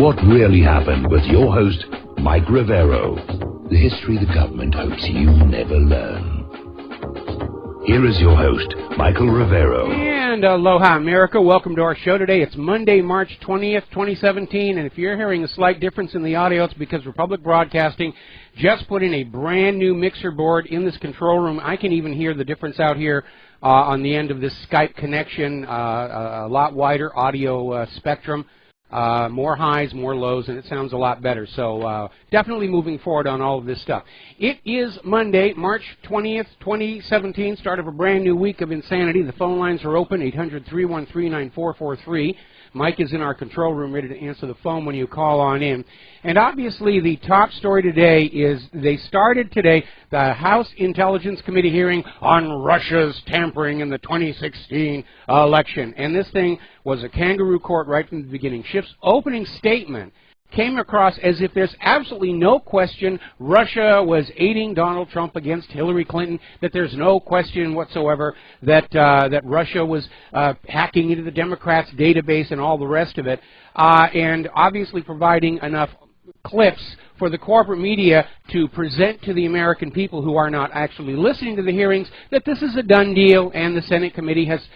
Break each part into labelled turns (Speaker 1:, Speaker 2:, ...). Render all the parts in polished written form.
Speaker 1: What really happened with your host, Mike Rivero. The history the government hopes you never learn. Here is your host, Michael Rivero.
Speaker 2: And aloha, America. Welcome to our show today. It's Monday, March 20th, 2017. And if you're hearing a slight difference in the audio, it's because Republic Broadcasting just put in a brand new mixer board in this control room. I can even hear the difference out here on the end of this Skype connection. A lot wider audio spectrum. More highs, more lows, and it sounds a lot better. So definitely moving forward on all of this stuff. It is Monday, March 20th, 2017, start of a brand new week of insanity. The phone lines are open, 800-313-9443. Mike is in our control room ready to answer the phone when you call on in. And obviously the top story today is they started today the House Intelligence Committee hearing on Russia's tampering in the 2016 election. And this thing was a kangaroo court right from the beginning. Schiff's opening statement came across as if there's absolutely no question Russia was aiding Donald Trump against Hillary Clinton, that there's no question whatsoever that that Russia was hacking into the Democrats' database and all the rest of it, and obviously providing enough clips for the corporate media to present to the American people who are not actually listening to the hearings that this is a done deal, and the Senate committee has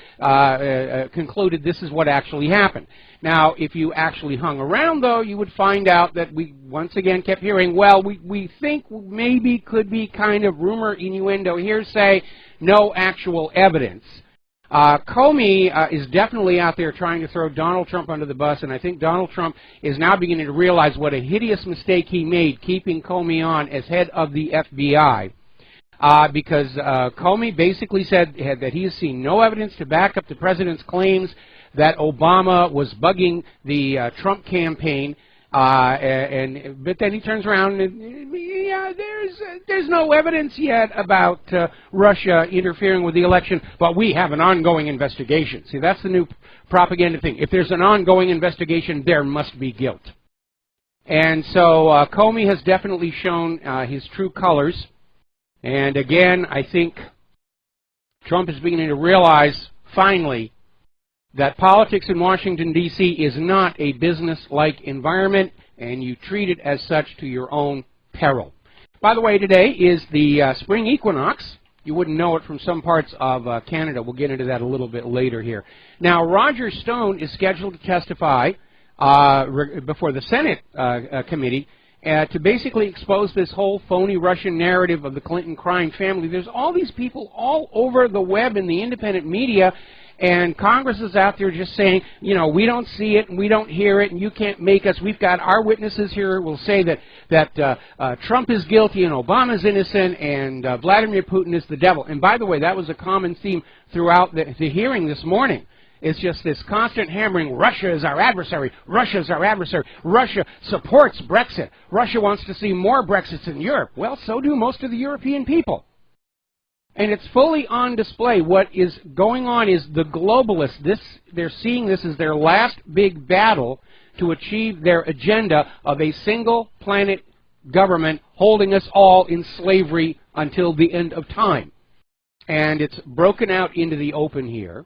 Speaker 2: concluded this is what actually happened. Now, if you actually hung around, though, you would find out that we once again kept hearing, well, we think maybe could be kind of rumor, innuendo, hearsay, no actual evidence. Comey is definitely out there trying to throw Donald Trump under the bus, and I think Donald Trump is now beginning to realize what a hideous mistake he made keeping Comey on as head of the FBI. Because Comey basically said that he has seen no evidence to back up the president's claims that Obama was bugging the Trump campaign. But then he turns around and, yeah, there's no evidence yet about Russia interfering with the election, but we have an ongoing investigation. See, that's the new propaganda thing. If there's an ongoing investigation, there must be guilt. And so Comey has definitely shown his true colors. And again, I think Trump is beginning to realize, finally, that politics in Washington, D.C. is not a business-like environment, and you treat it as such to your own peril. By the way, today is the spring equinox. You wouldn't know it from some parts of Canada. We'll get into that a little bit later here. Now, Roger Stone is scheduled to testify before the Senate committee to basically expose this whole phony Russian narrative of the Clinton crime family. There's all these people all over the web in the independent media, and Congress is out there just saying, you know, we don't see it and we don't hear it and you can't make us. We've got our witnesses here who will say that Trump is guilty and Obama's innocent and Vladimir Putin is the devil. And by the way, that was a common theme throughout the hearing this morning. It's just this constant hammering, Russia is our adversary, Russia is our adversary, Russia supports Brexit, Russia wants to see more Brexits in Europe. Well, so do most of the European people. And it's fully on display. What is going on is the globalists, they're seeing this as their last big battle to achieve their agenda of a single planet government holding us all in slavery until the end of time. And it's broken out into the open here.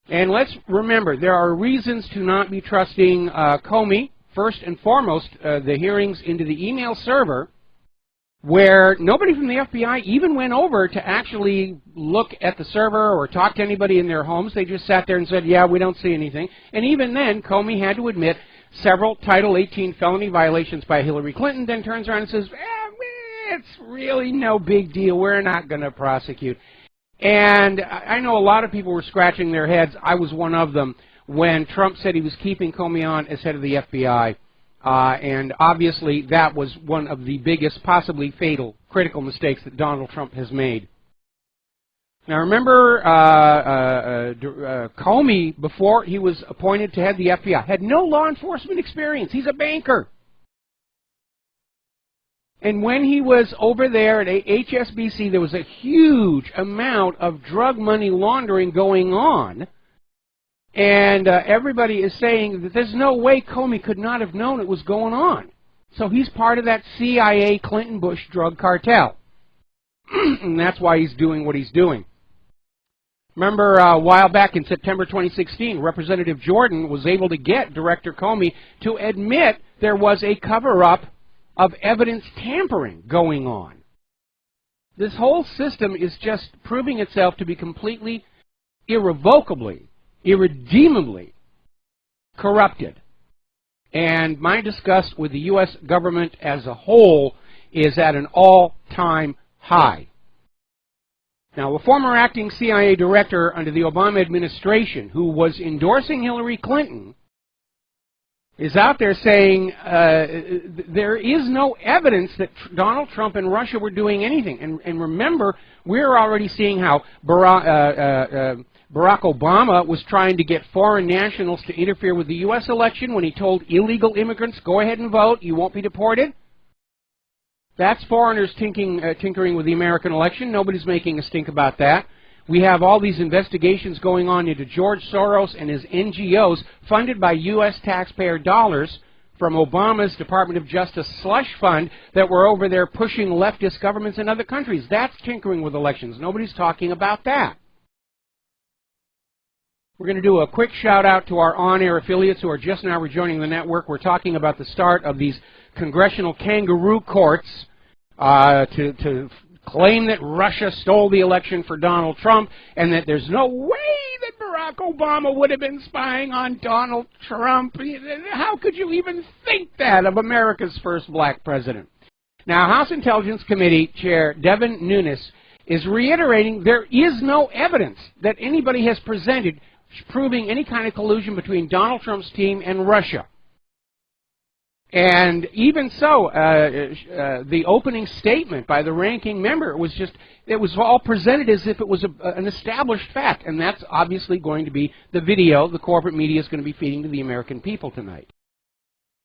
Speaker 2: And let's remember, there are reasons to not be trusting Comey. First and foremost, the hearings into the email server, where nobody from the FBI even went over to actually look at the server or talk to anybody in their homes. They just sat there and said, yeah, we don't see anything. And even then, Comey had to admit several Title 18 felony violations by Hillary Clinton, then turns around and says, it's really no big deal. We're not going to prosecute. And I know a lot of people were scratching their heads. I was one of them when Trump said he was keeping Comey on as head of the FBI. And obviously that was one of the biggest, possibly fatal, critical mistakes that Donald Trump has made. Now remember, Comey, before he was appointed to head the FBI, had no law enforcement experience. He's a banker. And when he was over there at HSBC, there was a huge amount of drug money laundering going on. And everybody is saying that there's no way Comey could not have known it was going on. So he's part of that CIA Clinton-Bush drug cartel. And that's why he's doing what he's doing. Remember a while back in September 2016, Representative Jordan was able to get Director Comey to admit there was a cover-up of evidence tampering going on. This whole system is just proving itself to be completely, irrevocably, irredeemably corrupted. And my disgust with the U.S. government as a whole is at an all-time high. Now, a former acting CIA director under the Obama administration who was endorsing Hillary Clinton is out there saying there is no evidence that Donald Trump and Russia were doing anything. And remember, we're already seeing how Barack Obama was trying to get foreign nationals to interfere with the U.S. election when he told illegal immigrants, go ahead and vote, you won't be deported. That's foreigners tinkering with the American election. Nobody's making a stink about that. We have all these investigations going on into George Soros and his NGOs funded by U.S. taxpayer dollars from Obama's Department of Justice slush fund that were over there pushing leftist governments in other countries. That's tinkering with elections. Nobody's talking about that. We're going to do a quick shout out to our on-air affiliates who are just now rejoining the network. We're talking about the start of these congressional kangaroo courts to claim that Russia stole the election for Donald Trump and that there's no way that Barack Obama would have been spying on Donald Trump. How could you even think that of America's first black president? Now, House Intelligence Committee Chair Devin Nunes is reiterating there is no evidence that anybody has presented proving any kind of collusion between Donald Trump's team and Russia. And even so, the opening statement by the ranking member was just, it was all presented as if it was an established fact. And that's obviously going to be the video the corporate media is going to be feeding to the American people tonight.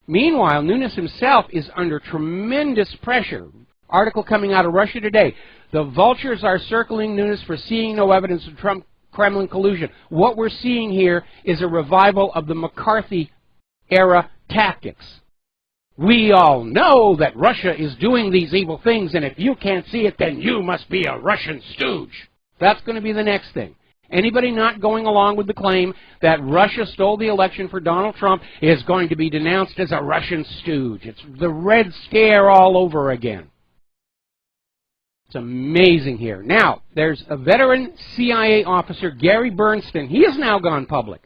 Speaker 2: Meanwhile, Nunes himself is under tremendous pressure. Article coming out of Russia Today. The vultures are circling Nunes for seeing no evidence of Trump-Kremlin collusion. What we're seeing here is a revival of the McCarthy-era tactics. We all know that Russia is doing these evil things, and if you can't see it, then you must be a Russian stooge. That's going to be the next thing. Anybody not going along with the claim that Russia stole the election for Donald Trump is going to be denounced as a Russian stooge. It's the Red Scare all over again. It's amazing here. Now, there's a veteran CIA officer, Gary Bernstein. He has now gone public,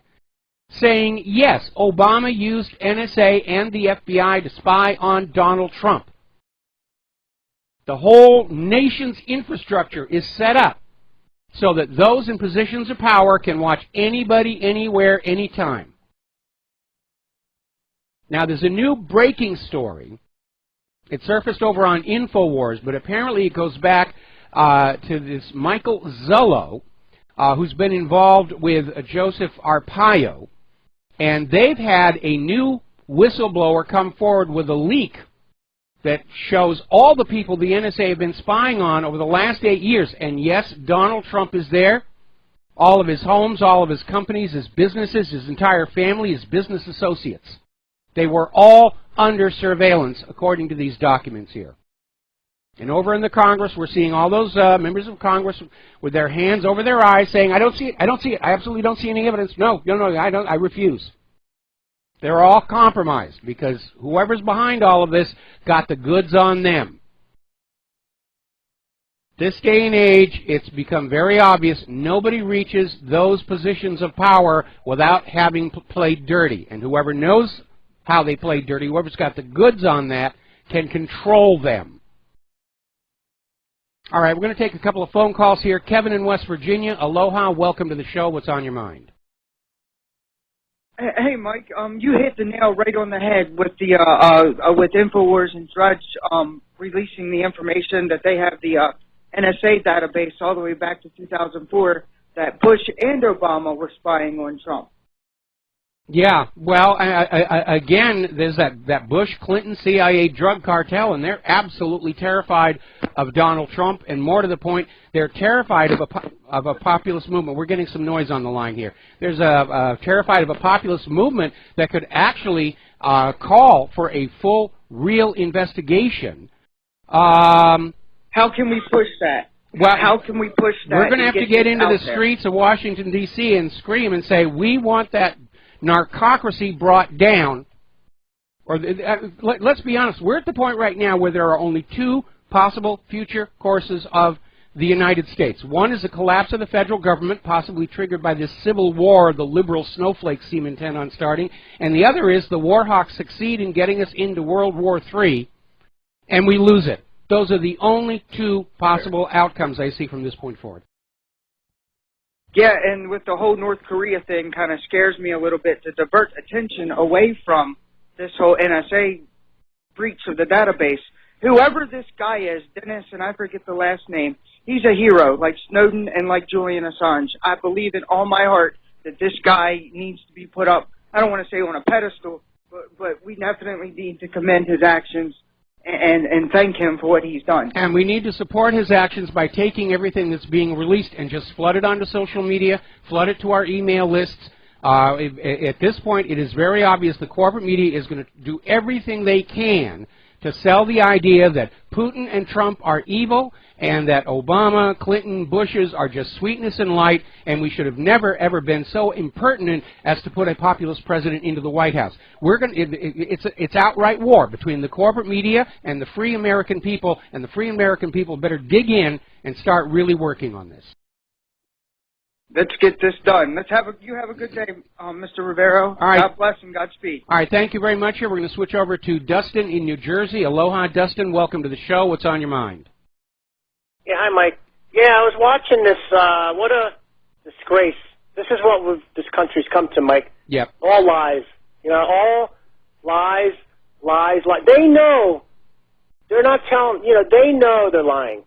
Speaker 2: saying, yes, Obama used NSA and the FBI to spy on Donald Trump. The whole nation's infrastructure is set up so that those in positions of power can watch anybody, anywhere, anytime. Now, there's a new breaking story. It surfaced over on InfoWars, but apparently it goes back to this Michael Zullo, who's been involved with Joseph Arpaio. And they've had a new whistleblower come forward with a leak that shows all the people the NSA have been spying on over the last 8 years. And yes, Donald Trump is there. All of his homes, all of his companies, his businesses, his entire family, his business associates. They were all under surveillance, according to these documents here. And over in the Congress, we're seeing all those members of Congress with their hands over their eyes saying, I don't see it, I don't see it, I absolutely don't see any evidence. No, I refuse. They're all compromised because whoever's behind all of this got the goods on them. This day and age, it's become very obvious nobody reaches those positions of power without having played dirty. And whoever knows how they played dirty, whoever's got the goods on that, can control them. All right, we're going to take a couple of phone calls here. Kevin in West Virginia, aloha, welcome to the show. What's on your mind?
Speaker 3: Hey, Mike, you hit the nail right on the head with the with InfoWars and Drudge releasing the information that they have the NSA database all the way back to 2004 that Bush and Obama were spying on Trump.
Speaker 2: Yeah, well, again, there's that Bush-Clinton CIA drug cartel, and they're absolutely terrified of Donald Trump, and more to the point, they're terrified of a populist movement. We're getting some noise on the line here. There's terrified of a populist movement that could actually call for a full, real investigation.
Speaker 3: How can we push that?
Speaker 2: Well,
Speaker 3: how can we push that?
Speaker 2: We're going to have to get into the
Speaker 3: there?
Speaker 2: streets of Washington, D.C. and scream and say, we want that narcocracy brought down. Or let's be honest, we're at the point right now where there are only two possible future courses of the United States. One is a collapse of the federal government, possibly triggered by this civil war the liberal snowflakes seem intent on starting, and the other is the war hawks succeed in getting us into World War III, and we lose it. Those are the only two possible outcomes I see from this point forward.
Speaker 3: Yeah, and with the whole North Korea thing kind of scares me a little bit to divert attention away from this whole NSA breach of the database. Whoever this guy is, Dennis, and I forget the last name, he's a hero, like Snowden and like Julian Assange. I believe in all my heart that this guy needs to be put up, I don't want to say on a pedestal, but we definitely need to commend his actions and thank him for what he's done.
Speaker 2: And we need to support his actions by taking everything that's being released and just flood it onto social media, flood it to our email lists. At this point, it is very obvious the corporate media is going to do everything they can to sell the idea that Putin and Trump are evil and that Obama, Clinton, Bushes are just sweetness and light, and we should have never, ever been so impertinent as to put a populist president into the White House. It's outright war between the corporate media and the free American people, and the free American people better dig in and start really working on this.
Speaker 3: Let's get this done. You have a good day, Mr. Rivero.
Speaker 2: All right.
Speaker 3: God bless and Godspeed.
Speaker 2: All right, thank you very much. Here we're going to switch over to Dustin in New Jersey. Aloha, Dustin. Welcome to the show. What's on your mind?
Speaker 4: Yeah, hi, Mike. Yeah, I was watching this. What a disgrace. This is what this country's come to, Mike.
Speaker 2: Yep.
Speaker 4: All lies. You know, all lies, lies, lies. They know. They're not telling, you know, they know they're lying.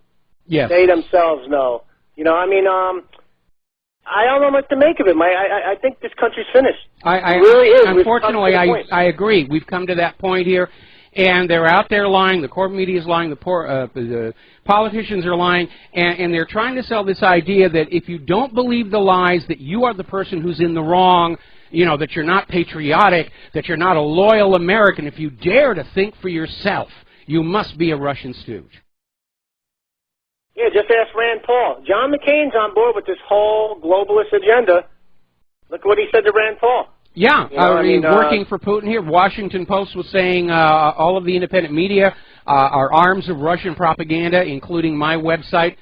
Speaker 2: Yes.
Speaker 4: They themselves know. You know, I mean, I don't know what to make of it, Mike. I think this country's finished. It really is.
Speaker 2: Unfortunately, I agree. We've come to that point here, and they're out there lying. The corporate media is lying. The politicians are lying, and they're trying to sell this idea that if you don't believe the lies, that you are the person who's in the wrong, you know, that you're not patriotic, that you're not a loyal American. If you dare to think for yourself, you must be a Russian stooge.
Speaker 4: Yeah, just ask Rand Paul. John McCain's on board with this whole globalist agenda. Look what he said to Rand Paul.
Speaker 2: Yeah,
Speaker 4: you know,
Speaker 2: I mean, working for Putin here. Washington Post was saying all of the independent media are arms of Russian propaganda, including my website.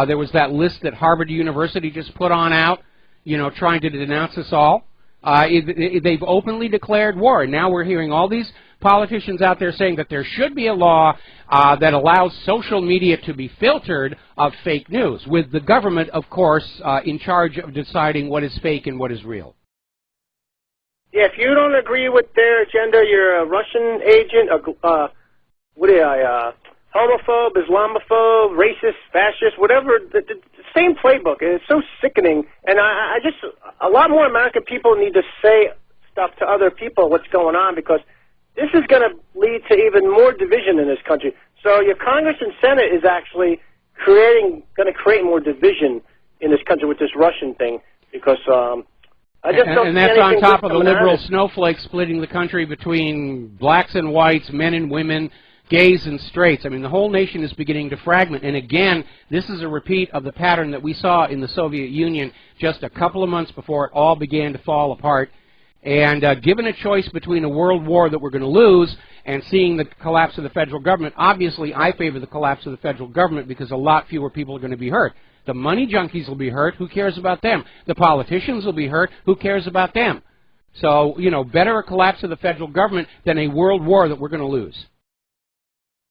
Speaker 2: There was that list that Harvard University just put on out, you know, trying to denounce us all. They've openly declared war, and now we're hearing all these politicians out there saying that there should be a law that allows social media to be filtered of fake news, with the government, of course, in charge of deciding what is fake and what is real.
Speaker 4: Yeah, if you don't agree with their agenda, you're a Russian agent, homophobe, Islamophobe, racist, fascist, whatever, the same playbook. It's so sickening, and I just, a lot more American people need to say stuff to other people what's going on, because this is going to lead to even more division in this country. So your Congress and Senate is actually going to create more division in this country with this Russian thing, because I just don't
Speaker 2: and
Speaker 4: see
Speaker 2: that's on top of the liberal
Speaker 4: snowflake
Speaker 2: snowflakes splitting the country between blacks and whites, men and women, gays and straights. I mean, the whole nation is beginning to fragment. And again, this is a repeat of the pattern that we saw in the Soviet Union just a couple of months before it all began to fall apart. And given a choice between a world war that we're going to lose and seeing the collapse of the federal government, obviously I favor the collapse of the federal government because a lot fewer people are going to be hurt. The money junkies will be hurt. Who cares about them? The politicians will be hurt. Who cares about them? So, you know, better a collapse of the federal government than a world war that we're going to lose.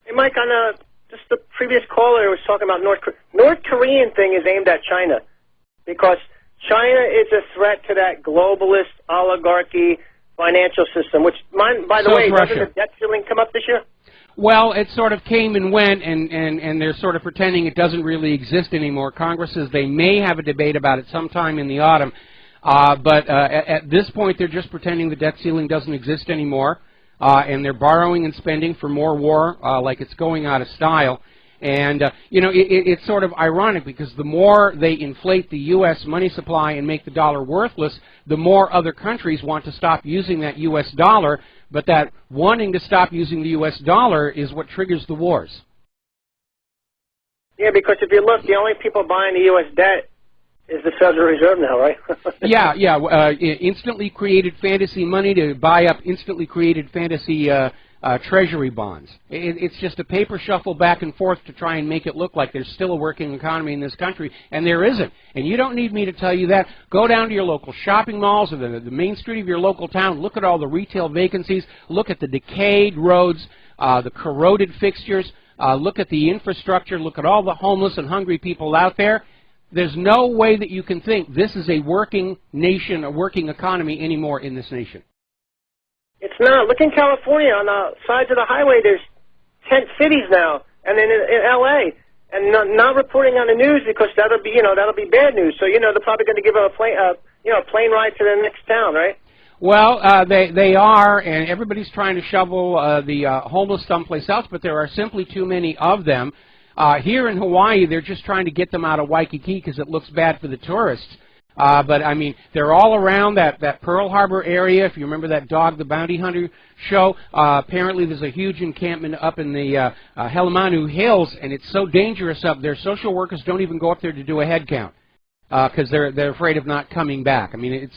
Speaker 4: Hey, Mike, on just the previous caller was talking about North Korean thing is aimed at China, because China is a threat to that globalist oligarchy financial system, which, by the way, doesn't the debt ceiling come up this year?
Speaker 2: Well, it sort of came and went, and they're sort of pretending it doesn't really exist anymore. Congress says they may have a debate about it sometime in the autumn, but at this point they're just pretending the debt ceiling doesn't exist anymore, and they're borrowing and spending for more war like it's going out of style. And, you know, it's sort of ironic because the more they inflate the U.S. money supply and make the dollar worthless, the more other countries want to stop using that U.S. dollar, but that wanting to stop using the U.S. dollar is what triggers the wars.
Speaker 4: Yeah, because if you look, the only people buying the U.S. debt is the Federal Reserve now, right?
Speaker 2: Instantly created fantasy money to buy up instantly created fantasy treasury bonds. It's just a paper shuffle back and forth to try and make it look like there's still a working economy in this country, and there isn't. And you don't need me to tell you that. Go down to your local shopping malls or the main street of your local town. Look at all the retail vacancies. Look at the decayed roads, the corroded fixtures. Look at the infrastructure. Look at all the homeless and hungry people out there. There's no way that you can think this is a working nation, a working economy anymore in this nation.
Speaker 4: It's not. Look in California, on the sides of the highway, there's tent cities now, and then in L.A., and not reporting on the news because that'll be bad news. So, they're probably going to give a plane ride to the next town, right?
Speaker 2: Well, they are, and everybody's trying to shovel the homeless someplace else, but there are simply too many of them. Here in Hawaii, they're just trying to get them out of Waikiki because it looks bad for the tourists. But, I mean, they're all around that Pearl Harbor area. If you remember that Dog the Bounty Hunter show, apparently there's a huge encampment up in the Helemanu Hills, and it's so dangerous up there, social workers don't even go up there to do a head count because they're afraid of not coming back. I mean,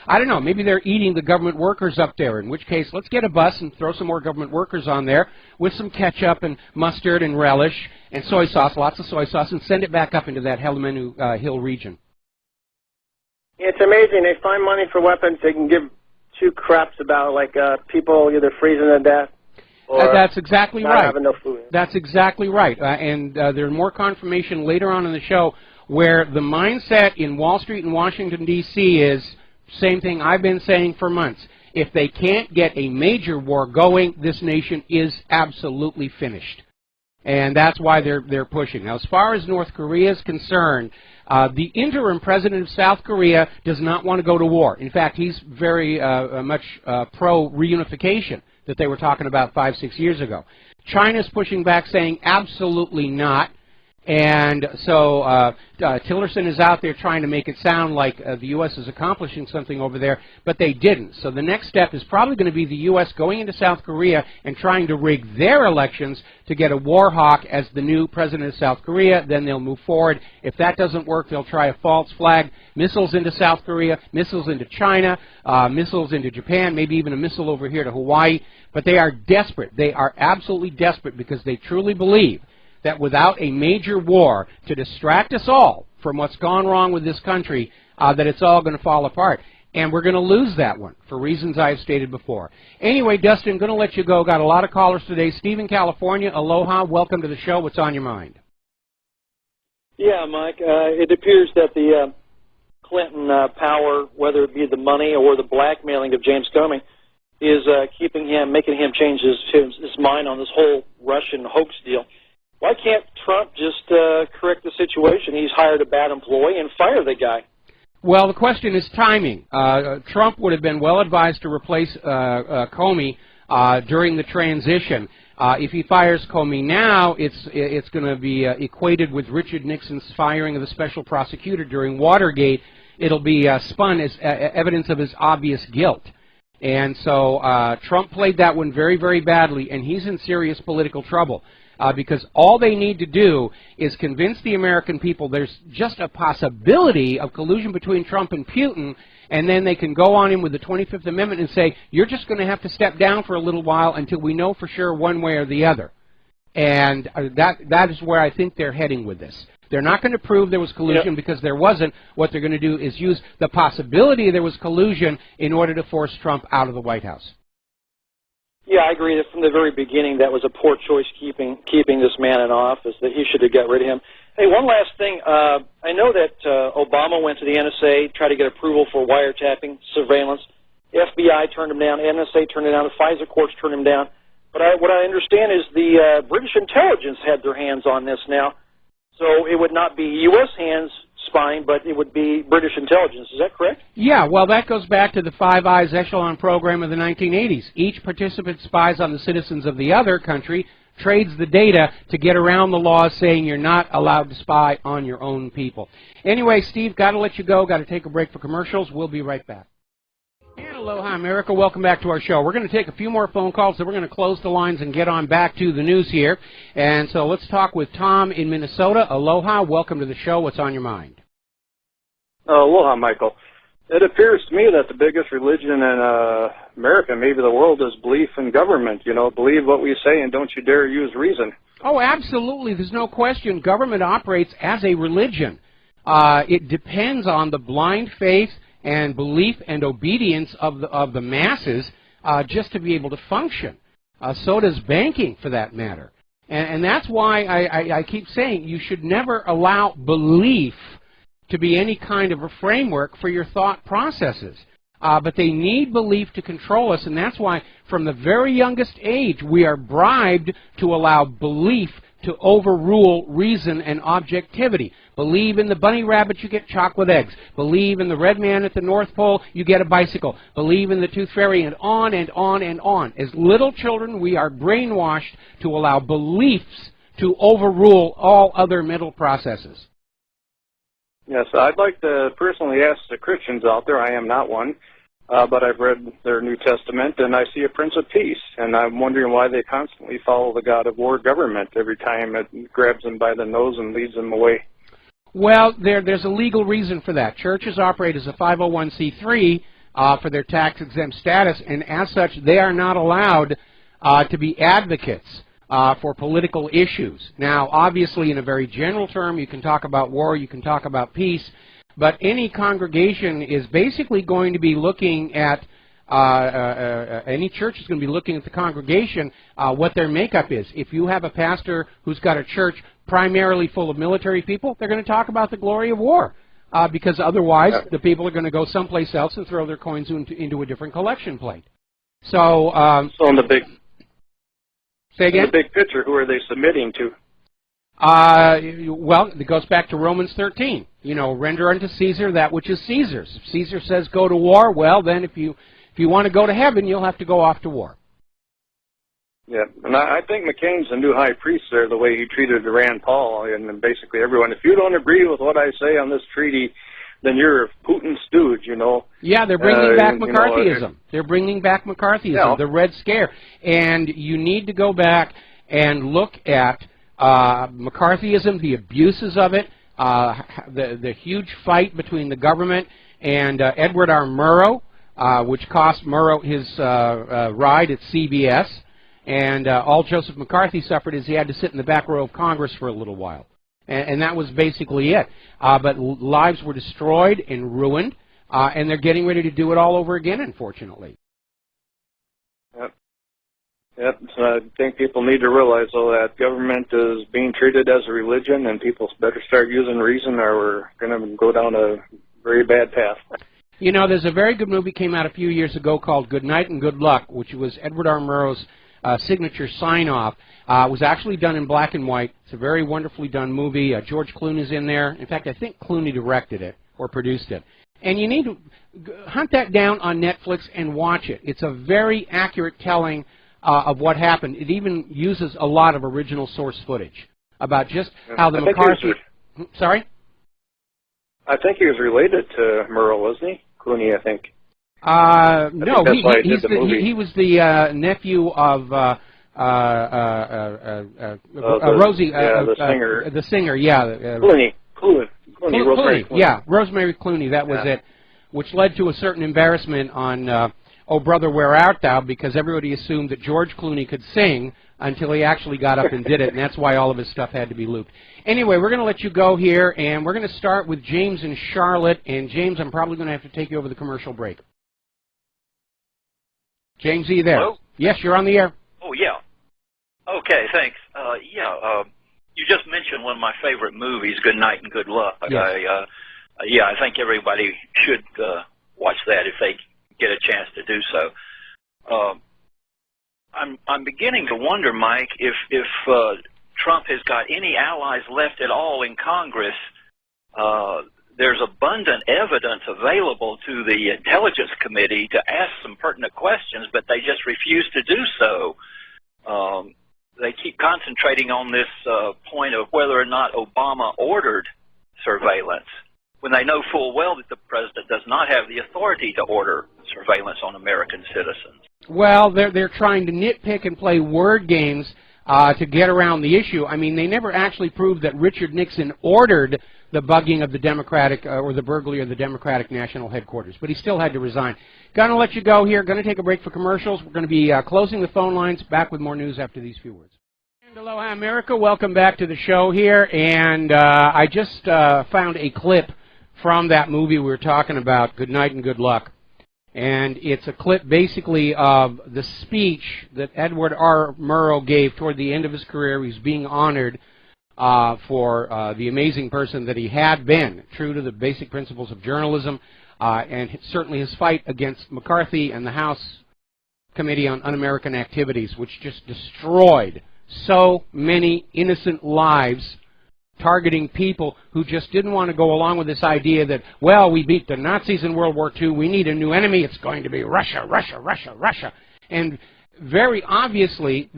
Speaker 2: I don't know, maybe they're eating the government workers up there, in which case let's get a bus and throw some more government workers on there with some ketchup and mustard and relish and soy sauce, lots of soy sauce, and send it back up into that Helemanu Hill region.
Speaker 4: It's amazing. They find money for weapons. They can give two craps about, like, people either freezing to death or
Speaker 2: that's exactly
Speaker 4: not
Speaker 2: right.
Speaker 4: having no food.
Speaker 2: That's exactly right. And there's more confirmation later on in the show where the mindset in Wall Street and Washington, D.C. is same thing I've been saying for months. If they can't get a major war going, this nation is absolutely finished. And that's why they're pushing. Now, as far as North Korea is concerned, the interim president of South Korea does not want to go to war. In fact, he's very much pro-reunification that they were talking about 5-6 years ago. China's pushing back saying absolutely not. And so Tillerson is out there trying to make it sound like the U.S. is accomplishing something over there, but they didn't. So the next step is probably going to be the U.S. going into South Korea and trying to rig their elections to get a war hawk as the new president of South Korea. Then they'll move forward. If that doesn't work, they'll try a false flag, missiles into South Korea, missiles into China, missiles into Japan, maybe even a missile over here to Hawaii. But they are desperate. They are absolutely desperate because they truly believe that without a major war to distract us all from what's gone wrong with this country, that it's all going to fall apart. And we're going to lose that one for reasons I've stated before. Anyway, Dustin, going to let you go. Got a lot of callers today. Steve in California, aloha. Welcome to the show. What's on your mind?
Speaker 5: Yeah, Mike, it appears that the Clinton power, whether it be the money or the blackmailing of James Comey, is making him change his mind on this whole Russian hoax deal. Why can't Trump just correct the situation? He's hired a bad employee and fire the guy.
Speaker 2: Well, the question is timing. Trump would have been well advised to replace Comey during the transition. If he fires Comey now, it's going to be equated with Richard Nixon's firing of the special prosecutor during Watergate. It'll be spun as evidence of his obvious guilt. And so Trump played that one very, very badly, and he's in serious political trouble. Because all they need to do is convince the American people there's just a possibility of collusion between Trump and Putin, and then they can go on in with the 25th Amendment and say, you're just going to have to step down for a little while until we know for sure one way or the other. And that is where I think they're heading with this. They're not going to prove there was collusion because there wasn't. What they're going to do is use the possibility there was collusion in order to force Trump out of the White House.
Speaker 5: Yeah, I agree that from the very beginning that was a poor choice keeping this man in office, that he should have got rid of him. Hey, one last thing. I know that Obama went to the NSA, tried to get approval for wiretapping, surveillance. FBI turned him down. NSA turned him down. The FISA courts turned him down. But what I understand is the British intelligence had their hands on this now. So it would not be U.S. hands spying, but it would be British intelligence. Is that correct?
Speaker 2: Yeah, well, that goes back to the Five Eyes Echelon program of the 1980s. Each participant spies on the citizens of the other country, trades the data to get around the laws saying you're not allowed to spy on your own people. Anyway, Steve, got to let you go. Got to take a break for commercials. We'll be right back. Aloha, America. Welcome back to our show. We're going to take a few more phone calls, then we're going to close the lines and get on back to the news here. And so let's talk with Tom in Minnesota. Aloha, welcome to the show. What's on your mind?
Speaker 6: Aloha, Michael. It appears to me that the biggest religion in America, maybe the world, is belief in government. You know, believe what we say and don't you dare use reason.
Speaker 2: Oh, absolutely. There's no question. Government operates as a religion. It depends on the blind faith and belief and obedience of the masses just to be able to function. So does banking, for that matter. And that's why I keep saying you should never allow belief to be any kind of a framework for your thought processes. But they need belief to control us, and that's why from the very youngest age we are bribed to allow belief to overrule reason and objectivity. Believe in the bunny rabbit, you get chocolate eggs. Believe in the red man at the North Pole, you get a bicycle. Believe in the tooth fairy, and on and on and on. As little children, we are brainwashed to allow beliefs to overrule all other mental processes.
Speaker 6: Yes, I'd like to personally ask the Christians out there, I am not one, but I've read their New Testament, and I see a Prince of Peace, and I'm wondering why they constantly follow the God of War government every time it grabs them by the nose and leads them away.
Speaker 2: Well, there's a legal reason for that. Churches operate as a 501c3 for their tax-exempt status, and as such, they are not allowed to be advocates for political issues. Now, obviously, in a very general term, you can talk about war, you can talk about peace, but any congregation is basically going to be looking at, any church is going to be looking at the congregation, what their makeup is. If you have a pastor who's got a church primarily full of military people, they're going to talk about the glory of war, because otherwise the people are going to go someplace else and throw their coins into a different collection plate. So,
Speaker 6: so in the big...
Speaker 2: Say again?
Speaker 6: In the big picture, who are they submitting to?
Speaker 2: Well, it goes back to Romans 13. You know, render unto Caesar that which is Caesar's. If Caesar says go to war, well, then if you want to go to heaven, you'll have to go off to war.
Speaker 6: Yeah, and I think McCain's the new high priest there, the way he treated Rand Paul and basically everyone. If you don't agree with what I say on this treaty, then you're Putin's stooge, you know.
Speaker 2: Yeah, they're bringing back McCarthyism. They're bringing back McCarthyism, the Red Scare. And you need to go back and look at McCarthyism, the abuses of it, the huge fight between the government and Edward R. Murrow, which cost Murrow his ride at CBS. And all Joseph McCarthy suffered is he had to sit in the back row of Congress for a little while. And that was basically it. But lives were destroyed and ruined, and they're getting ready to do it all over again, unfortunately.
Speaker 6: Yep. So I think people need to realize, though, that government is being treated as a religion, and people better start using reason, or we're going to go down a very bad path.
Speaker 2: You know, there's a very good movie came out a few years ago called Good Night and Good Luck, which was Edward R. Murrow's signature sign-off. It was actually done in black and white. It's a very wonderfully done movie. George Clooney's in there. In fact, I think Clooney directed it or produced it. And you need to hunt that down on Netflix and watch it. It's a very accurate telling of what happened. It even uses a lot of original source footage about just how the McCarthy... Sorry?
Speaker 6: I think he was related to Murrow, wasn't he? Clooney, I think.
Speaker 2: No, he was the nephew of Rosie,
Speaker 6: the singer.
Speaker 2: The singer, yeah.
Speaker 6: Rosemary Clooney.
Speaker 2: Yeah, Rosemary Clooney. That was it, which led to a certain embarrassment on "Oh Brother, Where Art Thou?" because everybody assumed that George Clooney could sing until he actually got up and did it, and that's why all of his stuff had to be looped. Anyway, we're going to let you go here, and we're going to start with James in Charlotte. And James, I'm probably going to have to take you over the commercial break. James, are you there?
Speaker 7: Hello?
Speaker 2: Yes, you're on the air.
Speaker 7: Oh, yeah. Okay, thanks. You just mentioned one of my favorite movies, Good Night and Good Luck.
Speaker 2: Yes.
Speaker 7: I think everybody should watch that if they get a chance to do so. I'm beginning to wonder, Mike, if Trump has got any allies left at all in Congress. There's abundant evidence available to the Intelligence Committee to ask some pertinent questions, but they just refuse to do so. They keep concentrating on this point of whether or not Obama ordered surveillance, when they know full well that the president does not have the authority to order surveillance on American citizens.
Speaker 2: Well, they're trying to nitpick and play word games to get around the issue. I mean, they never actually proved that Richard Nixon ordered the bugging of the Democratic or the burglary of the Democratic National Headquarters, but he still had to resign. Going to let you go here. Going to take a break for commercials. We're going to be closing the phone lines. Back with more news after these few words. And aloha, America. Welcome back to the show here. And I just found a clip from that movie we were talking about, Good Night and Good Luck. And it's a clip basically of the speech that Edward R. Murrow gave toward the end of his career. He's being honored for the amazing person that he had been, true to the basic principles of journalism, and certainly his fight against McCarthy and the House Committee on Un-American Activities, which just destroyed so many innocent lives, targeting people who just didn't want to go along with this idea that, well, we beat the Nazis in World War II, we need a new enemy, it's going to be Russia, Russia, Russia, Russia. And very obviously,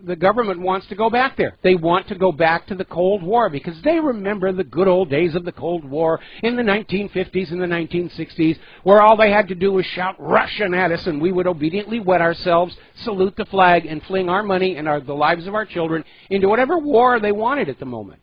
Speaker 2: the government wants to go back there. They want to go back to the Cold War because they remember the good old days of the Cold War in the 1950s and the 1960s, where all they had to do was shout Russian at us and we would obediently wet ourselves, salute the flag, and fling our money and the lives of our children into whatever war they wanted at the moment.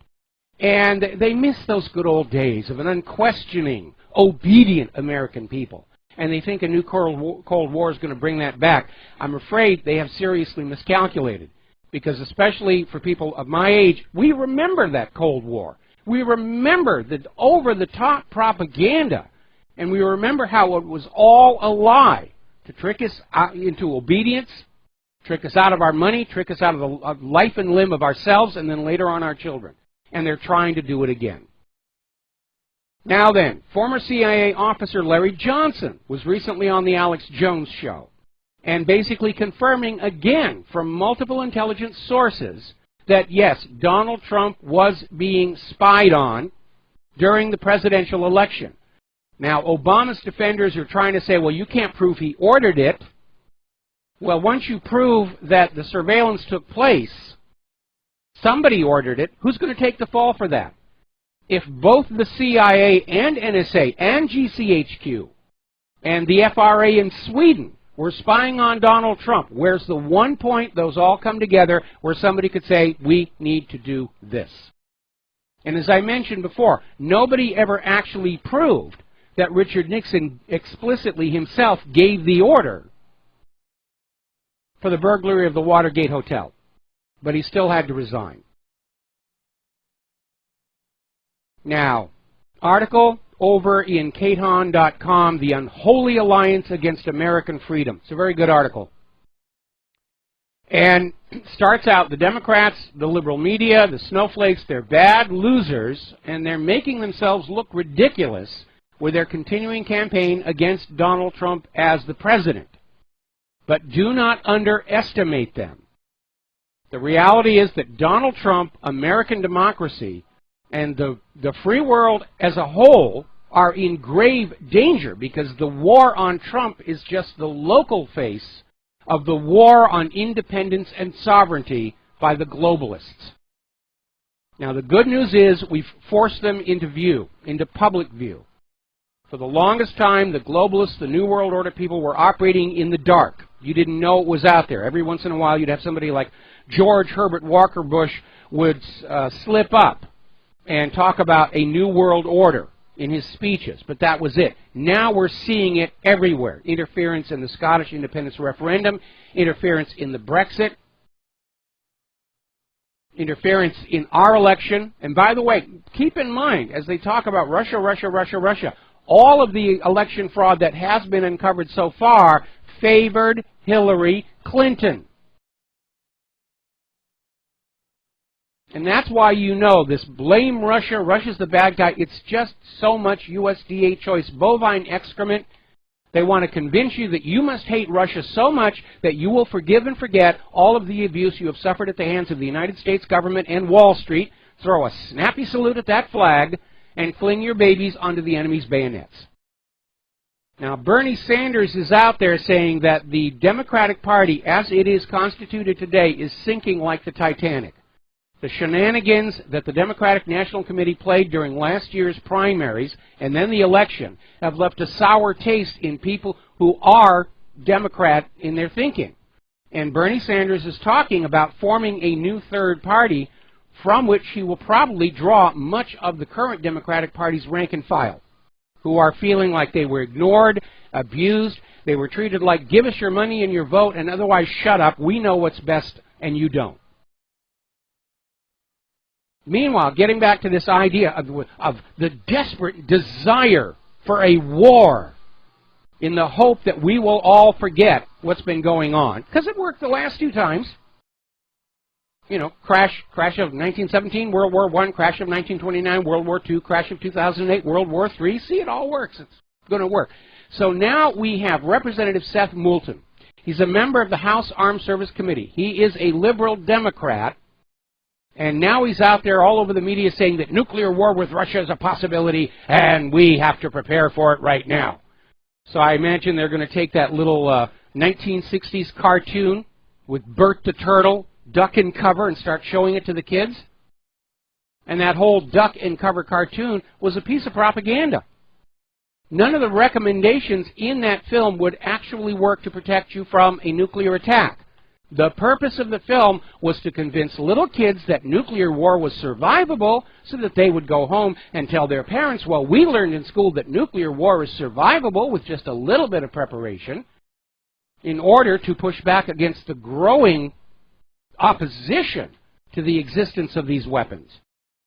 Speaker 2: And they miss those good old days of an unquestioning, obedient American people. And they think a new Cold War is going to bring that back. I'm afraid they have seriously miscalculated. Because especially for people of my age, we remember that Cold War. We remember the over-the-top propaganda. And we remember how it was all a lie to trick us into obedience, trick us out of our money, trick us out of the life and limb of ourselves, and then later on our children. And they're trying to do it again. Now then, former CIA officer Larry Johnson was recently on the Alex Jones show and basically confirming again from multiple intelligence sources that, yes, Donald Trump was being spied on during the presidential election. Now, Obama's defenders are trying to say, well, you can't prove he ordered it. Well, once you prove that the surveillance took place, somebody ordered it. Who's going to take the fall for that? If both the CIA and NSA and GCHQ and the FRA in Sweden were spying on Donald Trump, where's the one point those all come together where somebody could say, we need to do this? And as I mentioned before, nobody ever actually proved that Richard Nixon explicitly himself gave the order for the burglary of the Watergate Hotel. But he still had to resign. Now, article over in katon.com, The Unholy Alliance Against American Freedom. It's a very good article. And starts out, the Democrats, the liberal media, the snowflakes, they're bad losers, and they're making themselves look ridiculous with their continuing campaign against Donald Trump as the president. But do not underestimate them. The reality is that Donald Trump, American democracy, and the free world as a whole are in grave danger because the war on Trump is just the local face of the war on independence and sovereignty by the globalists. Now, the good news is we've forced them into view, into public view. For the longest time, the globalists, the New World Order people were operating in the dark. You didn't know it was out there. Every once in a while, you'd have somebody like George Herbert Walker Bush would slip up and talk about a New World Order in his speeches, but that was it. Now we're seeing it everywhere. Interference in the Scottish independence referendum, interference in the Brexit, interference in our election. And by the way, keep in mind, as they talk about Russia, Russia, Russia, Russia, all of the election fraud that has been uncovered so far favored Hillary Clinton. And that's why you know this blame Russia, Russia's the bad guy. It's just so much USDA choice bovine excrement. They want to convince you that you must hate Russia so much that you will forgive and forget all of the abuse you have suffered at the hands of the United States government and Wall Street, throw a snappy salute at that flag, and fling your babies onto the enemy's bayonets. Now, Bernie Sanders is out there saying that the Democratic Party, as it is constituted today, is sinking like the Titanic. The shenanigans that the Democratic National Committee played during last year's primaries and then the election have left a sour taste in people who are Democrat in their thinking. And Bernie Sanders is talking about forming a new third party from which he will probably draw much of the current Democratic Party's rank and file, who are feeling like they were ignored, abused, they were treated like, give us your money and your vote, and otherwise shut up, we know what's best and you don't. Meanwhile, getting back to this idea of the desperate desire for a war in the hope that we will all forget what's been going on, because it worked the last two times. You know, crash of 1917, World War I, crash of 1929, World War II, crash of 2008, World War III. See, it all works. It's going to work. So now we have Representative Seth Moulton. He's a member of the House Armed Service Committee. He is a liberal Democrat, and now he's out there all over the media saying that nuclear war with Russia is a possibility, and we have to prepare for it right now. So I imagine they're going to take that little 1960s cartoon with Bert the Turtle, duck and cover, and start showing it to the kids. And that whole duck and cover cartoon was a piece of propaganda. None of the recommendations in that film would actually work to protect you from a nuclear attack. The purpose of the film was to convince little kids that nuclear war was survivable so that they would go home and tell their parents, well, we learned in school that nuclear war is survivable with just a little bit of preparation, in order to push back against the growing opposition to the existence of these weapons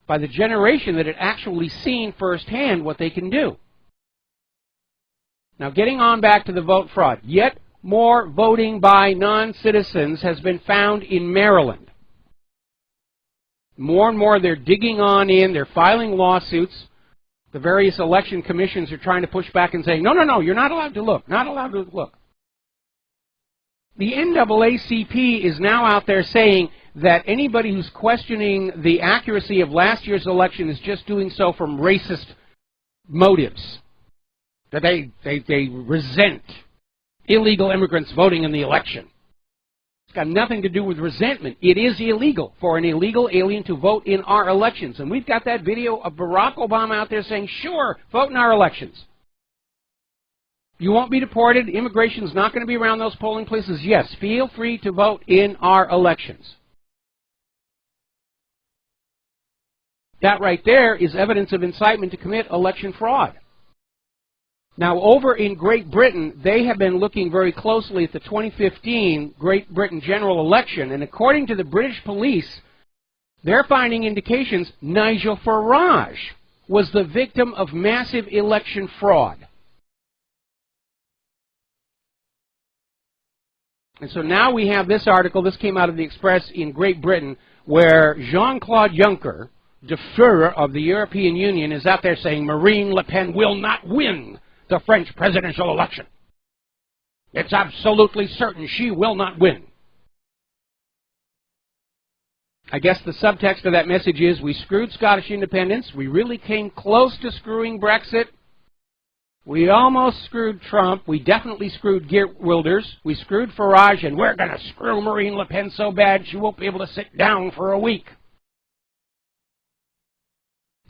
Speaker 2: by the generation that had actually seen firsthand what they can do. Now, getting on back to the vote fraud, yet more voting by non-citizens has been found in Maryland. More and more they're digging on in, they're filing lawsuits. The various election commissions are trying to push back and saying, no, no, no, you're not allowed to look, not allowed to look. The NAACP is now out there saying that anybody who's questioning the accuracy of last year's election is just doing so from racist motives, that they resent illegal immigrants voting in the election. It's got nothing to do with resentment. It is illegal for an illegal alien to vote in our elections. And we've got that video of Barack Obama out there saying, sure, vote in our elections. You won't be deported. Immigration's not going to be around those polling places. Yes, feel free to vote in our elections. That right there is evidence of incitement to commit election fraud. Now, over in Great Britain, they have been looking very closely at the 2015 Great Britain general election, and according to the British police, they're finding indications Nigel Farage was the victim of massive election fraud. And so now we have this article, this came out of the Express in Great Britain, where Jean-Claude Juncker, the Führer of the European Union, is out there saying Marine Le Pen will not win the French presidential election. It's absolutely certain she will not win. I guess the subtext of that message is we screwed Scottish independence, we really came close to screwing Brexit, we almost screwed Trump, we definitely screwed Geert Wilders, we screwed Farage, and we're going to screw Marine Le Pen so bad she won't be able to sit down for a week.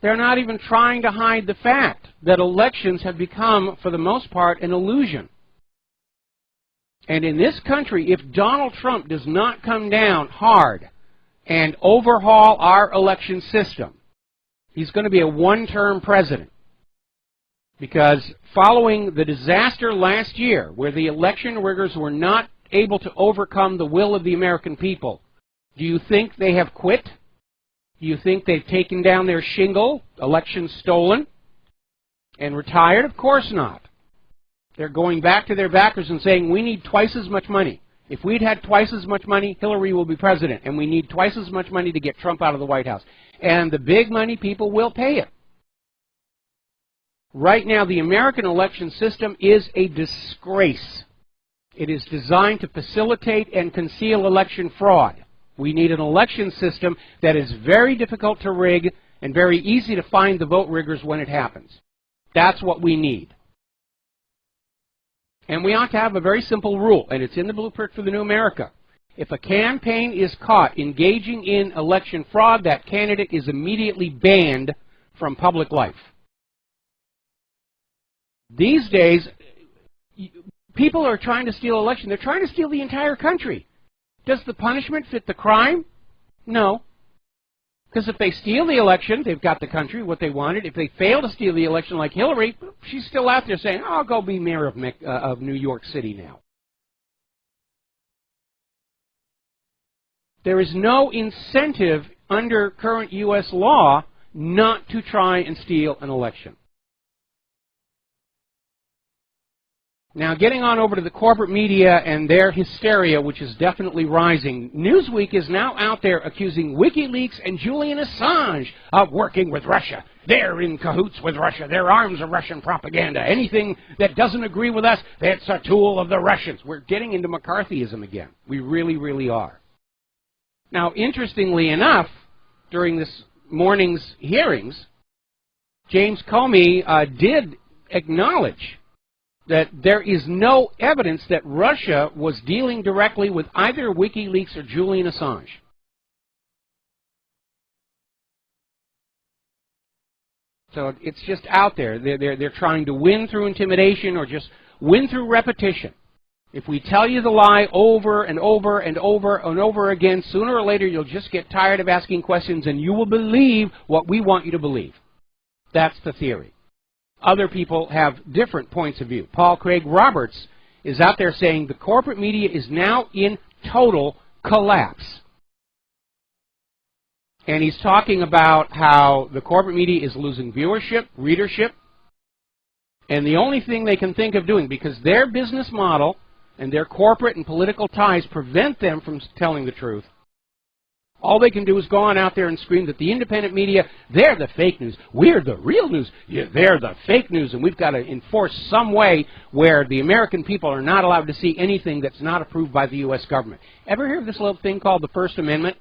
Speaker 2: They're not even trying to hide the fact that elections have become, for the most part, an illusion. And in this country, if Donald Trump does not come down hard and overhaul our election system, he's going to be a one-term president. Because following the disaster last year, where the election riggers were not able to overcome the will of the American people, do you think they have quit? Do you think they've taken down their shingle, election stolen, and retired? Of course not. They're going back to their backers and saying, we need twice as much money. If we'd had twice as much money, Hillary will be president, and we need twice as much money to get Trump out of the White House. And the big money people will pay it. Right now, the American election system is a disgrace. It is designed to facilitate and conceal election fraud. We need an election system that is very difficult to rig and very easy to find the vote riggers when it happens. That's what we need. And we ought to have a very simple rule, and it's in the blueprint for the New America. If a campaign is caught engaging in election fraud, that candidate is immediately banned from public life. These days, people are trying to steal election. They're trying to steal the entire country. Does the punishment fit the crime? No. Because if they steal the election, they've got the country, what they wanted. If they fail to steal the election like Hillary, she's still out there saying, I'll go be mayor of New York City now. There is no incentive under current U.S. law not to try and steal an election. Now, getting on over to the corporate media and their hysteria, which is definitely rising, Newsweek is now out there accusing WikiLeaks and Julian Assange of working with Russia. They're in cahoots with Russia. Their arms are Russian propaganda. Anything that doesn't agree with us, that's a tool of the Russians. We're getting into McCarthyism again. We really, really are. Now, interestingly enough, during this morning's hearings, James Comey did acknowledge that there is no evidence that Russia was dealing directly with either WikiLeaks or Julian Assange. So it's just out there. They're trying to win through intimidation or just win through repetition. If we tell you the lie over and over and over and over again, sooner or later you'll just get tired of asking questions and you will believe what we want you to believe. That's the theory. Other people have different points of view. Paul Craig Roberts is out there saying the corporate media is now in total collapse. And he's talking about how the corporate media is losing viewership, readership, and the only thing they can think of doing, because their business model and their corporate and political ties prevent them from telling the truth, all they can do is go on out there and scream that the independent media, they're the fake news. We're the real news. Yeah, they're the fake news. And we've got to enforce some way where the American people are not allowed to see anything that's not approved by the U.S. government. Ever hear of this little thing called the First Amendment?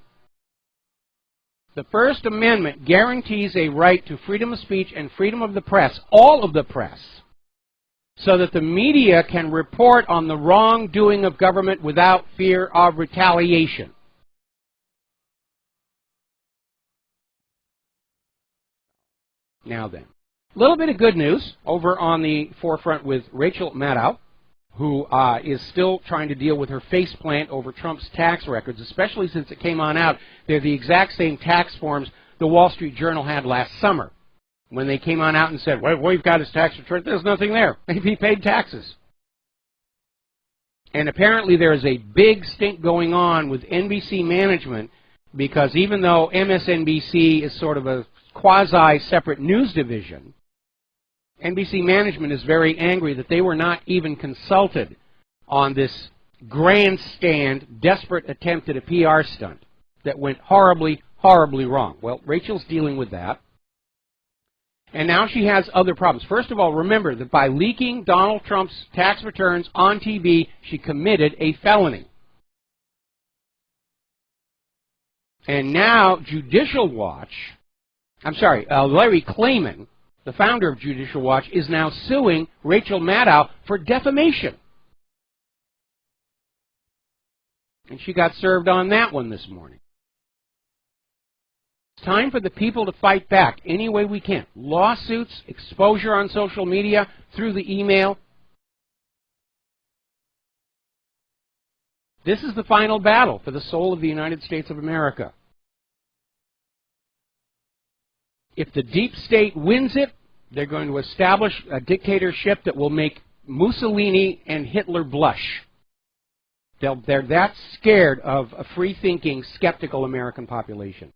Speaker 2: The First Amendment guarantees a right to freedom of speech and freedom of the press, all of the press, so that the media can report on the wrongdoing of government without fear of retaliation. Now then, a little bit of good news over on the forefront with Rachel Maddow, who is still trying to deal with her faceplant over Trump's tax records, especially since it came on out. They're the exact same tax forms the Wall Street Journal had last summer when they came on out and said, well, we've got his tax return. There's nothing there. He paid taxes. And apparently there is a big stink going on with NBC management, because even though MSNBC is sort of a quasi-separate news division, NBC management is very angry that they were not even consulted on this grandstand, desperate attempt at a PR stunt that went horribly, horribly wrong. Well, Rachel's dealing with that. And now she has other problems. First of all, remember that by leaking Donald Trump's tax returns on TV, she committed a felony. And now Judicial Watch, Larry Klayman, the founder of Judicial Watch, is now suing Rachel Maddow for defamation. And she got served on that one this morning. It's time for the people to fight back any way we can. Lawsuits, exposure on social media, through the email. This is the final battle for the soul of the United States of America. If the deep state wins it, they're going to establish a dictatorship that will make Mussolini and Hitler blush. They're that scared of a free-thinking, skeptical American population.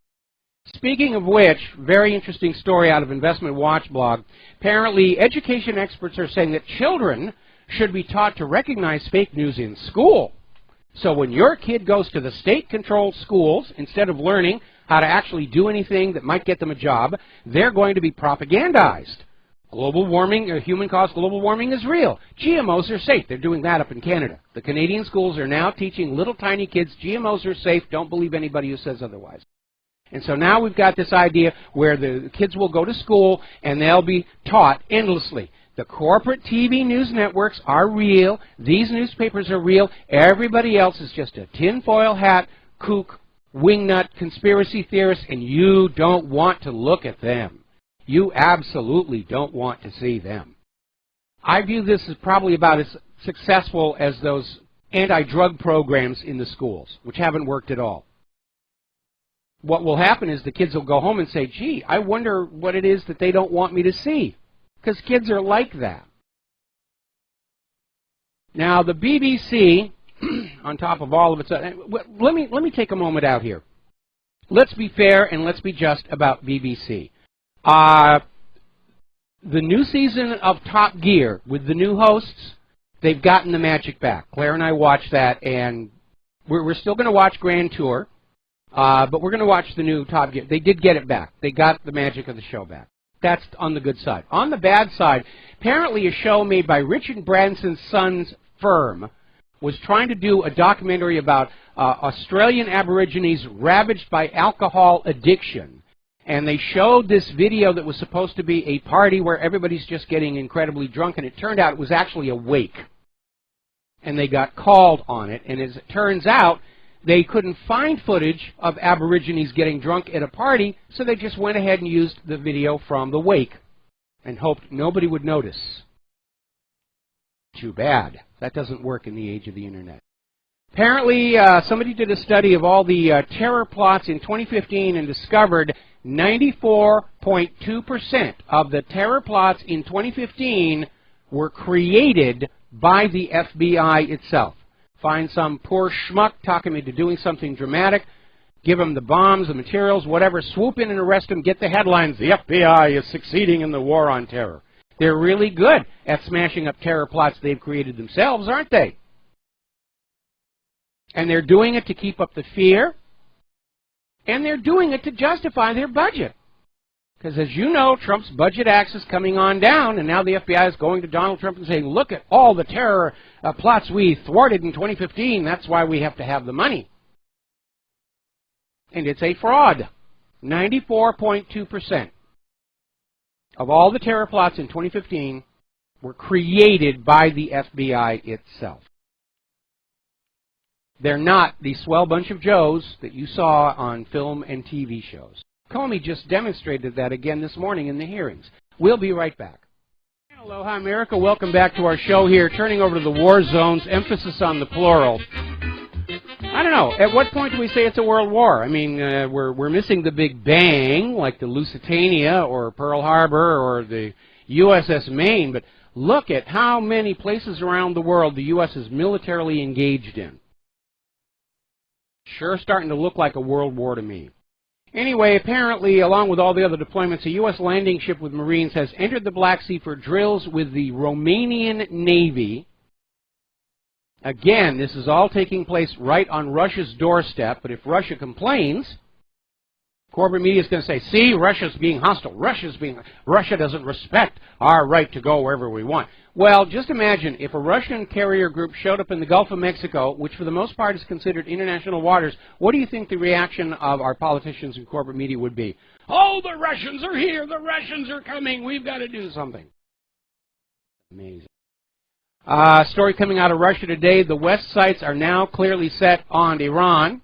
Speaker 2: Speaking of which, very interesting story out of Investment Watch blog. Apparently, education experts are saying that children should be taught to recognize fake news in school. So when your kid goes to the state-controlled schools, instead of learning how to actually do anything that might get them a job, they're going to be propagandized. Global warming, human-caused global warming is real. GMOs are safe. They're doing that up in Canada. The Canadian schools are now teaching little tiny kids GMOs are safe. Don't believe anybody who says otherwise. And so now we've got this idea where the kids will go to school and they'll be taught endlessly The corporate TV news networks are real. These newspapers are real. Everybody else is just a tinfoil hat, kook, wingnut, conspiracy theorist, and you don't want to look at them. You absolutely don't want to see them. I view this as probably about as successful as those anti-drug programs in the schools, which haven't worked at all. What will happen is the kids will go home and say, gee, I wonder what it is that they don't want me to see. Because kids are like that. Now, the BBC, on top of all of its... let me take a moment out here. Let's be fair and let's be just about BBC. The new season of Top Gear with the new hosts, they've gotten the magic back. Claire and I watched that, and we're still going to watch Grand Tour, but we're going to watch the new Top Gear. They did get it back. They got the magic of the show back. That's on the good side. On the bad side, apparently a show made by Richard Branson's son's firm was trying to do a documentary about Australian Aborigines ravaged by alcohol addiction. And they showed this video that was supposed to be a party where everybody's just getting incredibly drunk, and it turned out it was actually a wake. And they got called on it, and as it turns out, they couldn't find footage of Aborigines getting drunk at a party, so they just went ahead and used the video from the wake and hoped nobody would notice. Too bad. That doesn't work in the age of the Internet. Apparently, somebody did a study of all the terror plots in 2015 and discovered 94.2% of the terror plots in 2015 were created by the FBI itself. Find some poor schmuck talking me into doing something dramatic, give them the bombs, the materials, whatever, swoop in and arrest them, get the headlines, the FBI is succeeding in the war on terror. They're really good at smashing up terror plots they've created themselves, aren't they? And they're doing it to keep up the fear, and they're doing it to justify their budget. Because as you know, Trump's budget axe is coming on down, and now the FBI is going to Donald Trump and saying, look at all the terror plots we thwarted in 2015, that's why we have to have the money. And it's a fraud. 94.2% of all the terror plots in 2015 were created by the FBI itself. They're not the swell bunch of Joes that you saw on film and TV shows. Comey just demonstrated that again this morning in the hearings. We'll be right back. Aloha, America. Welcome back to our show here, turning over to the war zones, emphasis on the plural. I don't know. At what point do we say it's a world war? I mean, we're missing the Big Bang, like the Lusitania or Pearl Harbor or the USS Maine, but look at how many places around the world the U.S. is militarily engaged in. Sure starting to look like a world war to me. Anyway, apparently, along with all the other deployments, a U.S. landing ship with Marines has entered the Black Sea for drills with the Romanian Navy. Again, this is all taking place right on Russia's doorstep, but if Russia complains, corporate media is going to say, see, Russia's being hostile. Russia doesn't respect our right to go wherever we want. Well, just imagine if a Russian carrier group showed up in the Gulf of Mexico, which for the most part is considered international waters, what do you think the reaction of our politicians and corporate media would be? Oh, the Russians are here, the Russians are coming, we've got to do something. Amazing. Story coming out of Russia today, the West sights are now clearly set on Iran.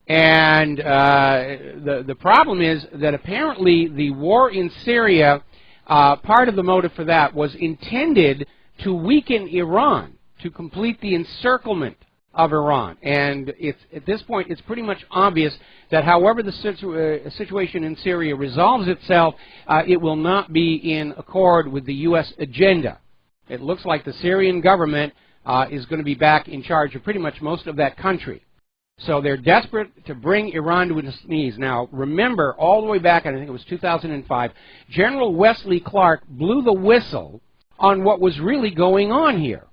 Speaker 2: And the problem is that apparently the war in Syria, part of the motive for that was intended to weaken Iran, to complete the encirclement of Iran. And at this point, it's pretty much obvious that however the situation in Syria resolves itself, it will not be in accord with the U.S. agenda. It looks like the Syrian government is going to be back in charge of pretty much most of that country. So they're desperate to bring Iran to its knees. Now, remember, all the way back, I think it was 2005, General Wesley Clark blew the whistle on what was really going on here,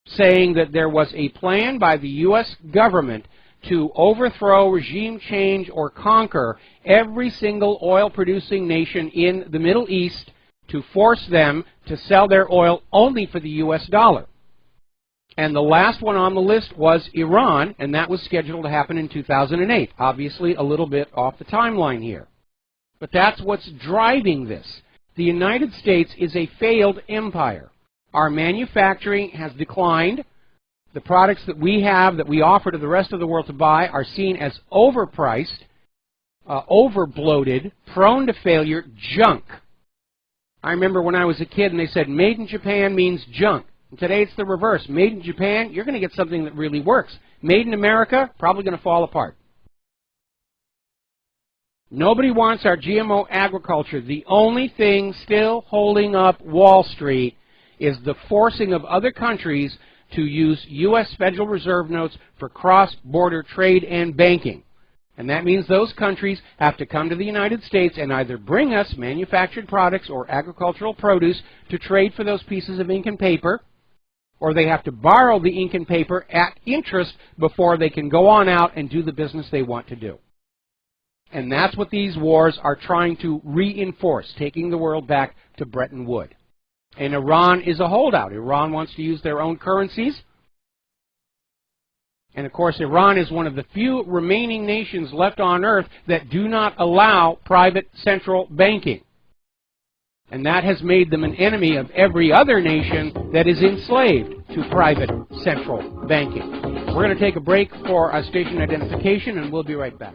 Speaker 2: saying that there was a plan by the U.S. government to overthrow, regime change, or conquer every single oil-producing nation in the Middle East to force them to sell their oil only for the U.S. dollar. And the last one on the list was Iran, and that was scheduled to happen in 2008. Obviously, a little bit off the timeline here. But that's what's driving this. The United States is a failed empire. Our manufacturing has declined. The products that we have, that we offer to the rest of the world to buy, are seen as overpriced, over-bloated, prone to failure, junk. I remember when I was a kid and they said, made in Japan means junk. And today it's the reverse. Made in Japan, you're going to get something that really works. Made in America, probably going to fall apart. Nobody wants our GMO agriculture. The only thing still holding up Wall Street is the forcing of other countries to use U.S. Federal Reserve notes for cross-border trade and banking. And that means those countries have to come to the United States and either bring us manufactured products or agricultural produce to trade for those pieces of ink and paper, or they have to borrow the ink and paper at interest before they can go on out and do the business they want to do. And that's what these wars are trying to reinforce, taking the world back to Bretton Woods. And Iran is a holdout. Iran wants to use their own currencies. And of course, Iran is one of the few remaining nations left on earth that do not allow private central banking. And that has made them an enemy of every other nation that is enslaved to private central banking. We're going to take a break for station identification, and we'll be right back.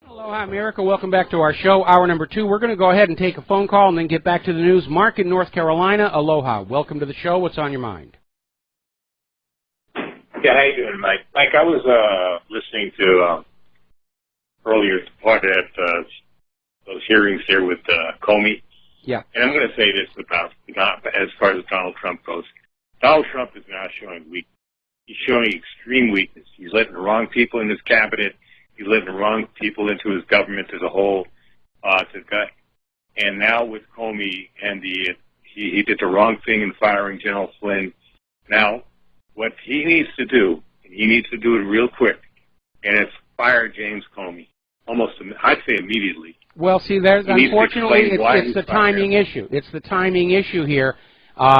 Speaker 2: Aloha, America. Welcome back to our show, hour number 2. We're going to go ahead and take a phone call and then get back to the news. Mark in North Carolina, aloha. Welcome to the show. What's on your mind?
Speaker 8: Yeah, how you doing, Mike? Mike, I was listening to earlier part of that, those hearings here with Comey.
Speaker 2: Yeah.
Speaker 8: And I'm going to say this about, as far as Donald Trump goes. Donald Trump is now showing weakness. He's showing extreme weakness. He's letting the wrong people in his cabinet. He's letting the wrong people into his government as a whole. And now with Comey, and he did the wrong thing in firing General Flynn. Now, what he needs to do, and he needs to do it real quick, and it's fire James Comey. I'd say immediately.
Speaker 2: Well, see, unfortunately, it's the timing issue. It's the timing issue here,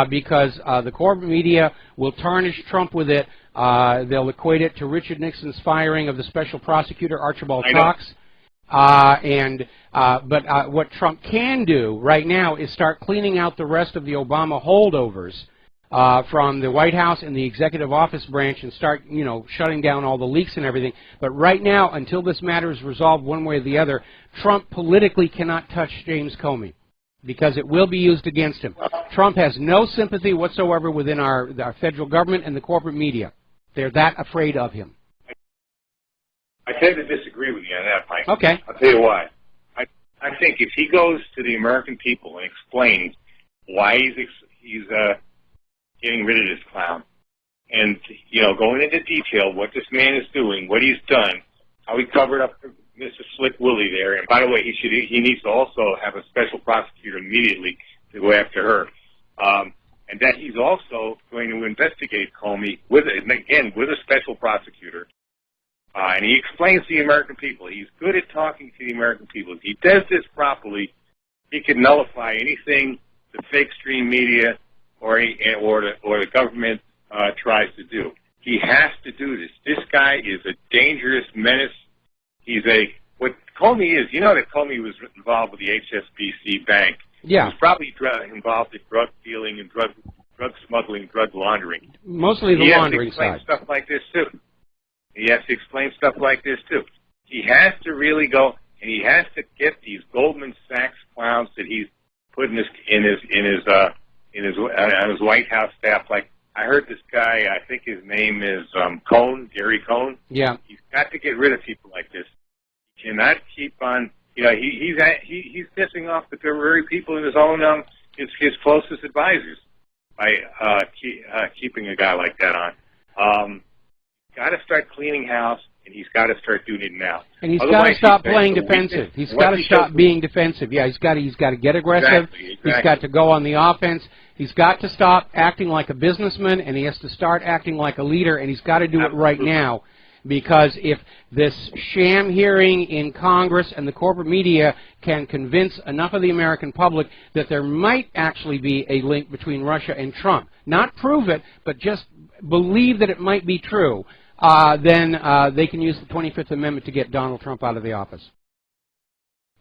Speaker 2: because the corporate media will tarnish Trump with it. They'll equate it to Richard Nixon's firing of the special prosecutor Archibald Cox. But what Trump can do right now is start cleaning out the rest of the Obama holdovers from the White House and the executive office branch, and start, shutting down all the leaks and everything. But right now, until this matter is resolved one way or the other, Trump politically cannot touch James Comey, because it will be used against him. Trump has no sympathy whatsoever within our federal government and the corporate media. They're that afraid of him.
Speaker 8: I tend to disagree with you on that, Mike.
Speaker 2: Okay.
Speaker 8: I'll tell you why. I think if he goes to the American people and explains why he's getting rid of this clown, and going into detail what this man is doing, what he's done, how he covered up Mr. Slick Willie there, and by the way, he needs to also have a special prosecutor immediately to go after her. And that he's also going to investigate Comey with a special prosecutor. And he explains to the American people. He's good at talking to the American people. If he does this properly, he can nullify anything the fake stream media or the government tries to do. He has to do this. This guy is a dangerous menace. What Comey is, that Comey was involved with the HSBC bank.
Speaker 2: Yeah.
Speaker 8: He was probably involved in drug dealing and drug smuggling, drug laundering.
Speaker 2: Mostly the laundering side.
Speaker 8: He has to explain stuff like this, too. He has to explain stuff like this, too. He has to really go, and he has to get these Goldman Sachs clowns that he's put on his White House staff. Like, I heard this guy, I think his name is Gary Cohn. Yeah. He's got to get rid of people like this. He cannot keep on, he's pissing off the very people in his own, his closest advisors by keeping a guy like that on. Got to start cleaning house, and he's got to start doing it now.
Speaker 2: And he's got to stop playing defensive. He's got to stop being defensive. Yeah, he's got to get aggressive. Exactly. He's got to go on the offense. He's got to stop acting like a businessman, and he has to start acting like a leader, and he's got to do it right now. Because if this sham hearing in Congress and the corporate media can convince enough of the American public that there might actually be a link between Russia and Trump, not prove it, but just believe that it might be true, then they can use the 25th Amendment to get Donald Trump out of the office.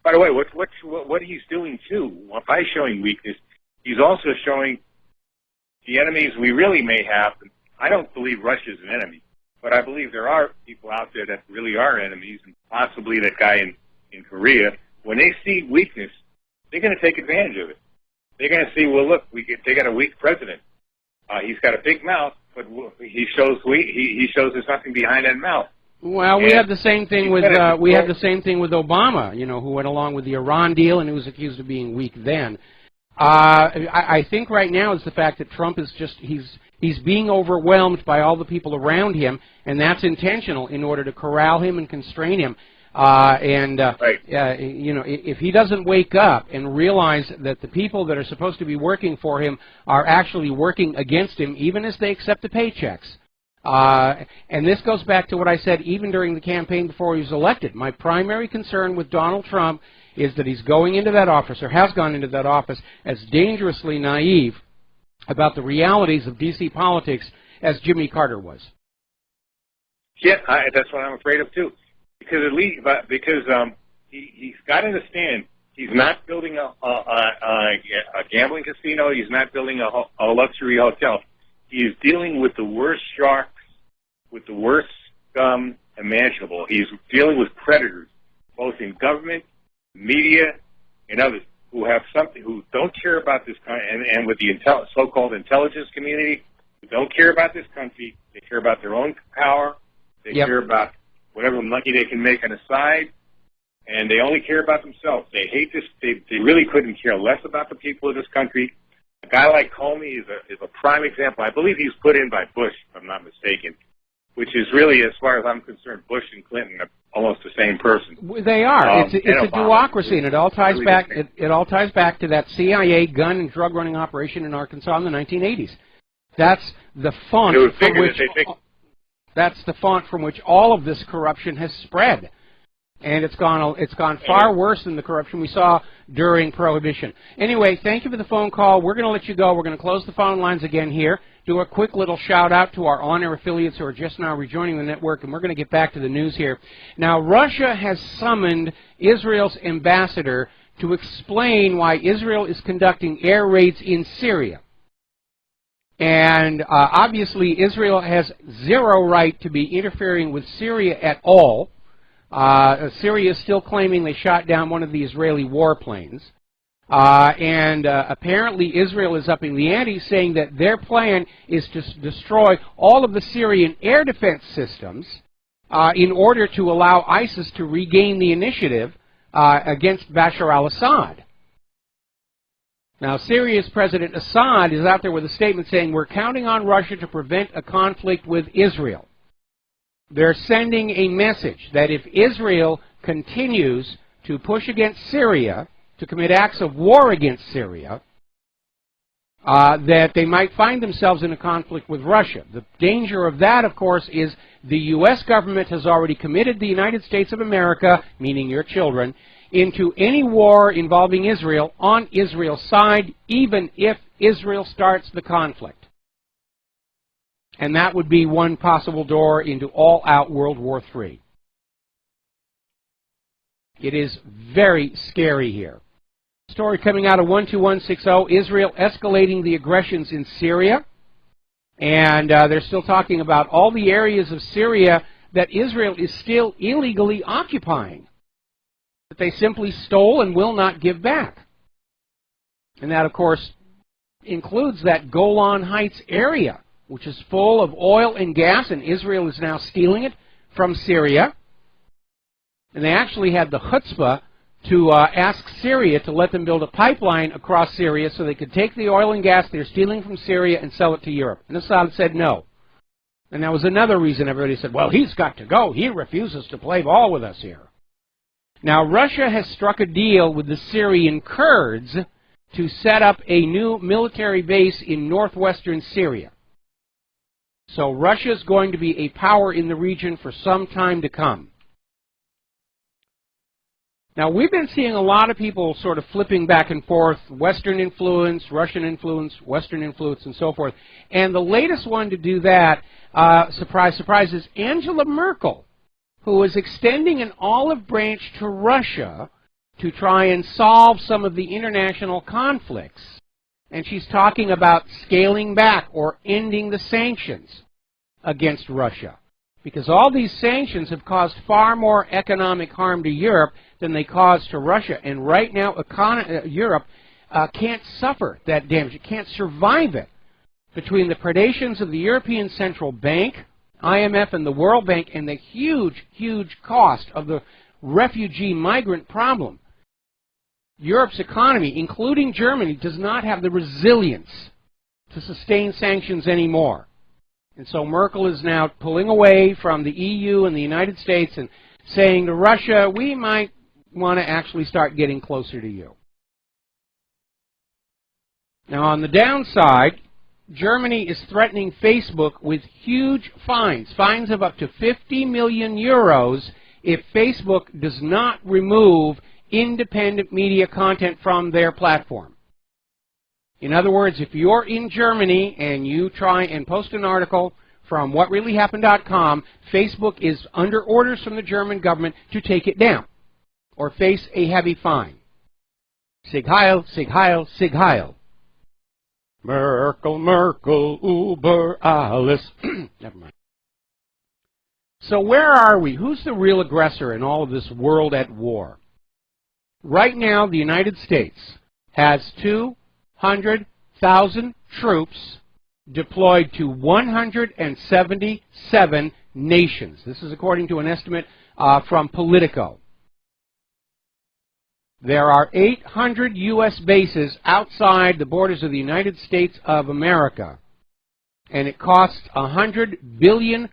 Speaker 8: By the way, what he's doing too, by showing weakness, he's also showing the enemies we really may have. I don't believe Russia's an enemy, but I believe there are people out there that really are enemies, and possibly that guy in Korea. When they see weakness, they're going to take advantage of it. They're going to see, well, look, they got a weak president. He's got a big mouth, but he shows there's nothing behind that mouth.
Speaker 2: Well, we had the same thing with Obama, you know, who went along with the Iran deal and who was accused of being weak then. I think right now is the fact that Trump is just he's being overwhelmed by all the people around him, and that's intentional in order to corral him and constrain him. Right. You know, if he doesn't wake up and realize that the people that are supposed to be working for him are actually working against him, even as they accept the paychecks. And this goes back to what I said even during the campaign before he was elected. My primary concern with Donald Trump is that he's going into that office, or has gone into that office, as dangerously naive about the realities of D.C. politics as Jimmy Carter was.
Speaker 8: Yeah, that's what I'm afraid of too. Because he's got to understand, he's not building a gambling casino. He's not building a luxury hotel. He is dealing with the worst sharks, with the worst scum imaginable. He's dealing with predators, both in government, media, and others who have something, who don't care about this country, and with the so-called intelligence community, who don't care about this country. They care about their own power. They care about whatever money they can make on the side, and they only care about themselves. They hate this. They really couldn't care less about the people of this country. A guy like Comey is a prime example. I believe he was put in by Bush, if I'm not mistaken, which is really, as far as I'm concerned, Bush and Clinton are almost the same person.
Speaker 2: They are. It's a duocracy, and it all ties back. It all ties back to that CIA gun and drug running operation in Arkansas in the 1980s. That's the font from which. That's the font from which all of this corruption has spread, and it's gone far worse than the corruption we saw during Prohibition. Anyway, thank you for the phone call. We're going to let you go. We're going to close the phone lines again here. Do a quick little shout out to our on-air affiliates who are just now rejoining the network, and we're going to get back to the news here. Now, Russia has summoned Israel's ambassador to explain why Israel is conducting air raids in Syria. And obviously, Israel has zero right to be interfering with Syria at all. Syria is still claiming they shot down one of the Israeli warplanes. And apparently, Israel is upping the ante, saying that their plan is to destroy all of the Syrian air defense systems in order to allow ISIS to regain the initiative against Bashar al-Assad. Now, Syria's President Assad is out there with a statement saying, we're counting on Russia to prevent a conflict with Israel. They're sending a message that if Israel continues to push against Syria, to commit acts of war against Syria, that they might find themselves in a conflict with Russia. The danger of that, of course, is the U.S. government has already committed the United States of America, meaning your children, into any war involving Israel on Israel's side, even if Israel starts the conflict. And that would be one possible door into all-out World War III. It is very scary here. Story coming out of 12160, Israel escalating the aggressions in Syria. And they're still talking about all the areas of Syria that Israel is still illegally occupying, that they simply stole and will not give back. And that, of course, includes that Golan Heights area, which is full of oil and gas, and Israel is now stealing it from Syria. And they actually had the chutzpah to ask Syria to let them build a pipeline across Syria so they could take the oil and gas they're stealing from Syria and sell it to Europe. And Assad said no. And that was another reason everybody said, well, he's got to go. He refuses to play ball with us here. Now, Russia has struck a deal with the Syrian Kurds to set up a new military base in northwestern Syria. So Russia is going to be a power in the region for some time to come. Now, we've been seeing a lot of people sort of flipping back and forth, Western influence, Russian influence, Western influence, and so forth. And the latest one to do that, surprise, surprise, is Angela Merkel, who is extending an olive branch to Russia to try and solve some of the international conflicts. And she's talking about scaling back or ending the sanctions against Russia. Because all these sanctions have caused far more economic harm to Europe than they caused to Russia. And right now, Europe can't suffer that damage. It can't survive it. Between the predations of the European Central Bank, IMF, and the World Bank, and the huge, huge cost of the refugee migrant problem, Europe's economy, including Germany, does not have the resilience to sustain sanctions anymore. And so Merkel is now pulling away from the EU and the United States and saying to Russia, we might want to actually start getting closer to you. Now, on the downside, Germany is threatening Facebook with huge fines, fines of up to 50 million euros if Facebook does not remove independent media content from their platform. In other words, if you're in Germany and you try and post an article from whatreallyhappened.com, Facebook is under orders from the German government to take it down or face a heavy fine. Sig Heil, Sig Heil, Sig Heil. Merkel, Merkel, Uber, alles. Never mind. So where are we? Who's the real aggressor in all of this world at war? Right now, the United States has 200,000 troops deployed to 177 nations. This is according to an estimate from Politico. There are 800 U.S. bases outside the borders of the United States of America, and it costs $100 billion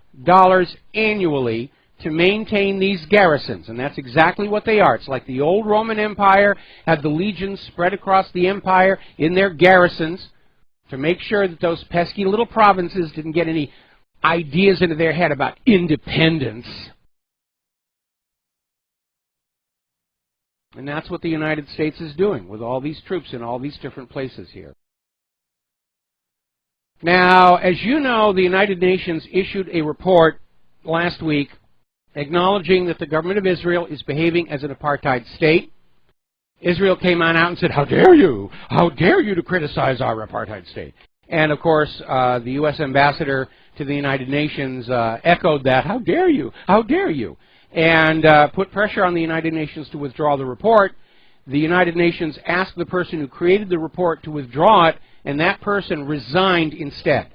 Speaker 2: annually to maintain these garrisons, and that's exactly what they are. It's like the old Roman Empire had the legions spread across the empire in their garrisons to make sure that those pesky little provinces didn't get any ideas into their head about independence. And that's what the United States is doing with all these troops in all these different places here. Now, as you know, the United Nations issued a report last week acknowledging that the government of Israel is behaving as an apartheid state. Israel came on out and said, how dare you? How dare you to criticize our apartheid state? And, of course, the U.S. ambassador to the United Nations echoed that, how dare you? How dare you? And put pressure on the United Nations to withdraw the report. The United Nations asked the person who created the report to withdraw it, and that person resigned instead.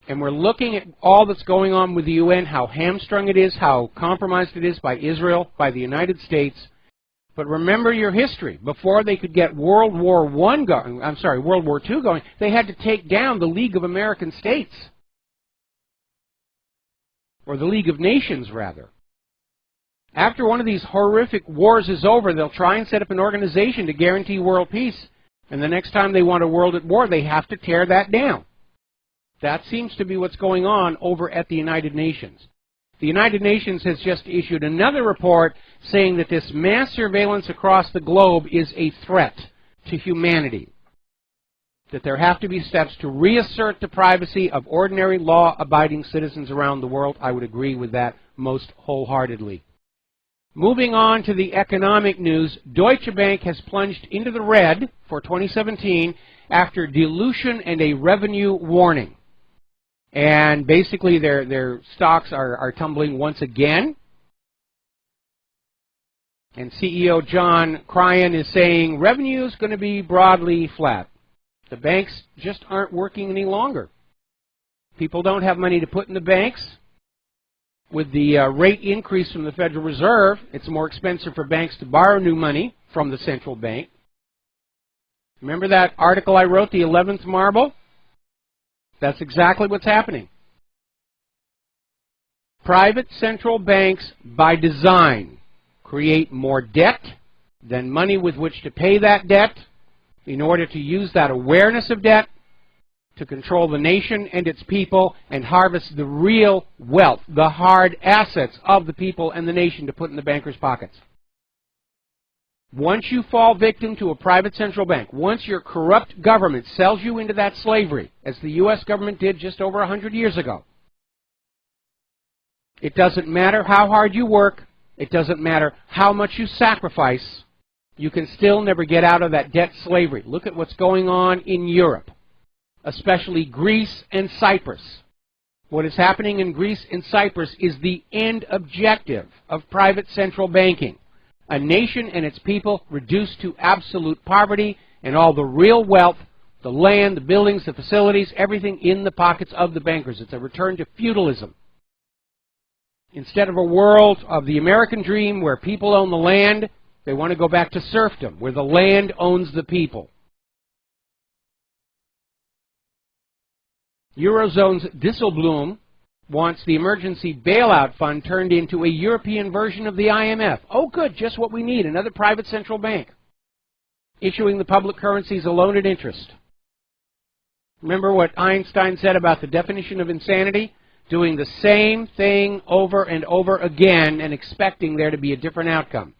Speaker 2: And we're looking at all that's going on with the UN, how hamstrung it is, how compromised it is by Israel, by the United States. But remember your history. Before they could get World War II going, they had to take down the League of American States. Or the League of Nations, rather. After one of these horrific wars is over, they'll try and set up an organization to guarantee world peace. And the next time they want a world at war, they have to tear that down. That seems to be what's going on over at the United Nations. The United Nations has just issued another report saying that this mass surveillance across the globe is a threat to humanity. That there have to be steps to reassert the privacy of ordinary law-abiding citizens around the world. I would agree with that most wholeheartedly. Moving on to the economic news, Deutsche Bank has plunged into the red for 2017 after dilution and a revenue warning. And basically their stocks are tumbling once again. And CEO John Cryan is saying revenue is going to be broadly flat. The banks just aren't working any longer. People don't have money to put in the banks. With the rate increase from the Federal Reserve, it's more expensive for banks to borrow new money from the central bank. Remember that article I wrote, The 11th Marble? That's exactly what's happening. Private central banks, by design, create more debt than money with which to pay that debt in order to use that awareness of debt to control the nation and its people and harvest the real wealth, the hard assets of the people and the nation to put in the bankers' pockets. Once you fall victim to a private central bank, once your corrupt government sells you into that slavery, as the U.S. government did just over 100 years ago, It doesn't matter how hard you work. It doesn't matter how much you sacrifice. You can still never get out of that debt slavery. Look at what's going on in Europe, especially Greece and Cyprus. What is happening in Greece and Cyprus is the end objective of private central banking. A nation and its people reduced to absolute poverty, and all the real wealth, the land, the buildings, the facilities, everything in the pockets of the bankers. It's a return to feudalism. Instead of a world of the American dream where people own the land, they want to go back to serfdom, where the land owns the people. Eurozone's Dijsselbloem wants the emergency bailout fund turned into a European version of the IMF. Oh, good, just what we need, another private central bank, issuing the public currencies alone at interest. Remember what Einstein said about the definition of insanity? Doing the same thing over and over again and expecting there to be a different outcome.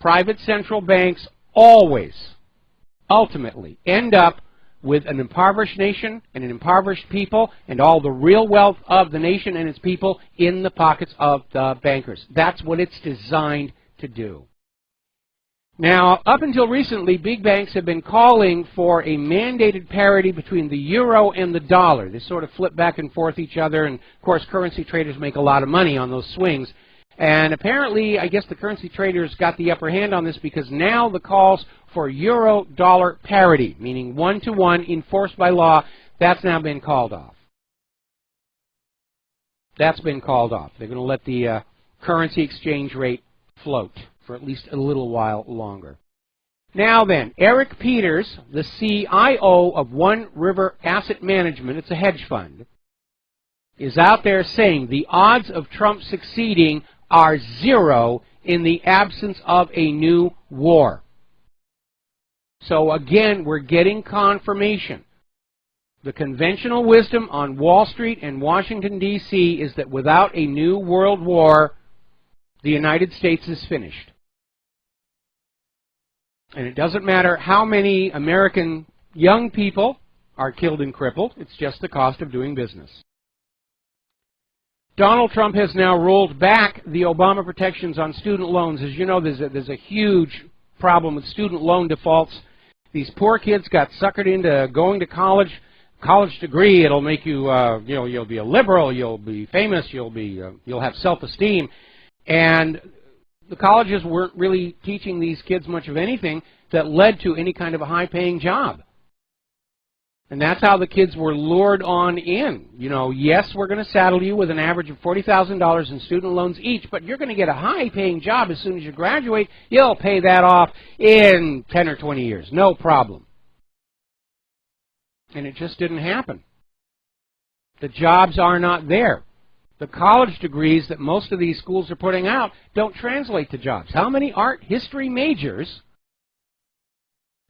Speaker 2: Private central banks always, ultimately, end up with an impoverished nation and an impoverished people and all the real wealth of the nation and its people in the pockets of the bankers. That's what it's designed to do. Now, up until recently, big banks have been calling for a mandated parity between the euro and the dollar. They sort of flip back and forth each other, and of course currency traders make a lot of money on those swings. And apparently, I guess the currency traders got the upper hand on this because now the calls for euro-dollar parity, meaning one-to-one enforced by law, that's now been called off. That's been called off. They're going to let the currency exchange rate float for at least a little while longer. Now then, Eric Peters, the CIO of One River Asset Management, it's a hedge fund, is out there saying the odds of Trump succeeding are zero in the absence of a new war. So again, we're getting confirmation. The conventional wisdom on Wall Street and Washington, D.C. is that without a new world war, the United States is finished. And it doesn't matter how many American young people are killed and crippled, it's just the cost of doing business. Donald Trump has now rolled back the Obama protections on student loans. As you know, there's a huge problem with student loan defaults. These poor kids got suckered into going to college. College degree, it'll make you, you'll be a liberal, you'll be famous, you'll have self-esteem. And the colleges weren't really teaching these kids much of anything that led to any kind of a high-paying job. And that's how the kids were lured on in. Yes, we're going to saddle you with an average of $40,000 in student loans each, but you're going to get a high-paying job as soon as you graduate. You'll pay that off in 10 or 20 years. No problem. And it just didn't happen. The jobs are not there. The college degrees that most of these schools are putting out don't translate to jobs. How many art history majors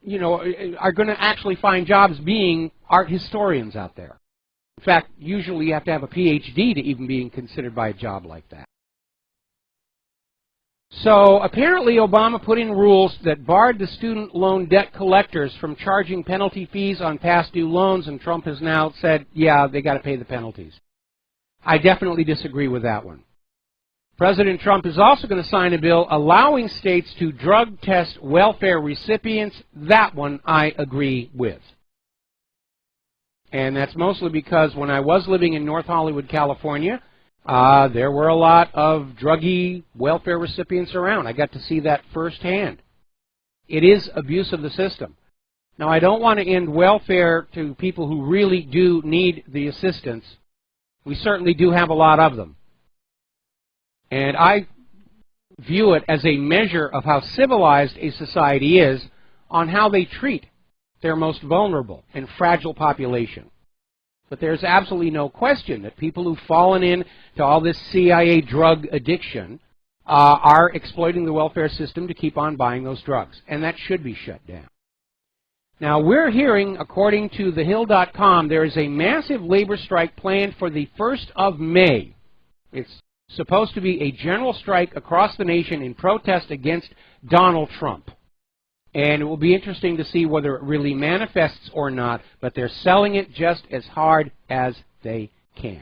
Speaker 2: are going to actually find jobs being art historians out there? In fact, usually you have to have a PhD to even be considered by a job like that. So apparently Obama put in rules that barred the student loan debt collectors from charging penalty fees on past due loans, and Trump has now said, yeah, they got to pay the penalties. I definitely disagree with that one. President Trump is also going to sign a bill allowing states to drug test welfare recipients. That one I agree with. And that's mostly because when I was living in North Hollywood, California, there were a lot of druggy welfare recipients around. I got to see that firsthand. It is abuse of the system. Now, I don't want to end welfare to people who really do need the assistance. We certainly do have a lot of them. And I view it as a measure of how civilized a society is on how they treat their most vulnerable and fragile population. But there's absolutely no question that people who've fallen into all this CIA drug addiction are exploiting the welfare system to keep on buying those drugs. And that should be shut down. Now, we're hearing, according to thehill.com, there is a massive labor strike planned for the 1st of May. It's supposed to be a general strike across the nation in protest against Donald Trump. And it will be interesting to see whether it really manifests or not, but they're selling it just as hard as they can.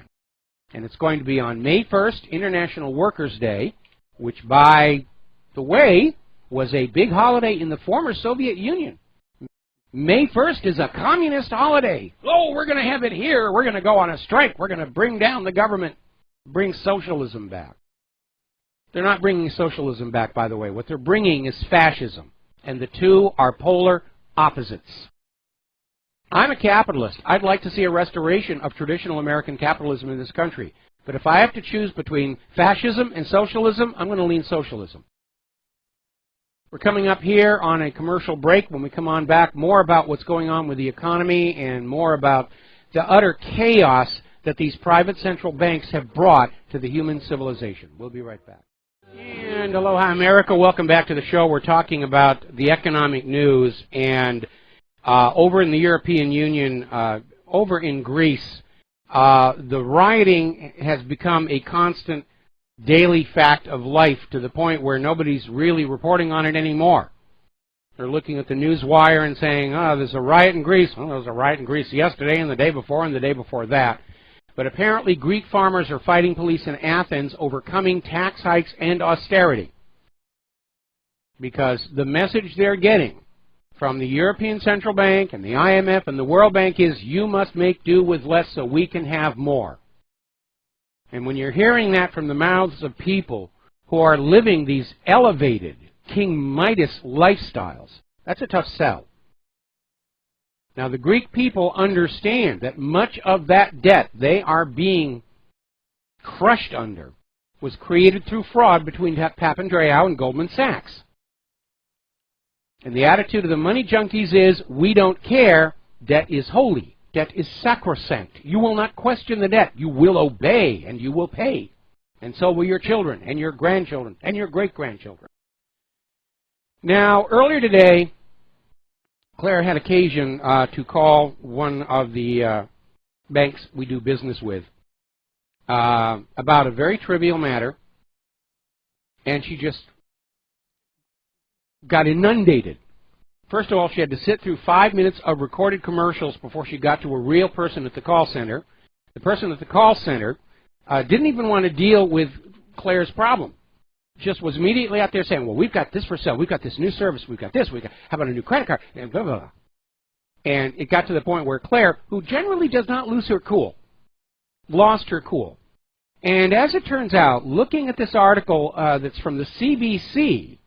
Speaker 2: And it's going to be on May 1st, International Workers' Day, which, by the way, was a big holiday in the former Soviet Union. May 1st is a communist holiday. Oh, we're going to have it here. We're going to go on a strike. We're going to bring down the government, bring socialism back. They're not bringing socialism back, by the way. What they're bringing is fascism. And the two are polar opposites. I'm a capitalist. I'd like to see a restoration of traditional American capitalism in this country. But if I have to choose between fascism and socialism, I'm going to lean socialism. We're coming up here on a commercial break. When we come on back, more about what's going on with the economy and more about the utter chaos that these private central banks have brought to the human civilization. We'll be right back. And aloha, America. Welcome back to the show. We're talking about the economic news. And over in the European Union, over in Greece, the rioting has become a constant daily fact of life to the point where nobody's really reporting on it anymore. They're looking at the news wire and saying, oh, there's a riot in Greece. Well, there was a riot in Greece yesterday and the day before and the day before that. But apparently Greek farmers are fighting police in Athens overcoming tax hikes and austerity. Because the message they're getting from the European Central Bank and the IMF and the World Bank is you must make do with less so we can have more. And when you're hearing that from the mouths of people who are living these elevated King Midas lifestyles, that's a tough sell. Now, the Greek people understand that much of that debt they are being crushed under was created through fraud between Papandreou and Goldman Sachs. And the attitude of the money junkies is, we don't care, debt is holy. Debt is sacrosanct. You will not question the debt. You will obey, and you will pay. And so will your children, and your grandchildren, and your great-grandchildren. Now, earlier today, Claire had occasion to call one of the banks we do business with about a very trivial matter, and she just got inundated. First of all, she had to sit through 5 minutes of recorded commercials before she got to a real person at the call center. The person at the call center didn't even want to deal with Claire's problem. Just was immediately out there saying, well, we've got this for sale, we've got this new service, we've got this, how about a new credit card, and blah, blah, blah. And it got to the point where Claire, who generally does not lose her cool, lost her cool. And as it turns out, looking at this article that's from the CBC,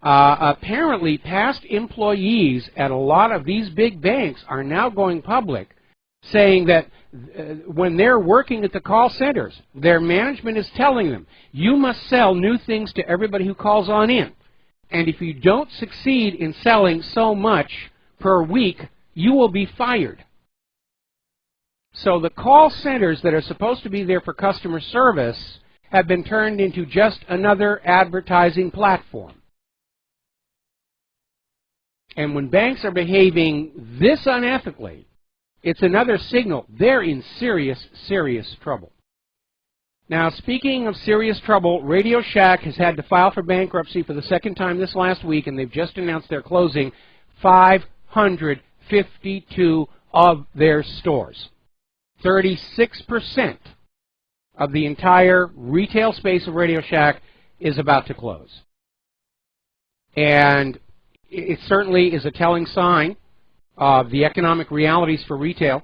Speaker 2: apparently past employees at a lot of these big banks are now going public saying that when they're working at the call centers, their management is telling them, you must sell new things to everybody who calls on in. And if you don't succeed in selling so much per week, you will be fired. So the call centers that are supposed to be there for customer service have been turned into just another advertising platform. And when banks are behaving this unethically, it's another signal they're in serious, serious trouble. Now, speaking of serious trouble, Radio Shack has had to file for bankruptcy for the second time this last week, and they've just announced they're closing 552 of their stores. 36% of the entire retail space of Radio Shack is about to close. And it certainly is a telling sign of the economic realities for retail.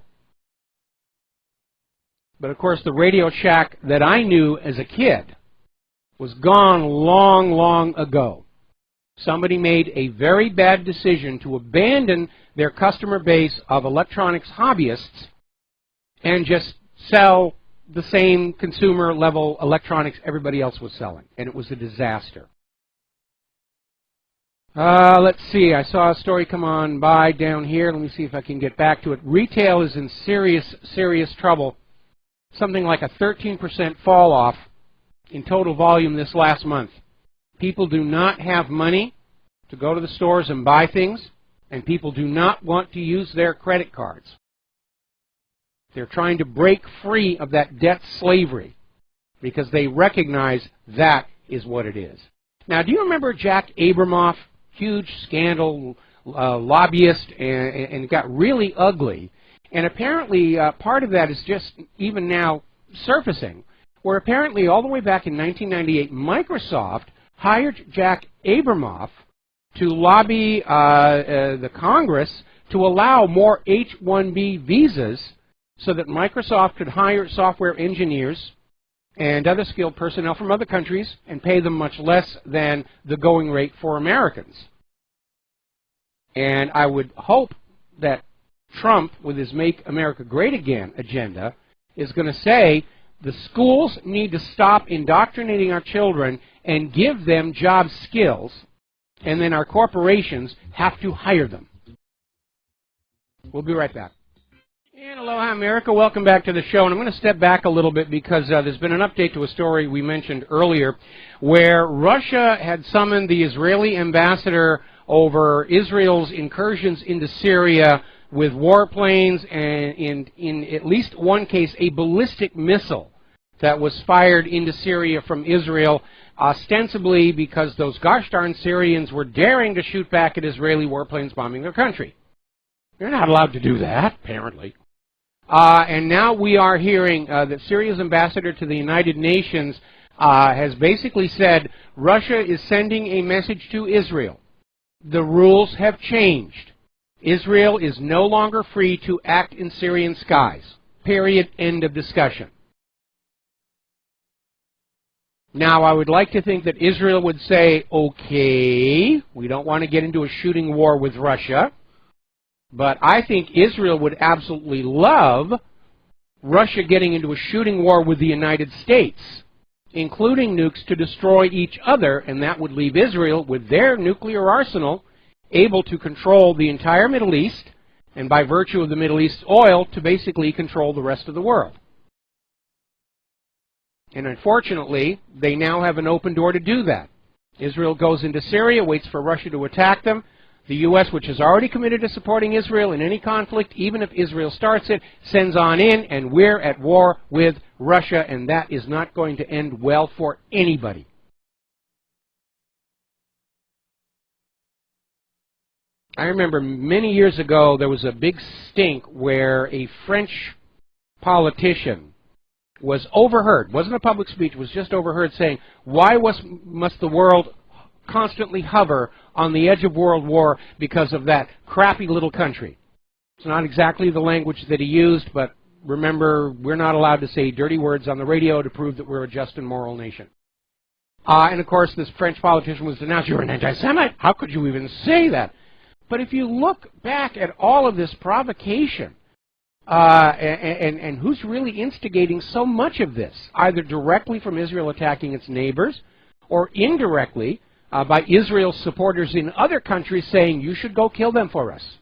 Speaker 2: But of course, the Radio Shack that I knew as a kid was gone long, long ago. Somebody made a very bad decision to abandon their customer base of electronics hobbyists and just sell the same consumer level electronics everybody else was selling. And it was a disaster. Let's see, I saw a story come on by down here. Let me see if I can get back to it. Retail is in serious, serious trouble. Something like a 13% fall off in total volume this last month. People do not have money to go to the stores and buy things, and people do not want to use their credit cards. They're trying to break free of that debt slavery because they recognize that is what it is. Now, do you remember Jack Abramoff? Huge scandal, lobbyist, and it got really ugly. And apparently part of that is just even now surfacing, where apparently all the way back in 1998, Microsoft hired Jack Abramoff to lobby the Congress to allow more H-1B visas so that Microsoft could hire software engineers and other skilled personnel from other countries and pay them much less than the going rate for Americans. And I would hope that Trump, with his Make America Great Again agenda, is going to say the schools need to stop indoctrinating our children and give them job skills, and then our corporations have to hire them. We'll be right back. And aloha, America. Welcome back to the show. And I'm going to step back a little bit because there's been an update to a story we mentioned earlier where Russia had summoned the Israeli ambassador over Israel's incursions into Syria with warplanes and in at least one case, a ballistic missile that was fired into Syria from Israel, ostensibly because those gosh darn Syrians were daring to shoot back at Israeli warplanes bombing their country. They're not allowed to do that, apparently. And now we are hearing that Syria's ambassador to the United Nations has basically said Russia is sending a message to Israel. The rules have changed. Israel is no longer free to act in Syrian skies. Period. End of discussion. Now, I would like to think that Israel would say, okay, we don't want to get into a shooting war with Russia. But I think Israel would absolutely love Russia getting into a shooting war with the United States, including nukes to destroy each other, and that would leave Israel with their nuclear arsenal able to control the entire Middle East, and by virtue of the Middle East oil, to basically control the rest of the world. And unfortunately, they now have an open door to do that. Israel goes into Syria, waits for Russia to attack them. The U.S., which is already committed to supporting Israel in any conflict, even if Israel starts it, sends on in, and we're at war with Russia, and that is not going to end well for anybody. I remember many years ago there was a big stink where a French politician was overheard, wasn't a public speech, was just overheard saying, why must the world constantly hover on the edge of world war because of that crappy little country? It's not exactly the language that he used, but remember, we're not allowed to say dirty words on the radio to prove that we're a just and moral nation. And of course, this French politician was denounced, you're an anti-Semite, how could you even say that? But if you look back at all of this provocation, and who's really instigating so much of this, either directly from Israel attacking its neighbors, or indirectly by Israel's supporters in other countries saying, you should go kill them for us.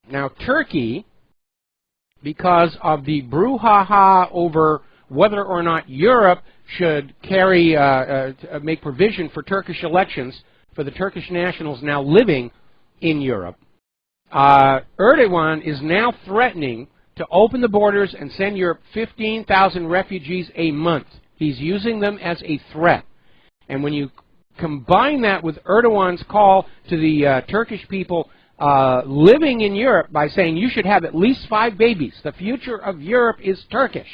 Speaker 2: Now, Turkey, because of the brouhaha over whether or not Europe should make provision for Turkish elections for the Turkish nationals now living in Europe, Erdogan is now threatening to open the borders and send Europe 15,000 refugees a month. He's using them as a threat. And when you combine that with Erdogan's call to the Turkish people living in Europe by saying you should have at least 5 babies, the future of Europe is Turkish,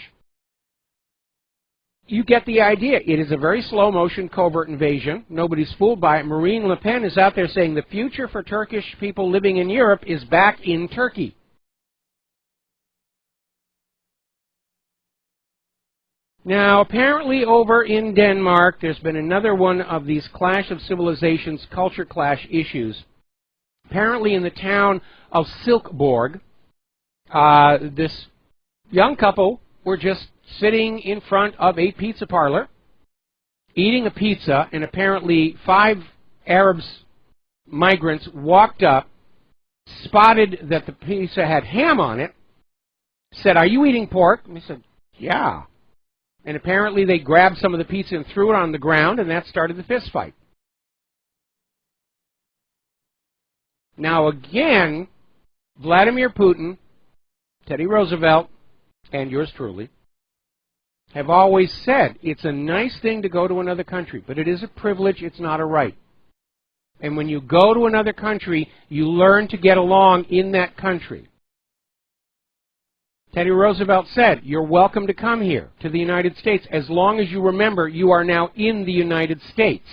Speaker 2: you get the idea. It is a very slow-motion covert invasion. Nobody's fooled by it. Marine Le Pen is out there saying the future for Turkish people living in Europe is back in Turkey. Now, apparently over in Denmark, there's been another one of these clash of civilizations, culture clash issues. Apparently in the town of Silkeborg, this young couple were just sitting in front of a pizza parlor, eating a pizza, and apparently 5 Arab migrants walked up, spotted that the pizza had ham on it, said, "Are you eating pork?" And they said, "Yeah." And apparently they grabbed some of the pizza and threw it on the ground, and that started the fist fight. Now again, Vladimir Putin, Teddy Roosevelt, and yours truly, have always said it's a nice thing to go to another country, but it is a privilege, it's not a right. And when you go to another country, you learn to get along in that country. Teddy Roosevelt said, you're welcome to come here to the United States as long as you remember you are now in the United States.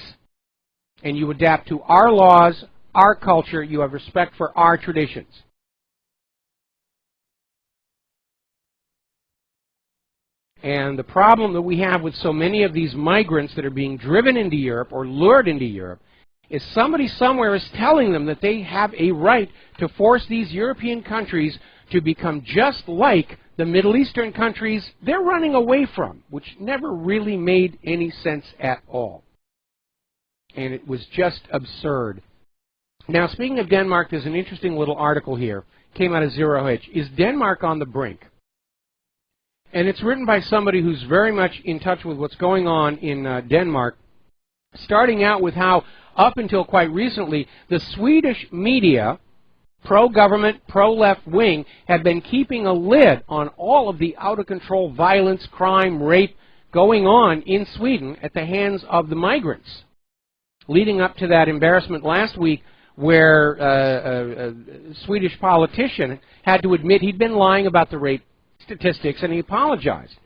Speaker 2: And you adapt to our laws, our culture, you have respect for our traditions. And the problem that we have with so many of these migrants that are being driven into Europe or lured into Europe is somebody somewhere is telling them that they have a right to force these European countries to become just like the Middle Eastern countries they're running away from, which never really made any sense at all. And it was just absurd. Now, speaking of Denmark, there's an interesting little article here. Came out of Zero Hedge. Is Denmark on the brink? And it's written by somebody who's very much in touch with what's going on in Denmark, starting out with how, up until quite recently, the Swedish media, pro-government, pro-left wing, had been keeping a lid on all of the out-of-control violence, crime, rape going on in Sweden at the hands of the migrants, leading up to that embarrassment last week where a Swedish politician had to admit he'd been lying about the rape statistics, and he apologized.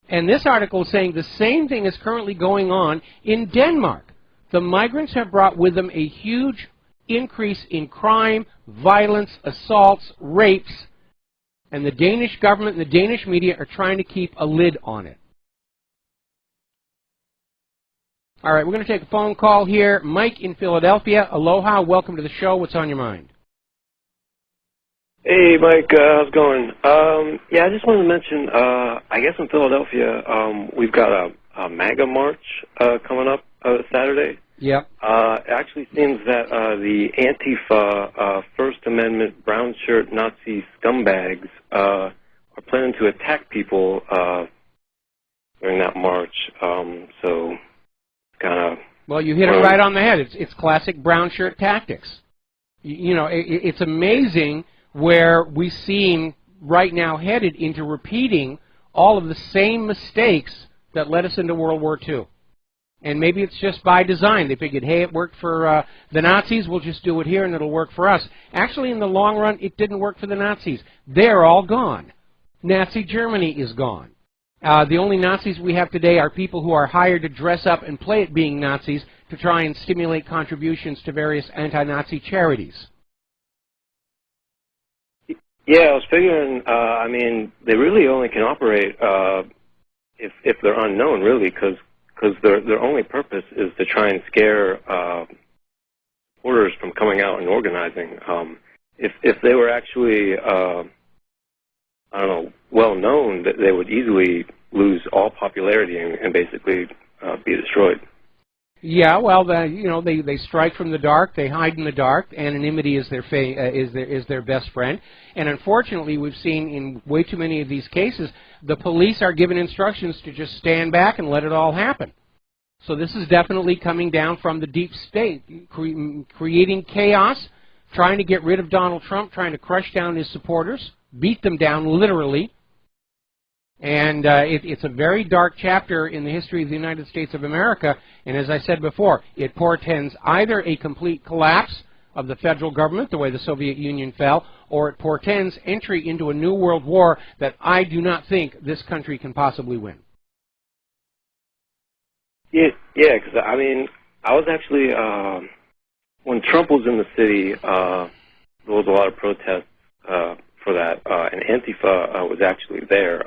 Speaker 2: And this article is saying the same thing is currently going on in Denmark. The migrants have brought with them a huge increase in crime, violence, assaults, rapes, and the Danish government and the Danish media are trying to keep a lid on it. All right, we're going to take a phone call here. Mike in Philadelphia. Aloha, welcome to the show. What's on your mind?
Speaker 9: Hey, Mike, how's it going? Yeah, I just wanted to mention, I guess in Philadelphia, we've got a MAGA march coming up Saturday.
Speaker 2: Yep.
Speaker 9: It actually seems that the Antifa First Amendment brown shirt Nazi scumbags are planning to attack people during that march. So, kind of...
Speaker 2: Well, you hit it right on the head. It's classic brown shirt tactics. You know, it's amazing where we seem right now headed into repeating all of the same mistakes that led us into World War II. And maybe it's just by design. They figured, hey, it worked for the Nazis, we'll just do it here and it'll work for us. Actually, in the long run, it didn't work for the Nazis. They're all gone. Nazi Germany is gone. The only Nazis we have today are people who are hired to dress up and play at being Nazis to try and stimulate contributions to various anti-Nazi charities.
Speaker 9: Yeah, I was figuring, I mean, they really only can operate if they're unknown, really, because their only purpose is to try and scare supporters from coming out and organizing. If they were actually, I don't know, well-known, they would easily lose all popularity and basically be destroyed.
Speaker 2: Yeah, well, you know, they strike from the dark, they hide in the dark. Anonymity is their best friend. And unfortunately, we've seen in way too many of these cases, the police are given instructions to just stand back and let it all happen. So this is definitely coming down from the deep state, creating chaos, trying to get rid of Donald Trump, trying to crush down his supporters, beat them down literally. And it's a very dark chapter in the history of the United States of America. And as I said before, it portends either a complete collapse of the federal government, the way the Soviet Union fell, or it portends entry into a new world war that I do not think this country can possibly win.
Speaker 9: Yeah, because, I mean, I was actually, when Trump was in the city, there was a lot of protests for that, and Antifa was actually there.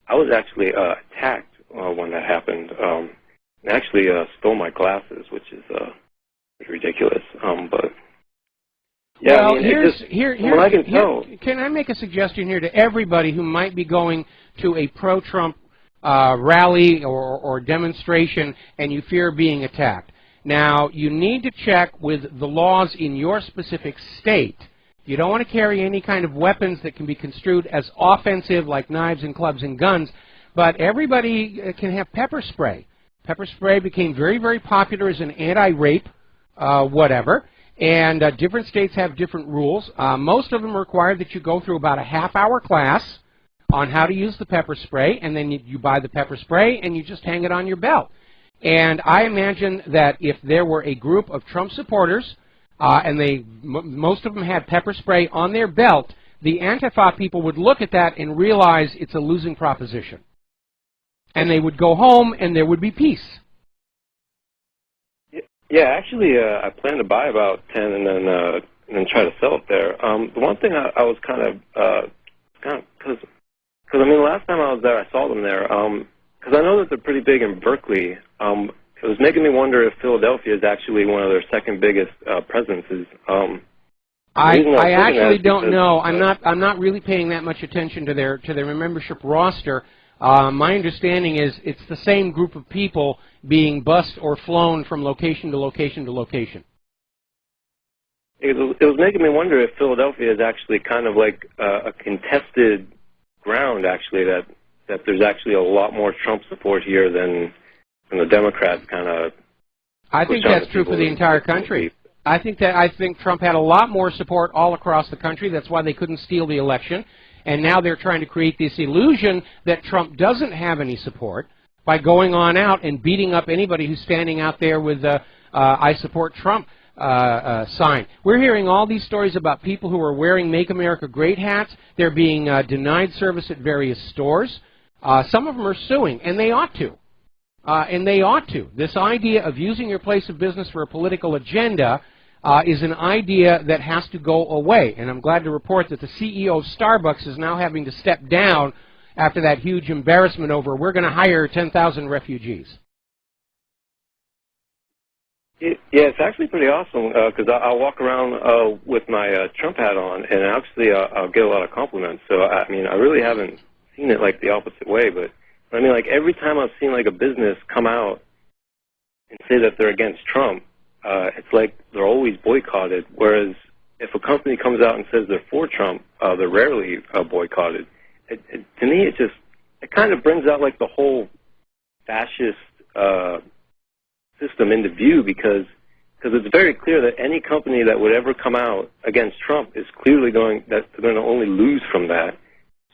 Speaker 9: I was actually attacked when that happened, and actually stole my glasses, which is ridiculous. But yeah,
Speaker 2: well,
Speaker 9: I mean,
Speaker 2: can I make a suggestion here to everybody who might be going to a pro-Trump rally or demonstration and you fear being attacked? Now, you need to check with the laws in your specific state. You don't want to carry any kind of weapons that can be construed as offensive, like knives and clubs and guns, but everybody can have pepper spray. Pepper spray became very, very popular as an anti-rape, whatever, and different states have different rules. Most of them require that you go through about a half-hour class on how to use the pepper spray, and then you buy the pepper spray and you just hang it on your belt. And I imagine that if there were a group of Trump supporters, and most of them had pepper spray on their belt, the Antifa people would look at that and realize it's a losing proposition. And they would go home and there would be peace.
Speaker 9: Yeah, actually, I plan to buy about 10 and then try to sell it there. The one thing I was because I mean, last time I was there, I saw them there. Because I know that they're pretty big in Berkeley. It was making me wonder if Philadelphia is actually one of their second biggest presences.
Speaker 2: I actually don't know. I'm not really paying that much attention to their membership roster. My understanding is it's the same group of people being bused or flown from location to location to location.
Speaker 9: It was making me wonder if Philadelphia is actually kind of like a contested ground, actually, that there's actually a lot more Trump support here than the Democrats kind of.
Speaker 2: I think that's true for the entire country. I think Trump had a lot more support all across the country. That's why they couldn't steal the election. And now they're trying to create this illusion that Trump doesn't have any support by going on out and beating up anybody who's standing out there with I support Trump sign. We're hearing all these stories about people who are wearing Make America Great hats. They're being denied service at various stores. Some of them are suing, and they ought to. This idea of using your place of business for a political agenda is an idea that has to go away. And I'm glad to report that the CEO of Starbucks is now having to step down after that huge embarrassment over we're going to hire 10,000 refugees.
Speaker 9: Yeah, it's actually pretty awesome because I'll walk around with my Trump hat on, and actually I'll get a lot of compliments. So, I mean, I really haven't seen it like the opposite way, but I mean, like every time I've seen like a business come out and say that they're against Trump, it's like they're always boycotted, whereas if a company comes out and says they're for Trump, they're rarely boycotted. To me, it kind of brings out like the whole fascist system into view because it's very clear that any company that would ever come out against Trump is clearly going to only lose from that.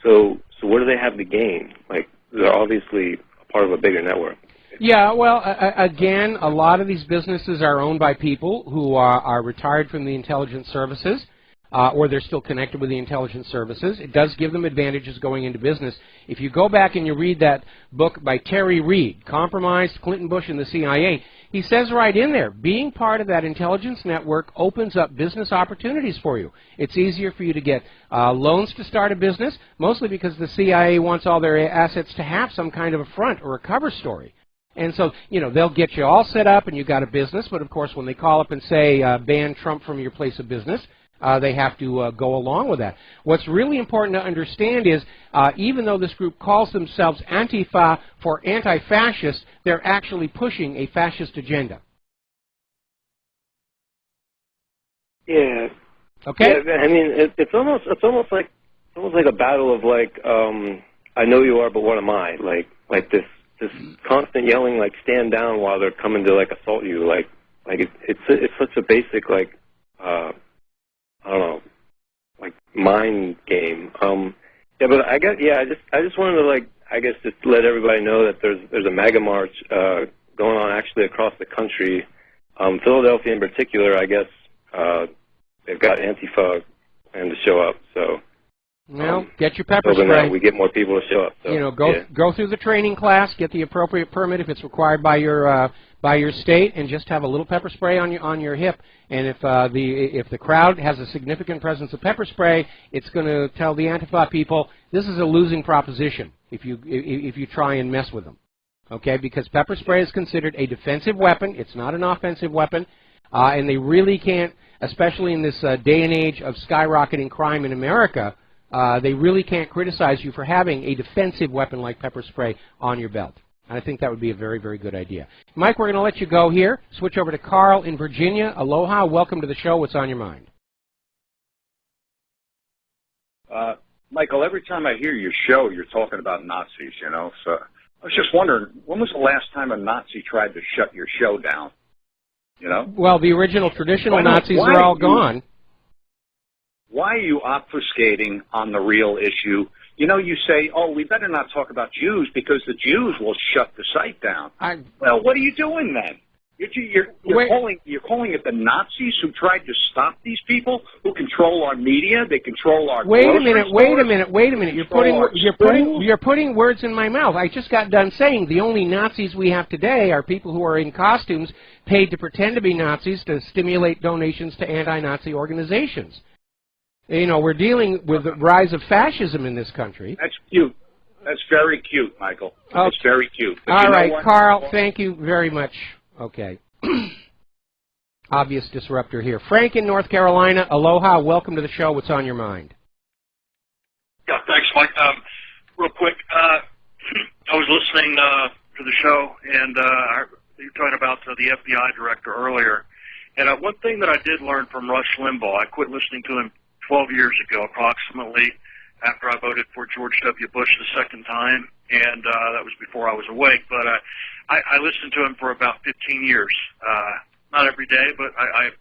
Speaker 9: So what do they have to gain? Like, they're obviously a part of a bigger network.
Speaker 2: Yeah, well, again, a lot of these businesses are owned by people who are retired from the intelligence services, or they're still connected with the intelligence services. It does give them advantages going into business. If you go back and you read that book by Terry Reid, Compromised, Clinton, Bush, and the CIA, he says right in there, being part of that intelligence network opens up business opportunities for you. It's easier for you to get loans to start a business, mostly because the CIA wants all their assets to have some kind of a front or a cover story. And so, you know, they'll get you all set up and you got a business, but of course when they call up and say ban Trump from your place of business, they have to go along with that. What's really important to understand is even though this group calls themselves Antifa for anti-fascist, they're actually pushing a fascist agenda.
Speaker 9: Yeah.
Speaker 2: Okay.
Speaker 9: Yeah, I mean, it's almost like a battle of like I know you are, but what am I? Like this constant yelling, like stand down while they're coming to like assault you. Like it's such a basic like. I don't know, like mind game. Yeah, but I just wanted to like, I guess just let everybody know that there's a MAGA march going on actually across the country. Philadelphia in particular, I guess they've got Antifa and to show up. So.
Speaker 2: Well, get your pepper spray.
Speaker 9: We get more people to show up. So,
Speaker 2: you know, go through the training class, get the appropriate permit if it's required by your state, and just have a little pepper spray on your hip. And if the crowd has a significant presence of pepper spray, it's going to tell the Antifa people this is a losing proposition if you try and mess with them. Okay, because pepper spray is considered a defensive weapon. It's not an offensive weapon, and they really can't, especially in this day and age of skyrocketing crime in America. They really can't criticize you for having a defensive weapon like pepper spray on your belt. And I think that would be a very, very good idea. Mike, we're going to let you go here. Switch over to Carl in Virginia. Aloha. Welcome to the show. What's on your mind?
Speaker 10: Michael, every time I hear your show, you're talking about Nazis, you know. So I was just wondering, when was the last time a Nazi tried to shut your show down? You know?
Speaker 2: Well, the original traditional Nazis are all gone.
Speaker 10: Why are you obfuscating on the real issue? You know, you say, oh, we better not talk about Jews because the Jews will shut the site down. Well, what are you doing then? You're calling it the Nazis who tried to stop these people, who control our media, they control our
Speaker 2: Wait a
Speaker 10: grocery
Speaker 2: minute.
Speaker 10: stores,
Speaker 2: You're putting words in my mouth. I just got done saying the only Nazis we have today are people who are in costumes paid to pretend to be Nazis to stimulate donations to anti-Nazi organizations. You know, we're dealing with the rise of fascism in this country.
Speaker 10: That's cute. That's very cute, Michael. That's very cute. But
Speaker 2: all right, Carl, thank you very much. Okay. Obvious disruptor here. Frank in North Carolina, aloha, welcome to the show. What's on your mind?
Speaker 11: Yeah, thanks, Mike. Real quick, I was listening to the show, and you were talking about the FBI director earlier. And one thing that I did learn from Rush Limbaugh, I quit listening to him 12 years ago, approximately, after I voted for George W. Bush the second time, and that was before I was awake. But I listened to him for about 15 years. Not every day, but I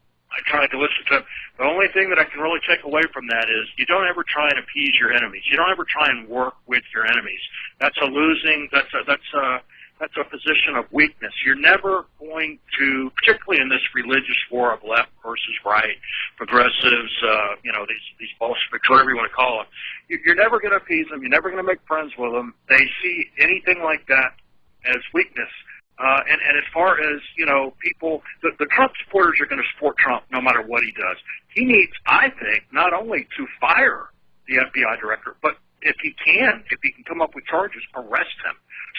Speaker 11: tried to listen to him. The only thing that I can really take away from that is you don't ever try and appease your enemies. You don't ever try and work with your enemies. That's a losing. That's a position of weakness. You're never going to, particularly in this religious war of left versus right, progressives, these Bolsheviks, whatever you want to call them. You're never going to appease them. You're never going to make friends with them. They see anything like that as weakness. And as far as, people, the Trump supporters are going to support Trump no matter what he does. He needs, I think, not only to fire the FBI director, but if he can come up with charges, arrest him.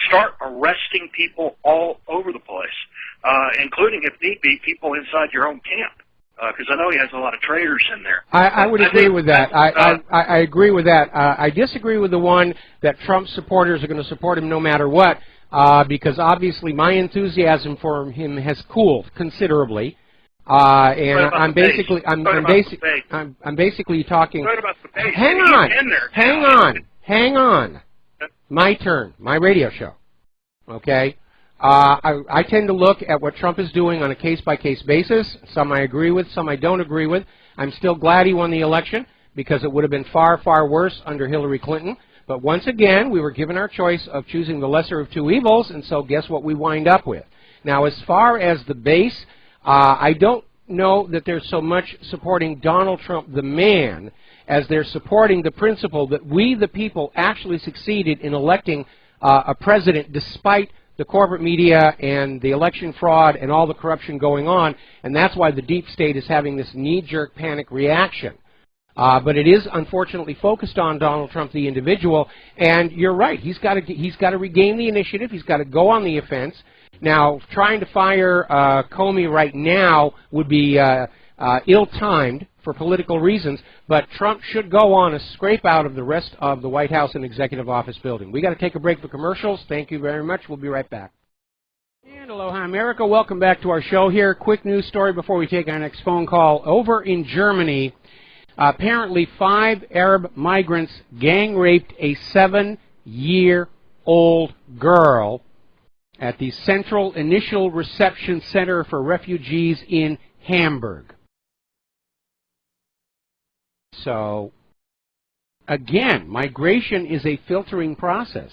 Speaker 11: Start arresting people all over the place, including, if need be, people inside your own camp. Because I know he has a lot of traitors in there.
Speaker 2: I would agree with that. I agree with that. I disagree with the one that Trump supporters are going to support him no matter what, because obviously my enthusiasm for him has cooled considerably. And I'm basically talking. Hang on. My turn, my radio show. Okay. I tend to look at what Trump is doing on a case-by-case basis. Some I agree with, some I don't agree with. I'm still glad he won the election because it would have been far, far worse under Hillary Clinton. But once again, we were given our choice of choosing the lesser of two evils, and so guess what we wind up with. Now, as far as the base, I don't know that there's so much supporting Donald Trump, the man, as they're supporting the principle that we, the people, actually succeeded in electing a president despite the corporate media and the election fraud and all the corruption going on, and that's why the deep state is having this knee-jerk panic reaction. But it is unfortunately focused on Donald Trump, the individual, and you're right. He's got to regain the initiative. He's got to go on the offense. Now, trying to fire Comey right now would be ill-timed for political reasons, but Trump should go on a scrape out of the rest of the White House and Executive Office building. We got to take a break for commercials. Thank you very much. We'll be right back. And aloha, America. Welcome back to our show here. Quick news story before we take our next phone call. Over in Germany, apparently 5 Arab migrants gang-raped a 7-year-old girl at the Central Initial Reception Center for Refugees in Hamburg. So, again, migration is a filtering process.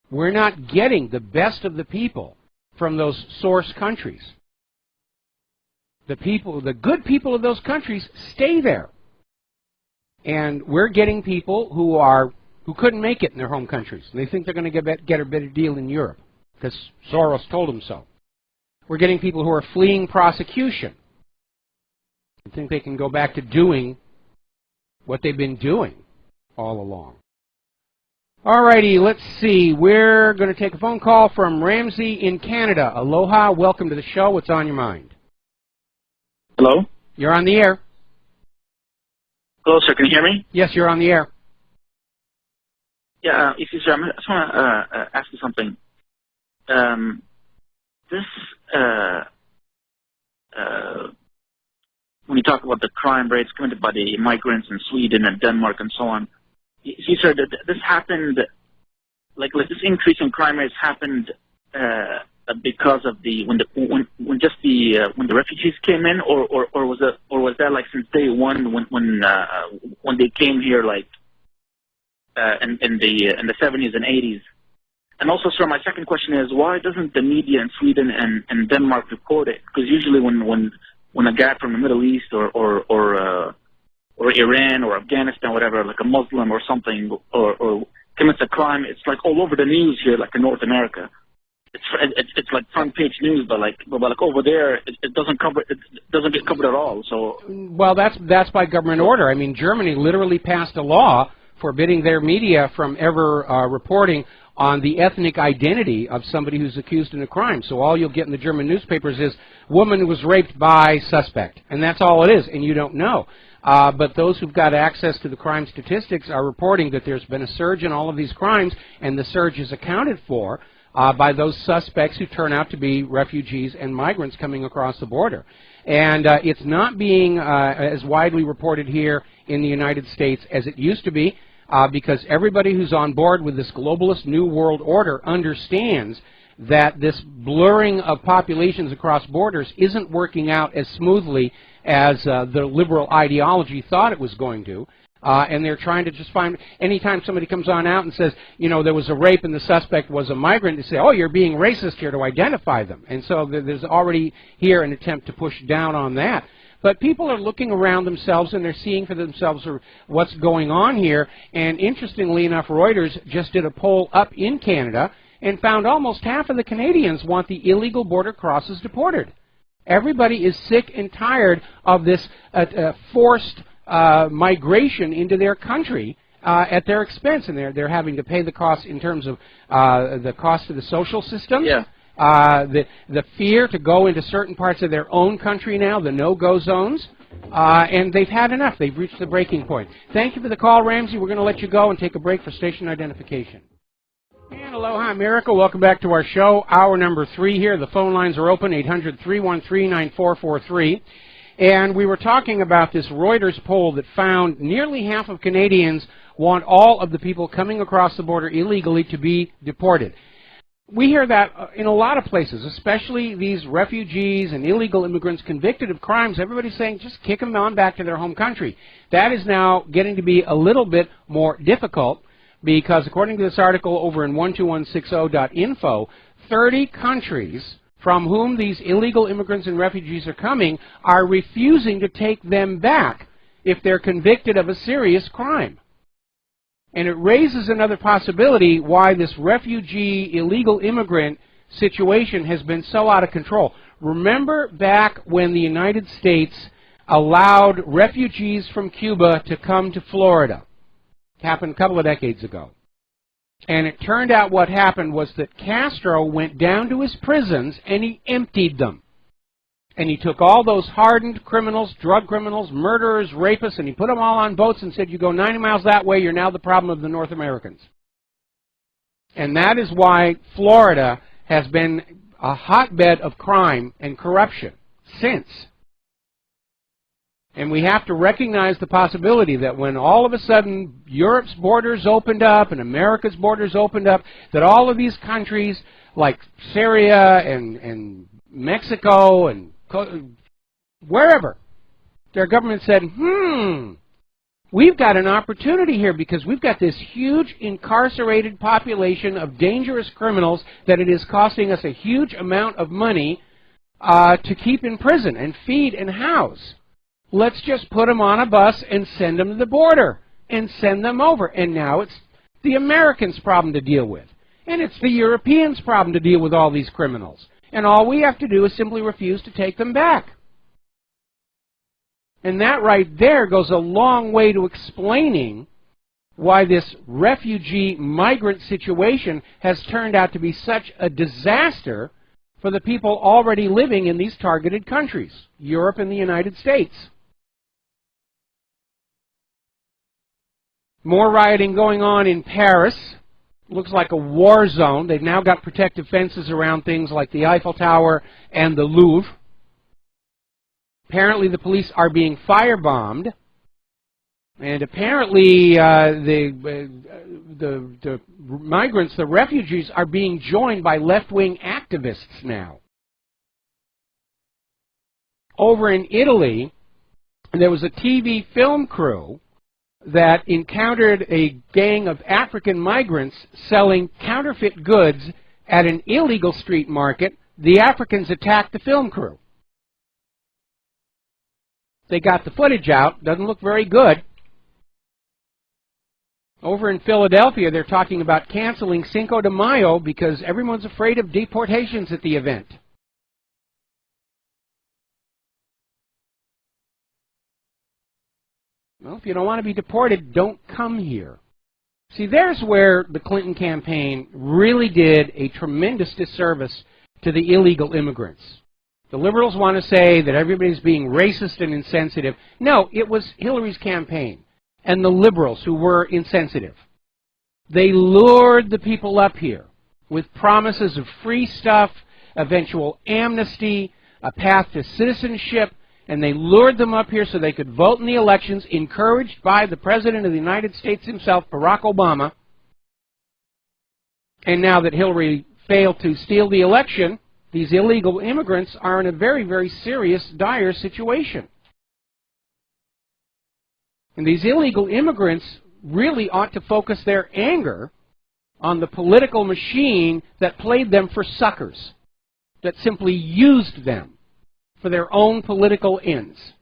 Speaker 2: We're not getting the best of the people from those source countries. The good people of those countries stay there. And we're getting people who couldn't make it in their home countries. And they think they're going to get a better deal in Europe because Soros told them so. We're getting people who are fleeing prosecution and think they can go back to doing what they've been doing all along. All righty, let's see. We're going to take a phone call from Ramsey in Canada. Aloha, welcome to the show. What's on your mind?
Speaker 12: Hello?
Speaker 2: You're on the air.
Speaker 12: Hello, sir. Can you hear me?
Speaker 2: Yes, you're on the air.
Speaker 12: Yeah, I just want to ask you something. When you talk about the crime rates committed by the migrants in Sweden and Denmark and so on, you said that this happened, like this increase in crime rates happened because of when the refugees came in, or was that like since day one when they came here, like in the 70s and 80s? And also, sir, my second question is, why doesn't the media in Sweden and Denmark report it? Because usually when a guy from the Middle East or Iran or Afghanistan, whatever, like a Muslim or something, or commits a crime, it's like all over the news here, like in North America. It's like front page news, but like over there, it doesn't get covered at all. So
Speaker 2: well, that's by government order. I mean, Germany literally passed a law forbidding their media from ever reporting on the ethnic identity of somebody who's accused in a crime. So all you'll get in the German newspapers is woman who was raped by suspect, and that's all it is, and you don't know. But those who've got access to the crime statistics are reporting that there's been a surge in all of these crimes, and the surge is accounted for by those suspects who turn out to be refugees and migrants coming across the border. And it's not being as widely reported here in the United States as it used to be, because everybody who's on board with this globalist New World Order understands that this blurring of populations across borders isn't working out as smoothly as the liberal ideology thought it was going to. And they're trying to just find, anytime somebody comes on out and says, you know, there was a rape and the suspect was a migrant, they say, oh, you're being racist here to identify them. And so there's already here an attempt to push down on that. But people are looking around themselves and they're seeing for themselves what's going on here. And interestingly enough, Reuters just did a poll up in Canada and found almost half of the Canadians want the illegal border crosses deported. Everybody is sick and tired of this forced migration into their country at their expense, and they're having to pay the cost in terms of the cost of the social system.
Speaker 12: Yeah.
Speaker 2: The fear to go into certain parts of their own country now, the no-go zones, and they've had enough. They've reached the breaking point. Thank you for the call, Ramsey. We're going to let you go and take a break for station identification. And aloha, America. Welcome back to our show. Hour number 3 here. The phone lines are open, 800-313-9443. And we were talking about this Reuters poll that found nearly half of Canadians want all of the people coming across the border illegally to be deported. We hear that in a lot of places, especially these refugees and illegal immigrants convicted of crimes. Everybody's saying just kick them on back to their home country. That is now getting to be a little bit more difficult because according to this article over in 12160.info, 30 countries from whom these illegal immigrants and refugees are coming are refusing to take them back if they're convicted of a serious crime. And it raises another possibility why this refugee, illegal immigrant situation has been so out of control. Remember back when the United States allowed refugees from Cuba to come to Florida? It happened a couple of decades ago. And it turned out what happened was that Castro went down to his prisons and he emptied them. And he took all those hardened criminals, drug criminals, murderers, rapists, and he put them all on boats and said, you go 90 miles that way, you're now the problem of the North Americans. And that is why Florida has been a hotbed of crime and corruption since. And we have to recognize the possibility that when all of a sudden Europe's borders opened up and America's borders opened up, that all of these countries like Syria and Mexico and wherever, their government said, we've got an opportunity here because we've got this huge incarcerated population of dangerous criminals that it is costing us a huge amount of money to keep in prison and feed and house. Let's just put them on a bus and send them to the border and send them over. And now it's the Americans' problem to deal with. And it's the Europeans' problem to deal with all these criminals. And all we have to do is simply refuse to take them back. And that right there goes a long way to explaining why this refugee migrant situation has turned out to be such a disaster for the people already living in these targeted countries, Europe and the United States. More rioting going on in Paris. Looks like a war zone. They've now got protective fences around things like the Eiffel Tower and the Louvre. Apparently the police are being firebombed. And apparently the migrants, the refugees, are being joined by left-wing activists now. Over in Italy, there was a TV film crew that encountered a gang of African migrants selling counterfeit goods at an illegal street market, the Africans attacked the film crew. They got the footage out. Doesn't look very good. Over in Philadelphia, they're talking about canceling Cinco de Mayo because everyone's afraid of deportations at the event. Well, if you don't want to be deported, don't come here. See, there's where the Clinton campaign really did a tremendous disservice to the illegal immigrants. The liberals want to say that everybody's being racist and insensitive. No, it was Hillary's campaign and the liberals who were insensitive. They lured the people up here with promises of free stuff, eventual amnesty, a path to citizenship, and they lured them up here so they could vote in the elections, encouraged by the President of the United States himself, Barack Obama. And now that Hillary failed to steal the election, these illegal immigrants are in a very, very serious, dire situation. And these illegal immigrants really ought to focus their anger on the political machine that played them for suckers, that simply used them for their own political ends.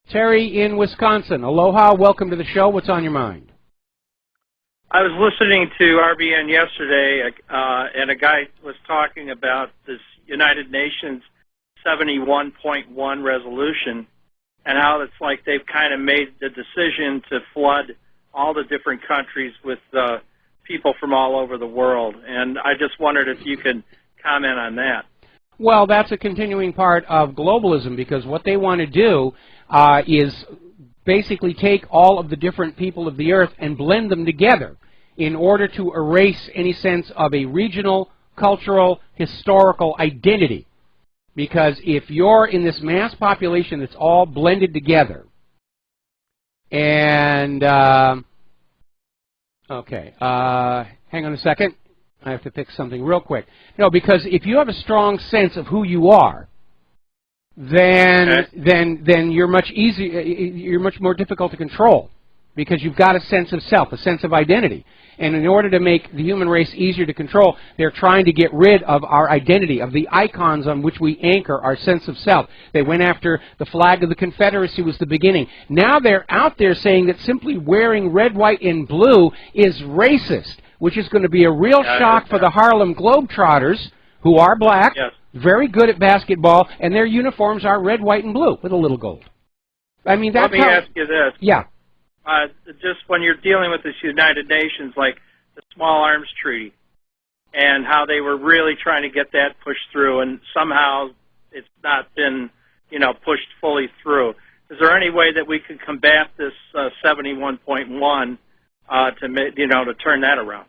Speaker 2: Terry in Wisconsin. Aloha, welcome to the show. What's on your mind?
Speaker 13: I was listening to RBN yesterday, and a guy was talking about this United Nations 71.1 resolution and how it's like they've kind of made the decision to flood all the different countries with people from all over the world. And I just wondered if you could comment on that.
Speaker 2: Well, that's a continuing part of globalism, because what they want to do is basically take all of the different people of the earth and blend them together in order to erase any sense of a regional, cultural, historical identity. Because if you're in this mass population that's all blended together, and, okay, hang on a second. I have to pick something real quick. No, because if you have a strong sense of who you are, then you're much easier. You're much more difficult to control, because you've got a sense of self, a sense of identity. And in order to make the human race easier to control, they're trying to get rid of our identity, of the icons on which we anchor our sense of self. They went after the flag of the Confederacy was the beginning. Now they're out there saying that simply wearing red, white, and blue is racist, which is going to be a real shock for the Harlem Globetrotters, who are black, very good at basketball, and their uniforms are red, white, and blue with a little gold. I mean, that's
Speaker 13: Let me ask you this.
Speaker 2: Yeah.
Speaker 13: Just when you're dealing with this United Nations, like the Small Arms Treaty, and how they were really trying to get that pushed through, and somehow it's not been, pushed fully through. Is there any way that we could combat this 71.1 to turn that around?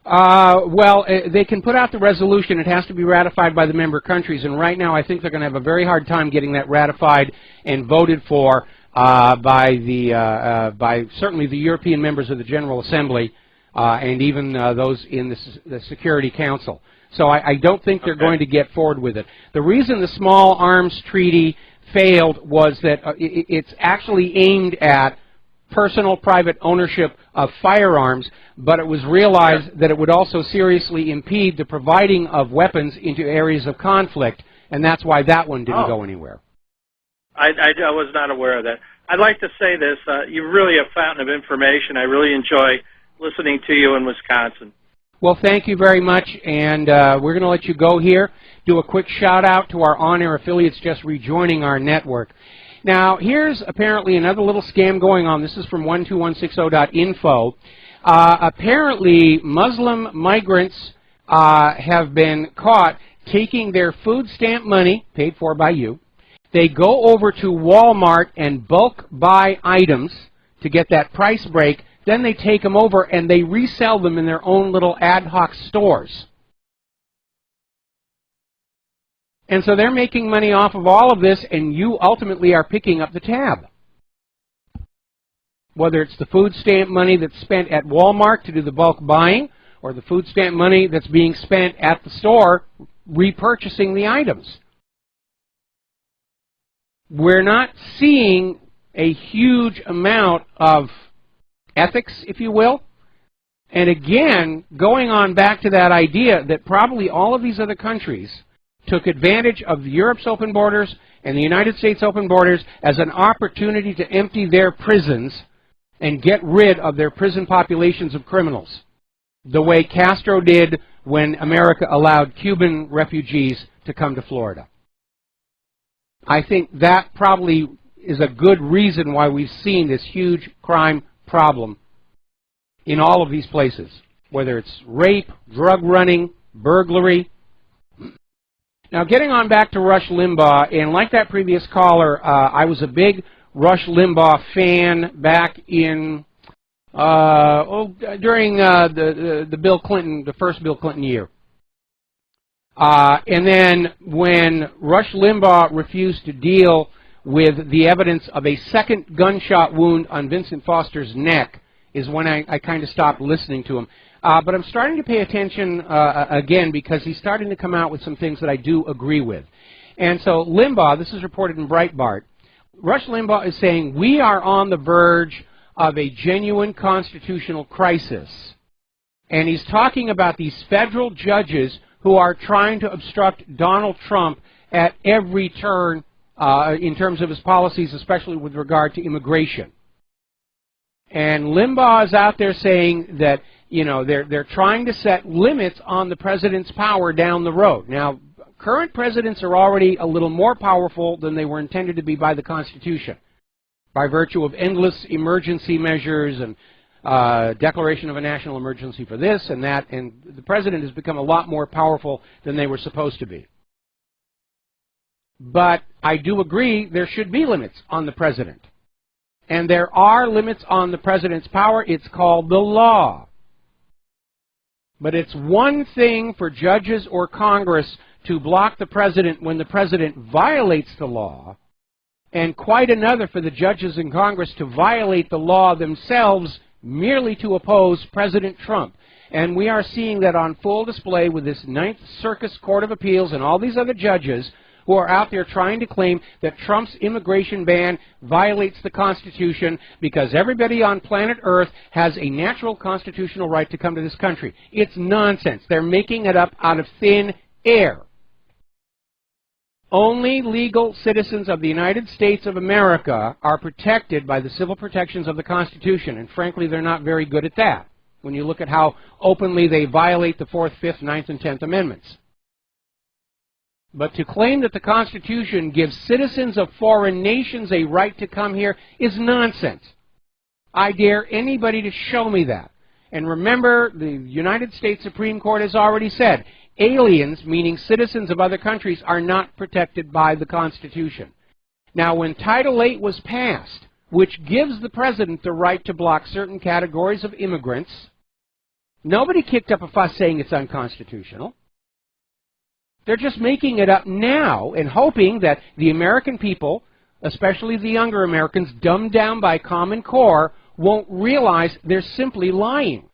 Speaker 2: Well, they can put out the resolution. It has to be ratified by the member countries, and right now I think they're going to have a very hard time getting that ratified and voted for by certainly the European members of the General Assembly and even those in the Security Council. So I don't think they're going to get forward with it. The reason the Small Arms Treaty failed was that it's actually aimed at personal private ownership of firearms, but it was realized that it would also seriously impede the providing of weapons into areas of conflict, and that's why that one didn't go anywhere.
Speaker 13: I was not aware of that. I'd like to say this. You're really a fountain of information. I really enjoy listening to you in Wisconsin.
Speaker 2: Well, thank you very much, and we're going to let you go here. Do a quick shout-out to our on-air affiliates just rejoining our network. Now, here's apparently another little scam going on. This is from 12160.info. Apparently, Muslim migrants have been caught taking their food stamp money, paid for by you. They go over to Walmart and bulk buy items to get that price break. Then they take them over and they resell them in their own little ad hoc stores. And so they're making money off of all of this, and you ultimately are picking up the tab. Whether it's the food stamp money that's spent at Walmart to do the bulk buying, or the food stamp money that's being spent at the store repurchasing the items. we're not seeing a huge amount of ethics, if you will. And again, going on back to that idea that probably all of these other countries took advantage of Europe's open borders and the United States open borders as an opportunity to empty their prisons and get rid of their prison populations of criminals, the way Castro did when America allowed Cuban refugees to come to Florida. I think that probably is a good reason why we've seen this huge crime problem in all of these places, whether it's rape, drug running, burglary. Now, getting on back to Rush Limbaugh, and like that previous caller, I was a big Rush Limbaugh fan back in during the Bill Clinton, the first Bill Clinton year. And then when Rush Limbaugh refused to deal with the evidence of a second gunshot wound on Vincent Foster's neck is when I kind of stopped listening to him. But I'm starting to pay attention again because he's starting to come out with some things that I do agree with. And so Limbaugh, this is reported in Breitbart, Rush Limbaugh is saying we are on the verge of a genuine constitutional crisis. And he's talking about these federal judges who are trying to obstruct Donald Trump at every turn in terms of his policies, especially with regard to immigration. And Limbaugh is out there saying that, you know, they're trying to set limits on the president's power down the road. Now, current presidents are already a little more powerful than they were intended to be by the Constitution, by virtue of endless emergency measures and declaration of a national emergency for this and that, and the president has become a lot more powerful than they were supposed to be. But I do agree there should be limits on the president. And there are limits on the president's power. It's called the law. But it's one thing for judges or Congress to block the president when the president violates the law, and quite another for the judges in Congress to violate the law themselves merely to oppose President Trump. And we are seeing that on full display with this Ninth Circus Court of Appeals and all these other judges who are out there trying to claim that Trump's immigration ban violates the Constitution because everybody on planet Earth has a natural constitutional right to come to this country. It's nonsense. They're making it up out of thin air. Only legal citizens of the United States of America are protected by the civil protections of the Constitution, and frankly, they're not very good at that when you look at how openly they violate the 4th, 5th, 9th, and 10th Amendments. But to claim that the Constitution gives citizens of foreign nations a right to come here is nonsense. I dare anybody to show me that. And remember, the United States Supreme Court has already said, aliens, meaning citizens of other countries, are not protected by the Constitution. Now, when Title VIII was passed, which gives the president the right to block certain categories of immigrants, nobody kicked up a fuss saying it's unconstitutional. They're just making it up now and hoping that the American people, especially the younger Americans, dumbed down by Common Core, won't realize they're simply lying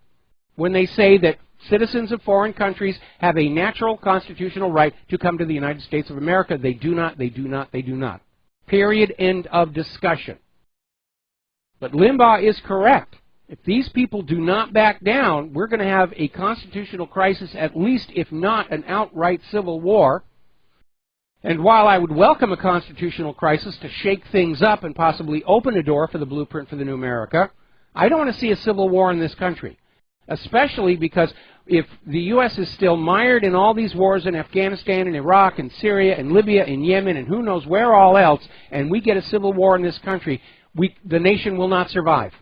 Speaker 2: when they say that citizens of foreign countries have a natural constitutional right to come to the United States of America. They do not, they do not, they do not. Period. End of discussion. But Limbaugh is correct. If these people do not back down, we're going to have a constitutional crisis, at least if not an outright civil war. And while I would welcome a constitutional crisis to shake things up and possibly open a door for the blueprint for the new America, I don't want to see a civil war in this country. Especially because if the U.S. is still mired in all these wars in Afghanistan and Iraq and Syria and Libya and Yemen and who knows where all else, and we get a civil war in this country, the nation will not survive.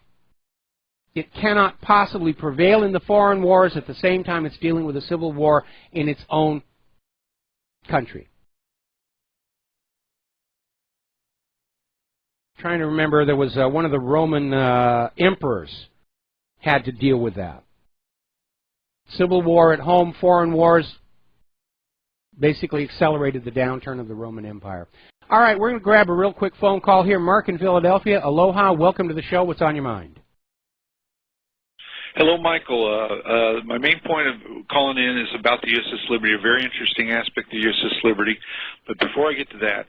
Speaker 2: It cannot possibly prevail in the foreign wars at the same time it's dealing with a civil war in its own country. Trying to remember, there was one of the Roman emperors had to deal with that. Civil war at home, foreign wars basically accelerated the downturn of the Roman Empire. All right, we're going to grab a real quick phone call here. Mark in Philadelphia. Aloha. Welcome to the show. What's on your mind?
Speaker 14: Hello, Michael. My main point of calling in is about the USS Liberty, a very interesting aspect of the USS Liberty. But before I get to that,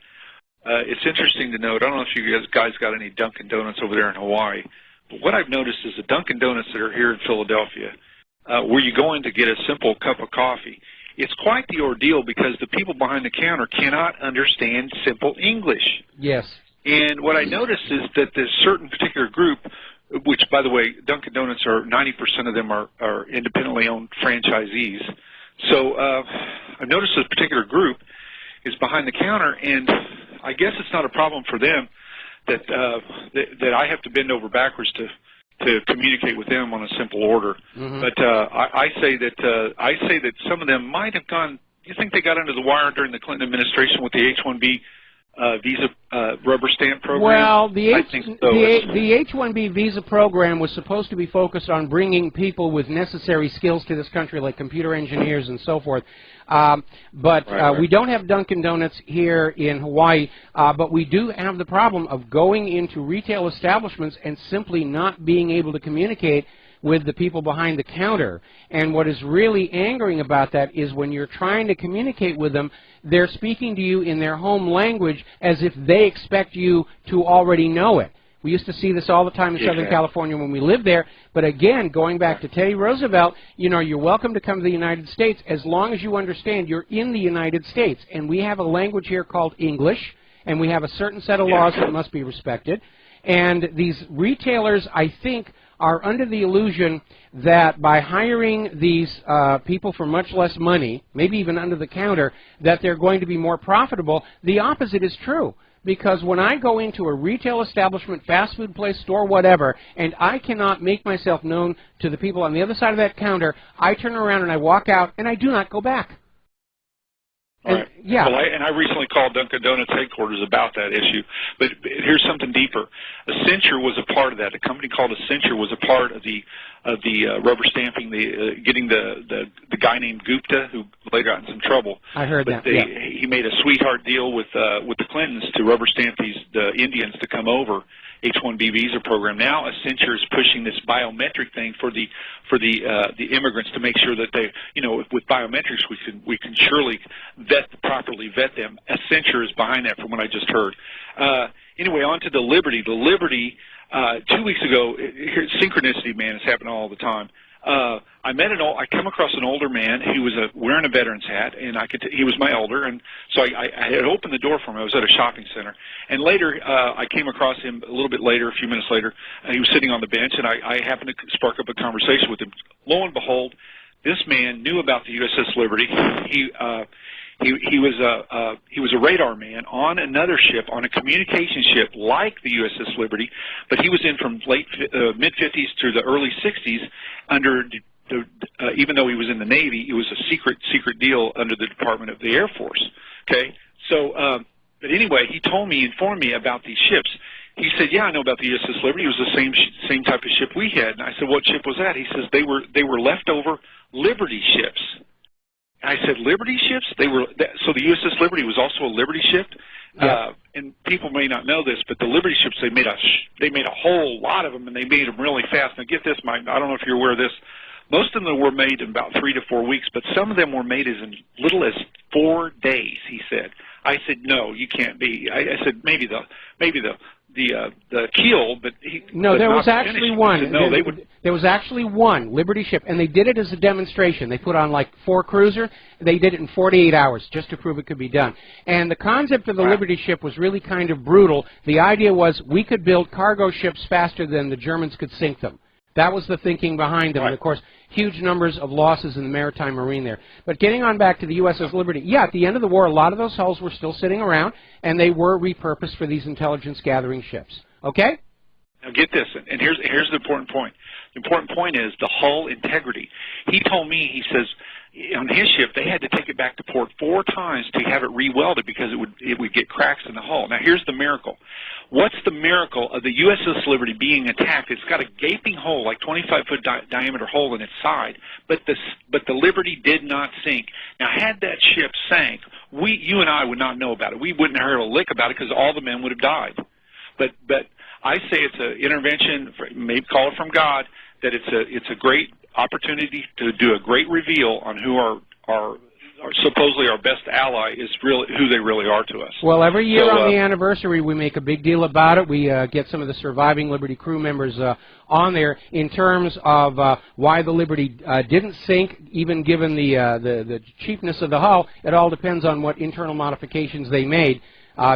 Speaker 14: it's interesting to note, I don't know if you guys got any Dunkin' Donuts over there in Hawaii, but what I've noticed is the Dunkin' Donuts that are here in Philadelphia, where you go in to get a simple cup of coffee, it's quite the ordeal because the people behind the counter cannot understand simple English.
Speaker 2: Yes.
Speaker 14: And what I noticed is that there's a certain particular group, which, by the way, Dunkin' Donuts are 90% of them are independently owned franchisees. So I've noticed this particular group is behind the counter, and I guess it's not a problem for them that that I have to bend over backwards to communicate with them on a simple order.
Speaker 2: Mm-hmm.
Speaker 14: But I say that some of them might have gone. You think they got under the wire during the Clinton administration with the H-1B visa rubber stamp program?
Speaker 2: Well, the
Speaker 14: so.
Speaker 2: H-1B visa program was supposed to be focused on bringing people with necessary skills to this country, like computer engineers and so forth. But we don't have Dunkin' Donuts here in Hawaii, but we do have the problem of going into retail establishments and simply not being able to communicate with the people behind the counter. And what is really angering about that is when you're trying to communicate with them, they're speaking to you in their home language as if they expect you to already know it. We used to see this all the time in Southern California when we lived there. But again, going back to Teddy Roosevelt, you know, you're welcome to come to the United States as long as you understand you're in the United States. And we have a language here called English, and we have a certain set of laws that must be respected. And these retailers, I think, are under the illusion that by hiring these people for much less money, maybe even under the counter, that they're going to be more profitable. The opposite is true. Because when I go into a retail establishment, fast food place, store, whatever, and I cannot make myself known to the people on the other side of that counter, I turn around and I walk out, and I do not go back.
Speaker 14: Right.
Speaker 2: Yeah.
Speaker 14: Well, I recently called Dunkin' Donuts headquarters about that issue. But here's something deeper. Accenture was a part of that. A company called Accenture was a part of the rubber stamping, getting the guy named Gupta, who later got in some trouble.
Speaker 2: I heard
Speaker 14: but
Speaker 2: that.
Speaker 14: He made a sweetheart deal with the Clintons to rubber stamp the Indians to come over. H-1B visa program. Now Accenture is pushing this biometric thing for the immigrants to make sure that they, you know, with biometrics we can surely properly vet them. Accenture is behind that, from what I just heard. Anyway, on to the Liberty. The Liberty 2 weeks ago, synchronicity, man, it's happening all the time. I come across an older man who was wearing a veteran's hat, and he was my elder, and so I had opened the door for him. I was at a shopping center, and later I came across him a little bit later, a few minutes later, and he was sitting on the bench, and I happened to spark up a conversation with him. Lo and behold, this man knew about the USS Liberty. He was a radar man on another ship, on a communication ship like the USS Liberty, but he was in from mid-50s to the early 60s under even though he was in the Navy, it was a secret deal under the Department of the Air Force. Okay, so but anyway, he informed me about these ships. He said, "Yeah, I know about the USS Liberty. It was the same type of ship we had." And I said, "What ship was that?" He says, "They were leftover Liberty ships." And I said, "Liberty ships?" So the USS Liberty was also a Liberty ship.
Speaker 2: Yeah.
Speaker 14: And people may not know this, but the Liberty ships, they made a whole lot of them, and they made them really fast. Now get this, Mike, I don't know if you're aware of this. Most of them were made in about 3 to 4 weeks, but some of them were made as little as 4 days. He said. I said, "No, you can't be." I said, "Maybe the keel, but
Speaker 2: no, there was actually one.
Speaker 14: Said, no,
Speaker 2: there was actually one Liberty ship, and they did it as a demonstration. They put on like 4 cruiser. They did it in 48 hours just to prove it could be done. And the concept of the Liberty ship was really kind of brutal. The idea was we could build cargo ships faster than the Germans could sink them. That was the thinking behind them. And, of course, huge numbers of losses in the maritime marine there. But getting on back to the USS Liberty, yeah, at the end of the war, a lot of those hulls were still sitting around, and they were repurposed for these intelligence-gathering ships. Okay?
Speaker 14: Now get this, and here's the important point. The important point is the hull integrity. He told me, he says, on his ship, they had to take it back to port 4 times to have it re-welded because it would get cracks in the hull. Now here's the miracle. What's the miracle of the USS Liberty being attacked? It's got a gaping hole, like 25-foot diameter hole in its side, but the Liberty did not sink. Now had that ship sank, you and I would not know about it. We wouldn't have heard a lick about it because all the men would have died. But I say it's an intervention, maybe call it from God, that it's a great opportunity to do a great reveal on who our supposedly our best ally is really who they really are to us.
Speaker 2: Well, every year on the anniversary, we make a big deal about it. We get some of the surviving Liberty crew members on there in terms of why the Liberty didn't sink, even given the cheapness of the hull. It all depends on what internal modifications they made.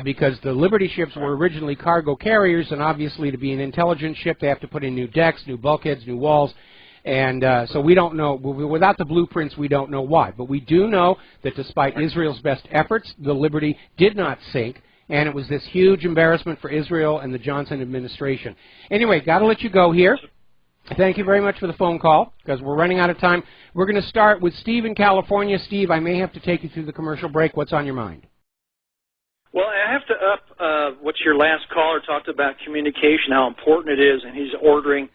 Speaker 2: Because the Liberty ships were originally cargo carriers, and obviously to be an intelligence ship, they have to put in new decks, new bulkheads, new walls. And so we don't know, without the blueprints, we don't know why. But we do know that despite Israel's best efforts, the Liberty did not sink, and it was this huge embarrassment for Israel and the Johnson administration. Anyway, got to let you go here. Thank you very much for the phone call, because we're running out of time. We're going to start with Steve in California. Steve, I may have to take you through the commercial break. What's on your mind?
Speaker 5: Well, I have to up what your last caller talked about, communication, how important it is, and he's ordering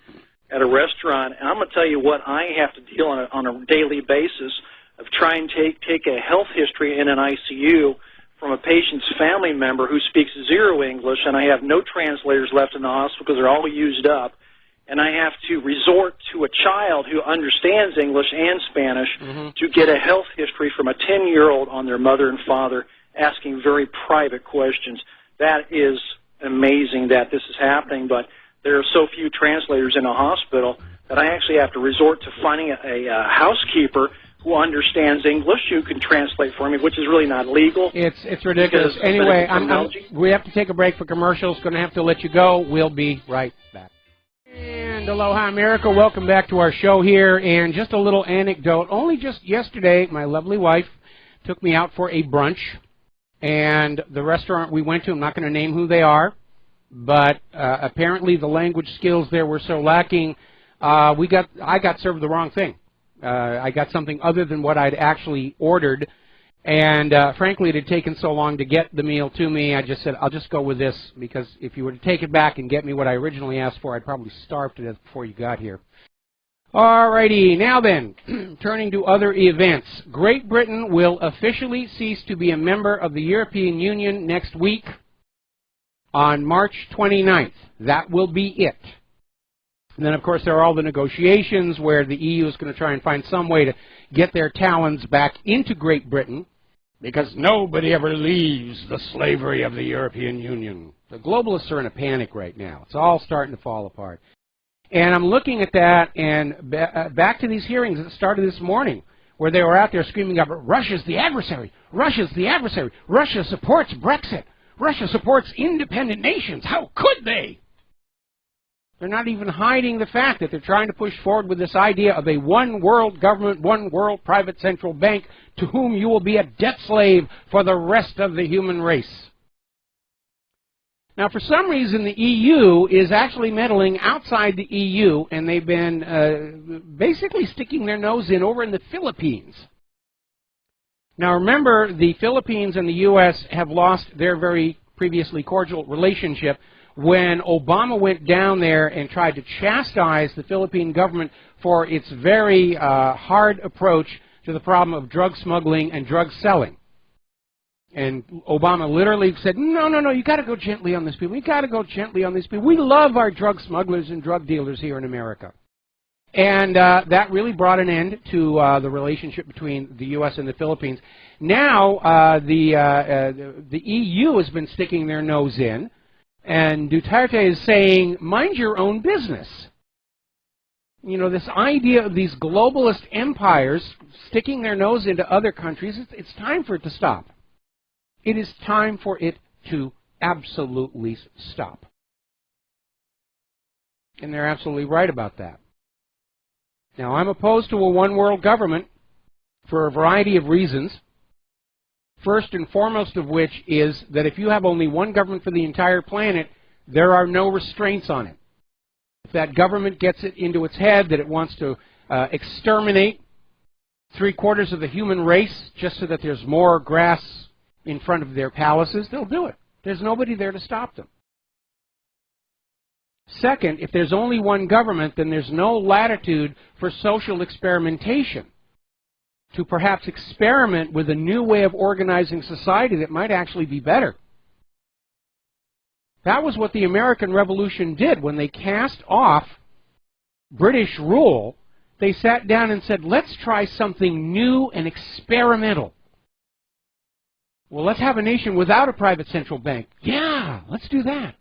Speaker 5: at a restaurant. And I'm going to tell you what I have to deal on a daily basis of trying to take a health history in an ICU from a patient's family member who speaks zero English, and I have no translators left in the hospital because they're all used up. And I have to resort to a child who understands English and Spanish to get a health history from a 10-year-old on their mother and father, asking very private questions. That is amazing that this is happening, but there are so few translators in a hospital that I actually have to resort to finding a housekeeper who understands English, who can translate for me, which is really not legal.
Speaker 2: It's ridiculous. Anyway, we have to take a break for commercials. Going to have to let you go. We'll be right back. And aloha, America. Welcome back to our show here. And just a little anecdote. Only just yesterday, my lovely wife took me out for a brunch. And the restaurant we went to, I'm not going to name who they are, but apparently the language skills there were so lacking, I got served the wrong thing. I got something other than what I'd actually ordered, and frankly, it had taken so long to get the meal to me, I just said, I'll just go with this, because if you were to take it back and get me what I originally asked for, I'd probably starve to death before you got here. Alrighty, now then, turning to other events. Great Britain will officially cease to be a member of the European Union next week on March 29th. That will be it. And then, of course, there are all the negotiations where the EU is going to try and find some way to get their talons back into Great Britain, because nobody ever leaves the slavery of the European Union. The globalists are in a panic right now. It's all starting to fall apart. And I'm looking at that, and back to these hearings that started this morning, where they were out there screaming up, Russia's the adversary, Russia's the adversary, Russia supports Brexit, Russia supports independent nations. How could they? They're not even hiding the fact that they're trying to push forward with this idea of a one world government, one world private central bank to whom you will be a debt slave for the rest of the human race. Now, for some reason, the EU is actually meddling outside the EU, and they've been basically sticking their nose in over in the Philippines. Now, remember, the Philippines and the U.S. have lost their very previously cordial relationship when Obama went down there and tried to chastise the Philippine government for its very hard approach to the problem of drug smuggling and drug selling. And Obama literally said, no, you got to go gently on these people. You got to go gently on these people. We love our drug smugglers and drug dealers here in America. And that really brought an end to the relationship between the U.S. and the Philippines. Now the EU has been sticking their nose in, and Duterte is saying, mind your own business. You know, this idea of these globalist empires sticking their nose into other countries, it's time for it to stop. It is time for it to absolutely stop. And they're absolutely right about that. Now, I'm opposed to a one-world government for a variety of reasons. First and foremost of which is that if you have only one government for the entire planet, there are no restraints on it. If that government gets it into its head that it wants to exterminate 3/4 of the human race just so that there's more grass in front of their palaces, they'll do it. There's nobody there to stop them. Second, if there's only one government, then there's no latitude for social experimentation to perhaps experiment with a new way of organizing society that might actually be better. That was what the American Revolution did when they cast off British rule They sat down and said, let's try something new and experimental. Well, let's have a nation without a private central bank. Yeah, let's do that.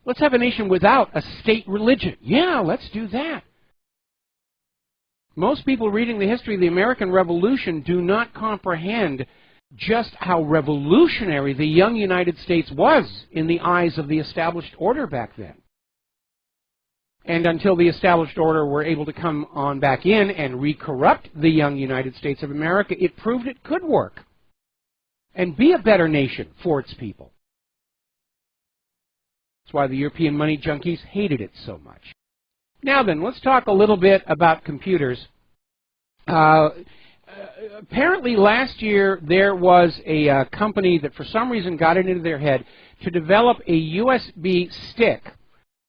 Speaker 2: Let's have a nation without a state religion. Yeah, let's do that. Most people reading the history of the American Revolution do not comprehend just how revolutionary the young United States was in the eyes of the established order back then. And until the established order were able to come on back in and re-corrupt the young United States of America, it proved it could work and be a better nation for its people. That's why the European money junkies hated it so much. Now then, let's talk a little bit about computers. Apparently last year there was a company that for some reason got it into their head to develop a USB stick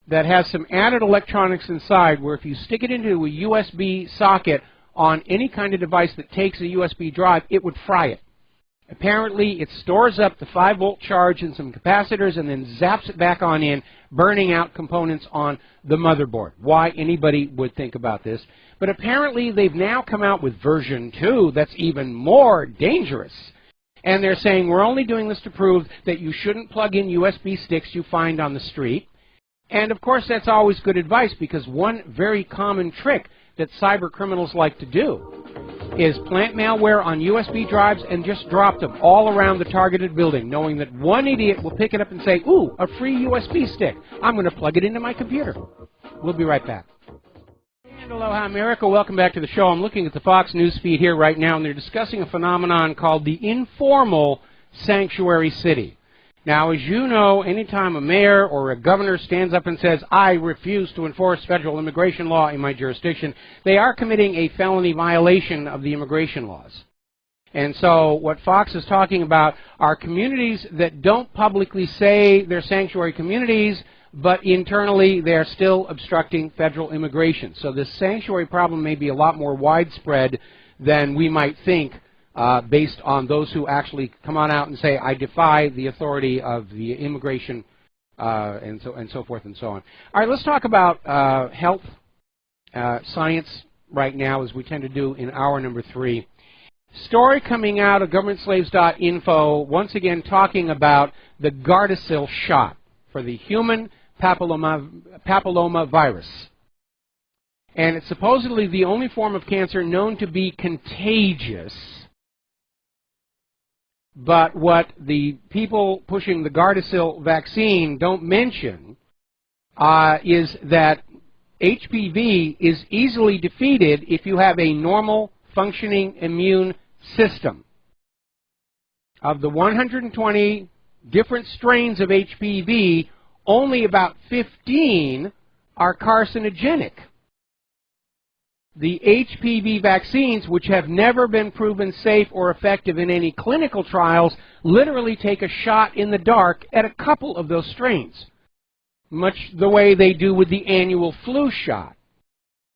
Speaker 2: that has some added electronics inside where if you stick it into a USB socket on any kind of device that takes a USB drive, it would fry it. Apparently, it stores up the 5-volt charge in some capacitors and then zaps it back on in, burning out components on the motherboard. Why anybody would think about this. But apparently, they've now come out with version 2 that's even more dangerous. And they're saying, we're only doing this to prove that you shouldn't plug in USB sticks you find on the street. And, of course, that's always good advice because one very common trick that cyber criminals like to do is plant malware on USB drives and just drop them all around the targeted building, knowing that one idiot will pick it up and say, ooh, a free USB stick. I'm going to plug it into my computer. We'll be right back. And aloha, America. Welcome back to the show. I'm looking at the Fox News feed here right now, and they're discussing a phenomenon called the informal sanctuary city. Now, as you know, anytime a mayor or a governor stands up and says, I refuse to enforce federal immigration law in my jurisdiction, they are committing a felony violation of the immigration laws. And so what Fox is talking about are communities that don't publicly say they're sanctuary communities, but internally they're still obstructing federal immigration. So this sanctuary problem may be a lot more widespread than we might think, based on those who actually come on out and say, I defy the authority of the immigration, and so forth and so on. All right, let's talk about health science right now, as we tend to do in hour number 3. Story coming out of governmentslaves.info, once again talking about the Gardasil shot for the human papilloma virus. And it's supposedly the only form of cancer known to be contagious. But what the people pushing the Gardasil vaccine don't mention is that HPV is easily defeated if you have a normal functioning immune system. Of the 120 different strains of HPV, only about 15 are carcinogenic. The HPV vaccines, which have never been proven safe or effective in any clinical trials, literally take a shot in the dark at a couple of those strains, much the way they do with the annual flu shot,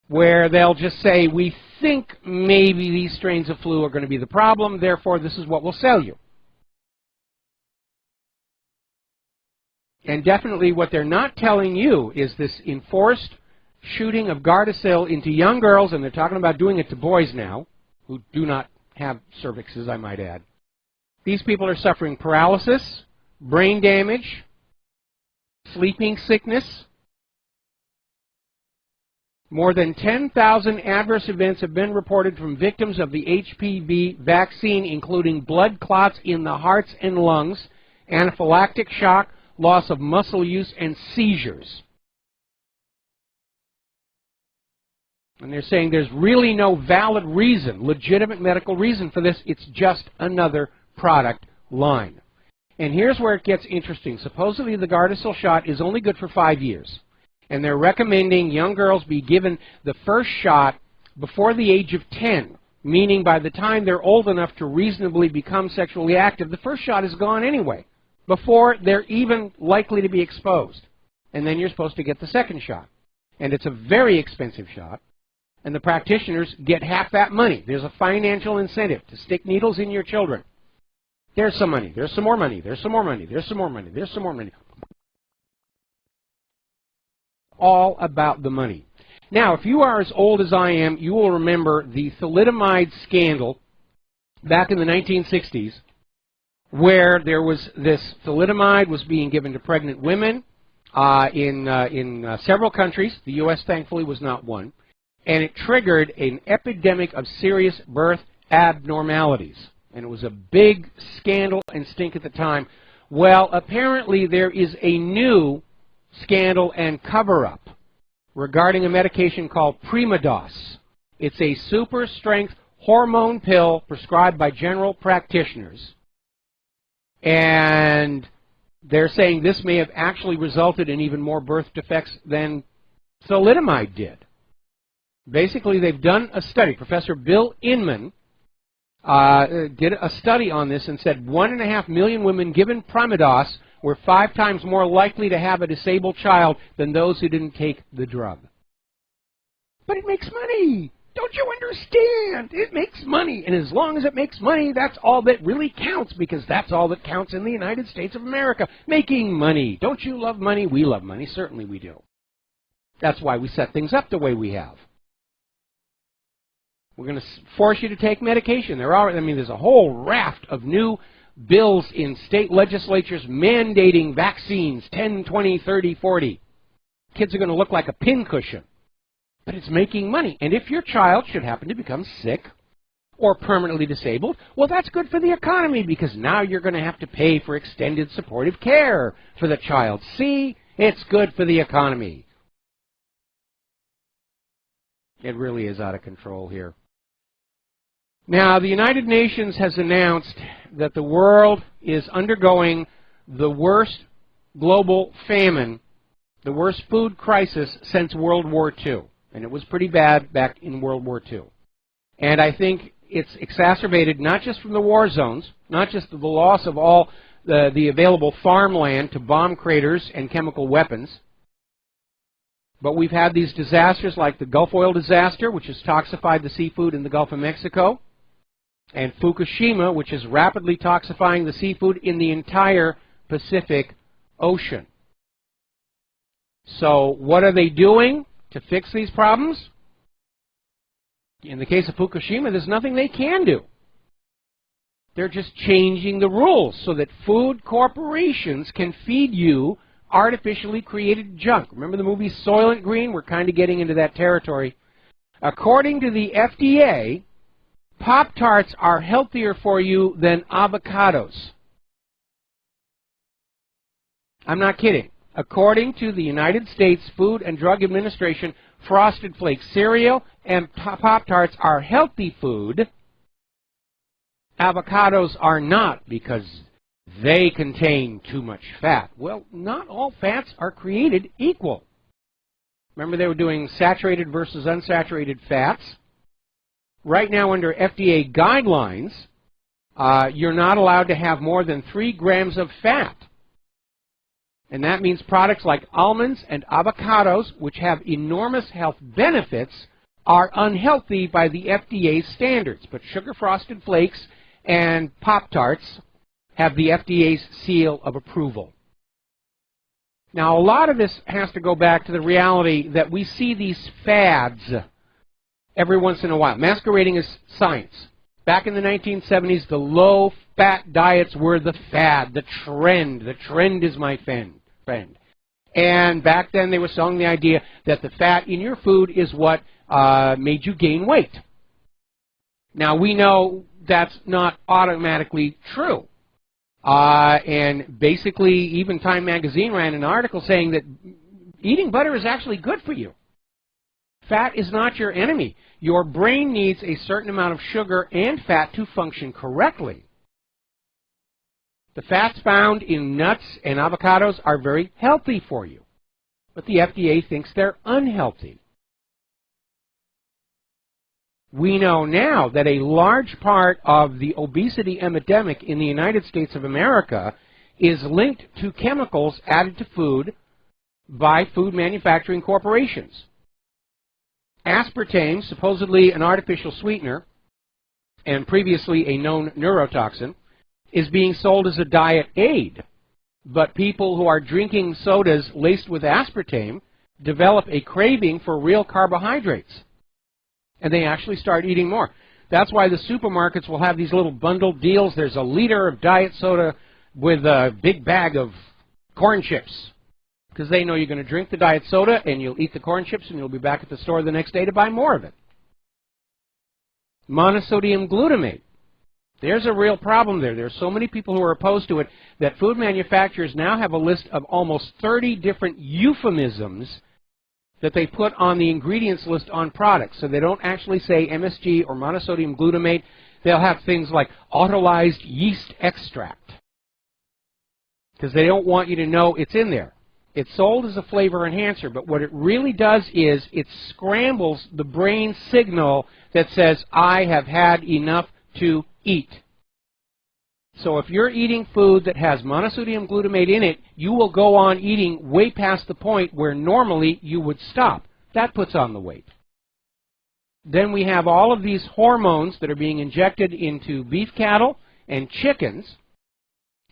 Speaker 2: where they'll just say, we think maybe these strains of flu are going to be the problem, therefore this is what we'll sell you. And definitely what they're not telling you is this enforced shooting of Gardasil into young girls, and they're talking about doing it to boys now, who do not have cervixes, I might add. These people are suffering paralysis, brain damage, sleeping sickness. More than 10,000 adverse events have been reported from victims of the HPV vaccine, including blood clots in the hearts and lungs, anaphylactic shock, loss of muscle use, and seizures. And they're saying there's really no valid reason, legitimate medical reason for this. It's just another product line. And here's where it gets interesting. Supposedly the Gardasil shot is only good for 5 years. And they're recommending young girls be given the first shot before the age of 10, meaning by the time they're old enough to reasonably become sexually active, the first shot is gone anyway, before they're even likely to be exposed. And then you're supposed to get the second shot. And it's a very expensive shot. And the practitioners get half that money. There's a financial incentive to stick needles in your children. There's some money. There's some more money. There's some more money. There's some more money. There's some more money. All about the money. Now, if you are as old as I am, you will remember the thalidomide scandal back in the 1960s, where there was this thalidomide was being given to pregnant women in several countries. The U.S. thankfully was not one. And it triggered an epidemic of serious birth abnormalities. And it was a big scandal and stink at the time. Well, apparently there is a new scandal and cover-up regarding a medication called Primados. It's a super-strength hormone pill prescribed by general practitioners. And they're saying this may have actually resulted in even more birth defects than thalidomide did. Basically, they've done a study. Professor Bill Inman did a study on this and said 1.5 million women given Primados were 5 times more likely to have a disabled child than those who didn't take the drug. But it makes money. Don't you understand? It makes money. And as long as it makes money, that's all that really counts, because that's all that counts in the United States of America. Making money. Don't you love money? We love money. Certainly we do. That's why we set things up the way we have. We're going to force you to take medication. There's a whole raft of new bills in state legislatures mandating vaccines, 10, 20, 30, 40. Kids are going to look like a pincushion. But it's making money. And if your child should happen to become sick or permanently disabled, well, that's good for the economy, because now you're going to have to pay for extended supportive care for the child. See, it's good for the economy. It really is out of control here. Now, the United Nations has announced that the world is undergoing the worst global famine, the worst food crisis since World War II. And it was pretty bad back in World War II. And I think it's exacerbated not just from the war zones, not just the loss of all the available farmland to bomb craters and chemical weapons, but we've had these disasters like the Gulf oil disaster, which has toxified the seafood in the Gulf of Mexico, and Fukushima, which is rapidly toxifying the seafood in the entire Pacific Ocean. So what are they doing to fix these problems? In the case of Fukushima, there's nothing they can do. They're just changing the rules so that food corporations can feed you artificially created junk. Remember the movie Soylent Green? We're kind of getting into that territory. According to the FDA, Pop-Tarts are healthier for you than avocados. I'm not kidding. According to the United States Food and Drug Administration, Frosted Flakes cereal and Pop-Tarts are healthy food. Avocados are not, because they contain too much fat. Well, not all fats are created equal. Remember they were doing saturated versus unsaturated fats? Right now, under FDA guidelines, you're not allowed to have more than 3 grams of fat. And that means products like almonds and avocados, which have enormous health benefits, are unhealthy by the FDA standards. But Sugar Frosted Flakes and Pop-Tarts have the FDA's seal of approval. Now, a lot of this has to go back to the reality that we see these fads every once in a while, masquerading as science. Back in the 1970s, the low-fat diets were the fad, the trend. The trend is my friend. And back then they were selling the idea that the fat in your food is what made you gain weight. Now, we know that's not automatically true. And basically, even Time Magazine ran an article saying that eating butter is actually good for you. Fat is not your enemy. Your brain needs a certain amount of sugar and fat to function correctly. The fats found in nuts and avocados are very healthy for you, but the FDA thinks they're unhealthy. We know now that a large part of the obesity epidemic in the United States of America is linked to chemicals added to food by food manufacturing corporations. Aspartame, supposedly an artificial sweetener and previously a known neurotoxin, is being sold as a diet aid. But people who are drinking sodas laced with aspartame, develop a craving for real carbohydrates. And they actually start eating more. That's why the supermarkets will have these little bundled deals. There's a liter of diet soda with a big bag of corn chips. Because they know you're going to drink the diet soda and you'll eat the corn chips and you'll be back at the store the next day to buy more of it. Monosodium glutamate. There's a real problem there. There's so many people who are opposed to it that food manufacturers now have a list of almost 30 different euphemisms that they put on the ingredients list on products. So they don't actually say MSG or monosodium glutamate. They'll have things like autolyzed yeast extract. Because they don't want you to know it's in there. It's sold as a flavor enhancer, but what it really does is it scrambles the brain signal that says, I have had enough to eat. So if you're eating food that has monosodium glutamate in it, you will go on eating way past the point where normally you would stop. That puts on the weight. Then we have all of these hormones that are being injected into beef cattle and chickens.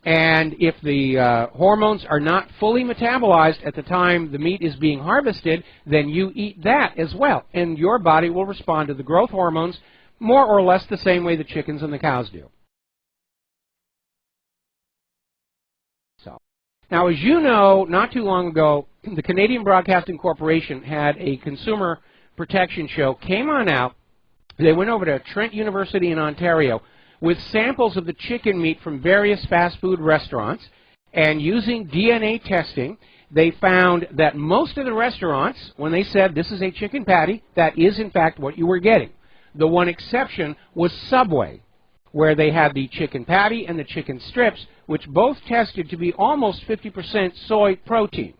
Speaker 2: And if the hormones are not fully metabolized at the time the meat is being harvested, then you eat that as well. And your body will respond to the growth hormones more or less the same way the chickens and the cows do. So, now, as you know, not too long ago, the Canadian Broadcasting Corporation had a consumer protection show, came on out. They went over to Trent University in Ontario with samples of the chicken meat from various fast food restaurants, and using DNA testing, they found that most of the restaurants, when they said this is a chicken patty, that is in fact what you were getting. The one exception was Subway, where they had the chicken patty and the chicken strips, which both tested to be almost 50% soy protein.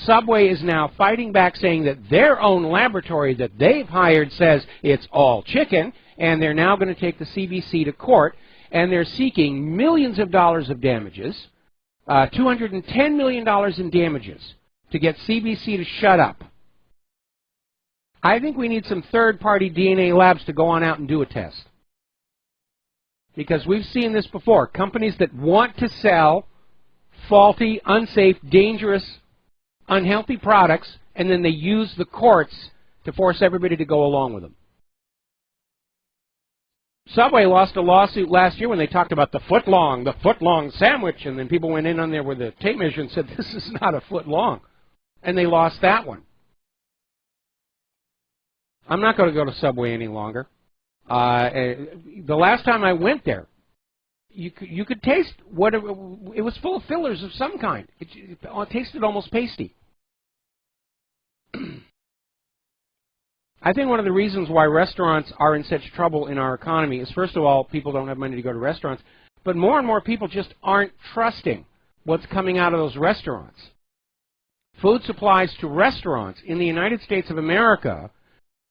Speaker 2: Subway is now fighting back, saying that their own laboratory that they've hired says it's all chicken, and they're now going to take the CBC to court, and they're seeking millions of dollars of damages, $210 million in damages, to get CBC to shut up. I think we need some third-party DNA labs to go on out and do a test. Because we've seen this before. Companies that want to sell faulty, unsafe, dangerous, unhealthy products, and then they use the courts to force everybody to go along with them. Subway lost a lawsuit last year when they talked about the foot-long sandwich, and then people went in on there with a tape measure and said, this is not a foot long. And they lost that one. I'm not going to go to Subway any longer. The last time I went there, you could taste what it was full of fillers of some kind. It tasted almost pasty. I think one of the reasons why restaurants are in such trouble in our economy is, first of all, people don't have money to go to restaurants, but more and more people just aren't trusting what's coming out of those restaurants. Food supplies to restaurants in the United States of America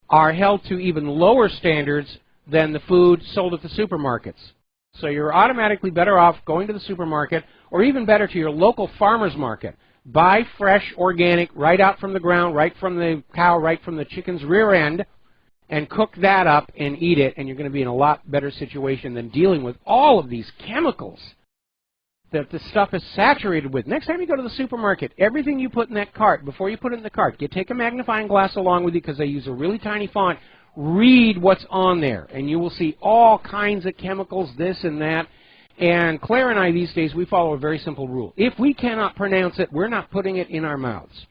Speaker 2: are held to even lower standards than the food sold at the supermarkets. So you're automatically better off going to the supermarket, or even better, to your local farmer's market. Buy fresh, organic, right out from the ground, right from the cow, right from the chicken's rear end, and cook that up and eat it, and you're going to be in a lot better situation than dealing with all of these chemicals that the stuff is saturated with. Next time you go to the supermarket, everything you put in that cart, before you put it in the cart, take a magnifying glass along with you, because they use a really tiny font. Read what's on there, and you will see all kinds of chemicals, this and that. And Claire and I these days, we follow a very simple rule. If we cannot pronounce it, we're not putting it in our mouths.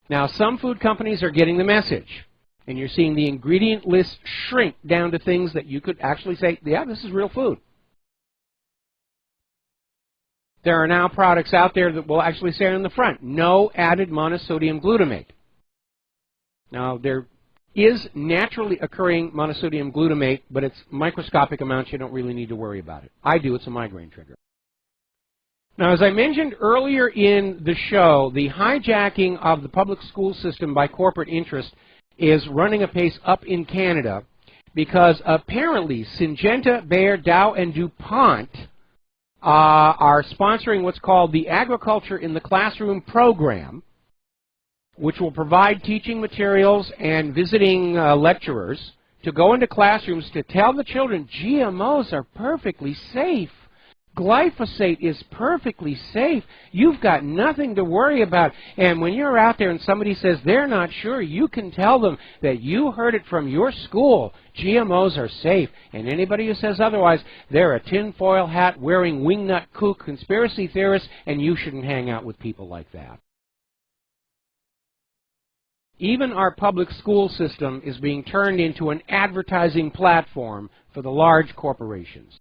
Speaker 2: Now, some food companies are getting the message, and you're seeing the ingredient list shrink down to things that you could actually say, yeah, this is real food. There are now products out there that will actually say on the front, no added monosodium glutamate. Now, there is naturally occurring monosodium glutamate, but it's microscopic amounts. You don't really need to worry about it. I do. It's a migraine trigger. Now, as I mentioned earlier in the show, the hijacking of the public school system by corporate interest is running apace up in Canada, because apparently Syngenta, Bayer, Dow, and DuPont are sponsoring what's called the Agriculture in the Classroom program, which will provide teaching materials and visiting lecturers to go into classrooms to tell the children GMOs are perfectly safe. Glyphosate is perfectly safe. You've got nothing to worry about. And when you're out there and somebody says they're not sure, you can tell them that you heard it from your school. GMOs are safe. And anybody who says otherwise, they're a tinfoil hat wearing wingnut kook conspiracy theorist, and you shouldn't hang out with people like that. Even our public school system is being turned into an advertising platform for the large corporations.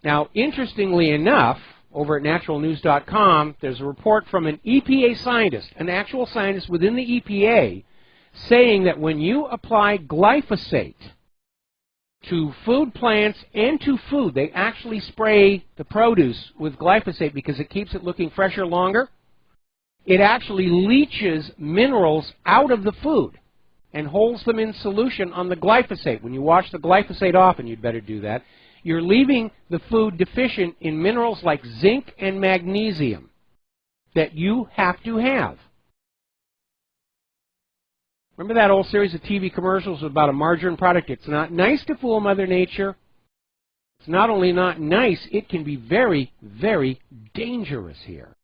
Speaker 2: Now, interestingly enough, over at naturalnews.com, there's a report from an EPA scientist, an actual scientist within the EPA, saying that when you apply glyphosate to food plants and to food, they actually spray the produce with glyphosate because it keeps it looking fresher longer. It actually leaches minerals out of the food and holds them in solution on the glyphosate. When you wash the glyphosate off, and you'd better do that, you're leaving the food deficient in minerals like zinc and magnesium that you have to have. Remember that old series of TV commercials about a margarine product? It's not nice to fool Mother Nature. It's not only not nice, it can be very, very dangerous here.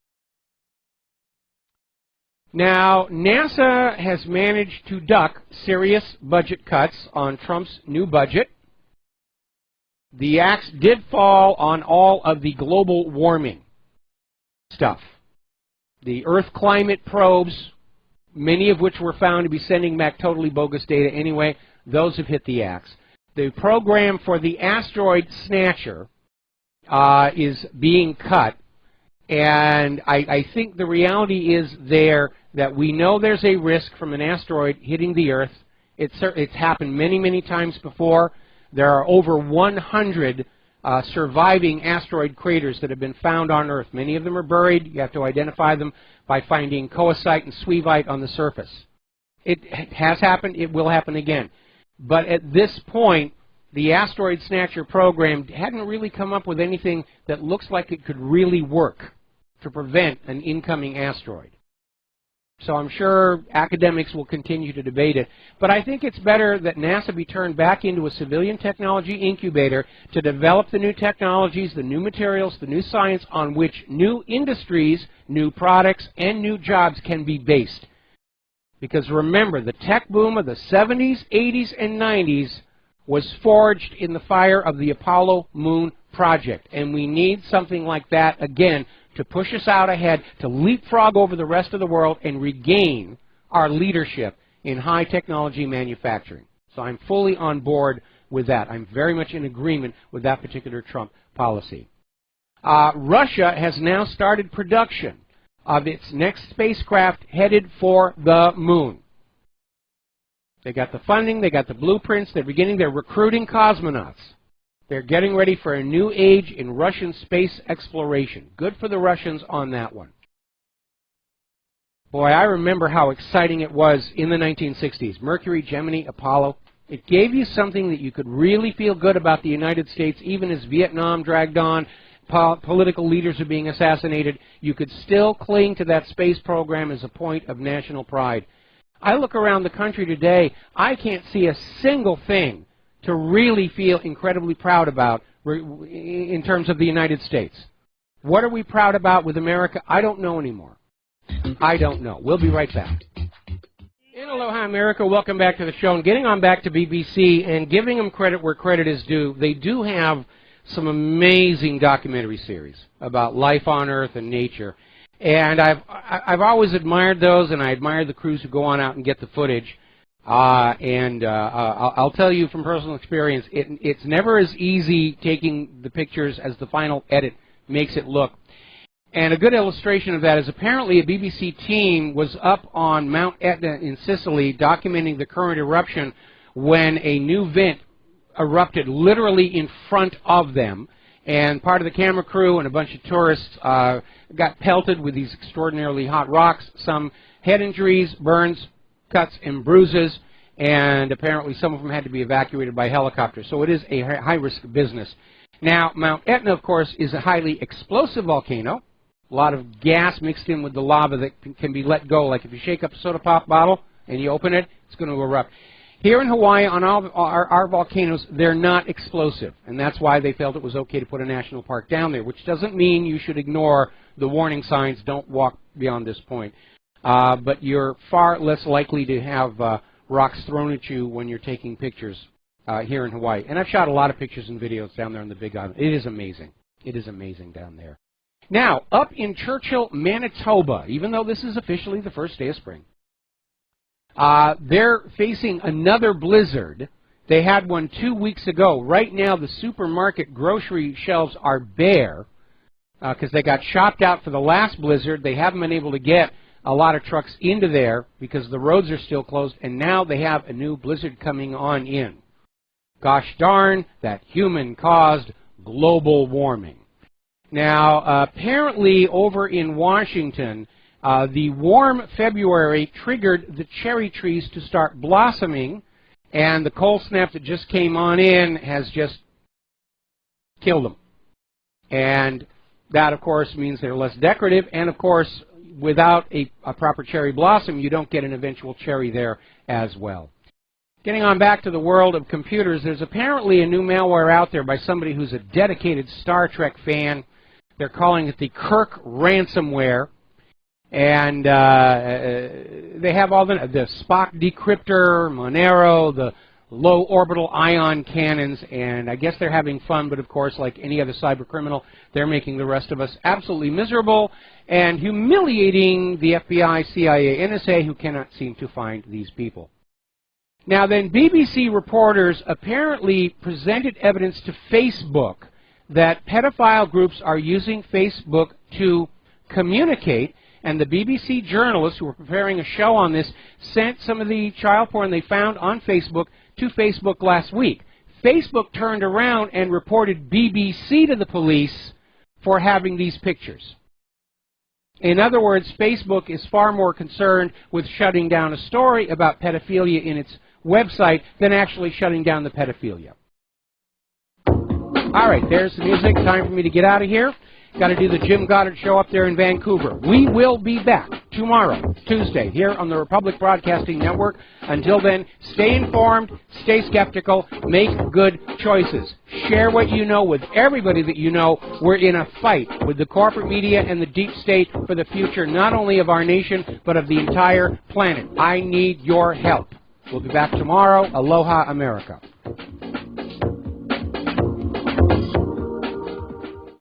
Speaker 2: Now, NASA has managed to duck serious budget cuts on Trump's new budget. The axe did fall on all of the global warming stuff. The Earth climate probes, many of which were found to be sending back totally bogus data anyway, those have hit the axe. The program for the asteroid snatcher is being cut, and I think the reality is there that we know there's a risk from an asteroid hitting the Earth. It's happened many, many times before. There are over 100 surviving asteroid craters that have been found on Earth. Many of them are buried. You have to identify them by finding coesite and suevite on the surface. It has happened. It will happen again. But at this point, the asteroid snatcher program hadn't really come up with anything that looks like it could really work to prevent an incoming asteroid. So I'm sure academics will continue to debate it. But I think it's better that NASA be turned back into a civilian technology incubator to develop the new technologies, the new materials, the new science on which new industries, new products, and new jobs can be based. Because remember, the tech boom of the 70s, 80s, and 90s was forged in the fire of the Apollo Moon Project. And we need something like that again to push us out ahead, to leapfrog over the rest of the world and regain our leadership in high technology manufacturing. So I'm fully on board with that. I'm very much in agreement with that particular Trump policy. Russia has now started production of its next spacecraft headed for the moon. They got the funding, they got the blueprints, they're recruiting cosmonauts. They're getting ready for a new age in Russian space exploration. Good for the Russians on that one. Boy, I remember how exciting it was in the 1960s. Mercury, Gemini, Apollo. It gave you something that you could really feel good about the United States, even as Vietnam dragged on, political leaders are being assassinated. You could still cling to that space program as a point of national pride. I look around the country today, I can't see a single thing to really feel incredibly proud about in terms of the United States. What are we proud about with America? I don't know anymore. I don't know. We'll be right back. In Aloha, America, welcome back to the show. And getting on back to BBC and giving them credit where credit is due, they do have some amazing documentary series about life on Earth and nature. And I've always admired those, and I admire the crews who go on out and get the footage. I'll tell you from personal experience, it's never as easy taking the pictures as the final edit makes it look. And a good illustration of that is apparently a BBC team was up on Mount Etna in Sicily documenting the current eruption when a new vent erupted literally in front of them. And part of the camera crew and a bunch of tourists got pelted with these extraordinarily hot rocks, some head injuries, burns, cuts and bruises, and apparently some of them had to be evacuated by helicopter. So it is a high-risk business. Now, Mount Etna, of course, is a highly explosive volcano. A lot of gas mixed in with the lava that can be let go. Like if you shake up a soda pop bottle and you open it, it's going to erupt. Here in Hawaii, on all our volcanoes, they're not explosive, and that's why they felt it was okay to put a national park down there, which doesn't mean you should ignore the warning signs, don't walk beyond this point. But you're far less likely to have rocks thrown at you when you're taking pictures here in Hawaii. And I've shot a lot of pictures and videos down there on the Big Island. It is amazing. It is amazing down there. Now, up in Churchill, Manitoba, even though this is officially the first day of spring, they're facing another blizzard. They had one 2 weeks ago. Right now, the supermarket grocery shelves are bare because they got shopped out for the last blizzard. They haven't been able to get a lot of trucks into there because the roads are still closed, and now they have a new blizzard coming on in. Gosh darn, that human-caused global warming. Now, apparently over in Washington, the warm February triggered the cherry trees to start blossoming, and the cold snap that just came on in has just killed them. And that, of course, means they're less decorative, and, of course, without a proper cherry blossom, you don't get an eventual cherry there as well. Getting on back to the world of computers, there's apparently a new malware out there by somebody who's a dedicated Star Trek fan. They're calling it the Kirk ransomware. And they have all the Spock decryptor, Monero, the low orbital ion cannons, and I guess they're having fun, but of course, like any other cyber criminal, they're making the rest of us absolutely miserable and humiliating the FBI, CIA, NSA, who cannot seem to find these people. Now then, BBC reporters apparently presented evidence to Facebook that pedophile groups are using Facebook to communicate, and the BBC journalists who were preparing a show on this sent some of the child porn they found on Facebook to Facebook last week. Facebook turned around and reported BBC to the police for having these pictures. In other words, Facebook is far more concerned with shutting down a story about pedophilia in its website than actually shutting down the pedophilia. All right, there's the music. Time for me to get out of here. Got to do the Jim Goddard Show up there in Vancouver. We will be back tomorrow, Tuesday, here on the Republic Broadcasting Network. Until then, stay informed, stay skeptical, make good choices. Share what you know with everybody that you know. We're in a fight with the corporate media and the deep state for the future, not only of our nation, but of the entire planet. I need your help. We'll be back tomorrow. Aloha, America.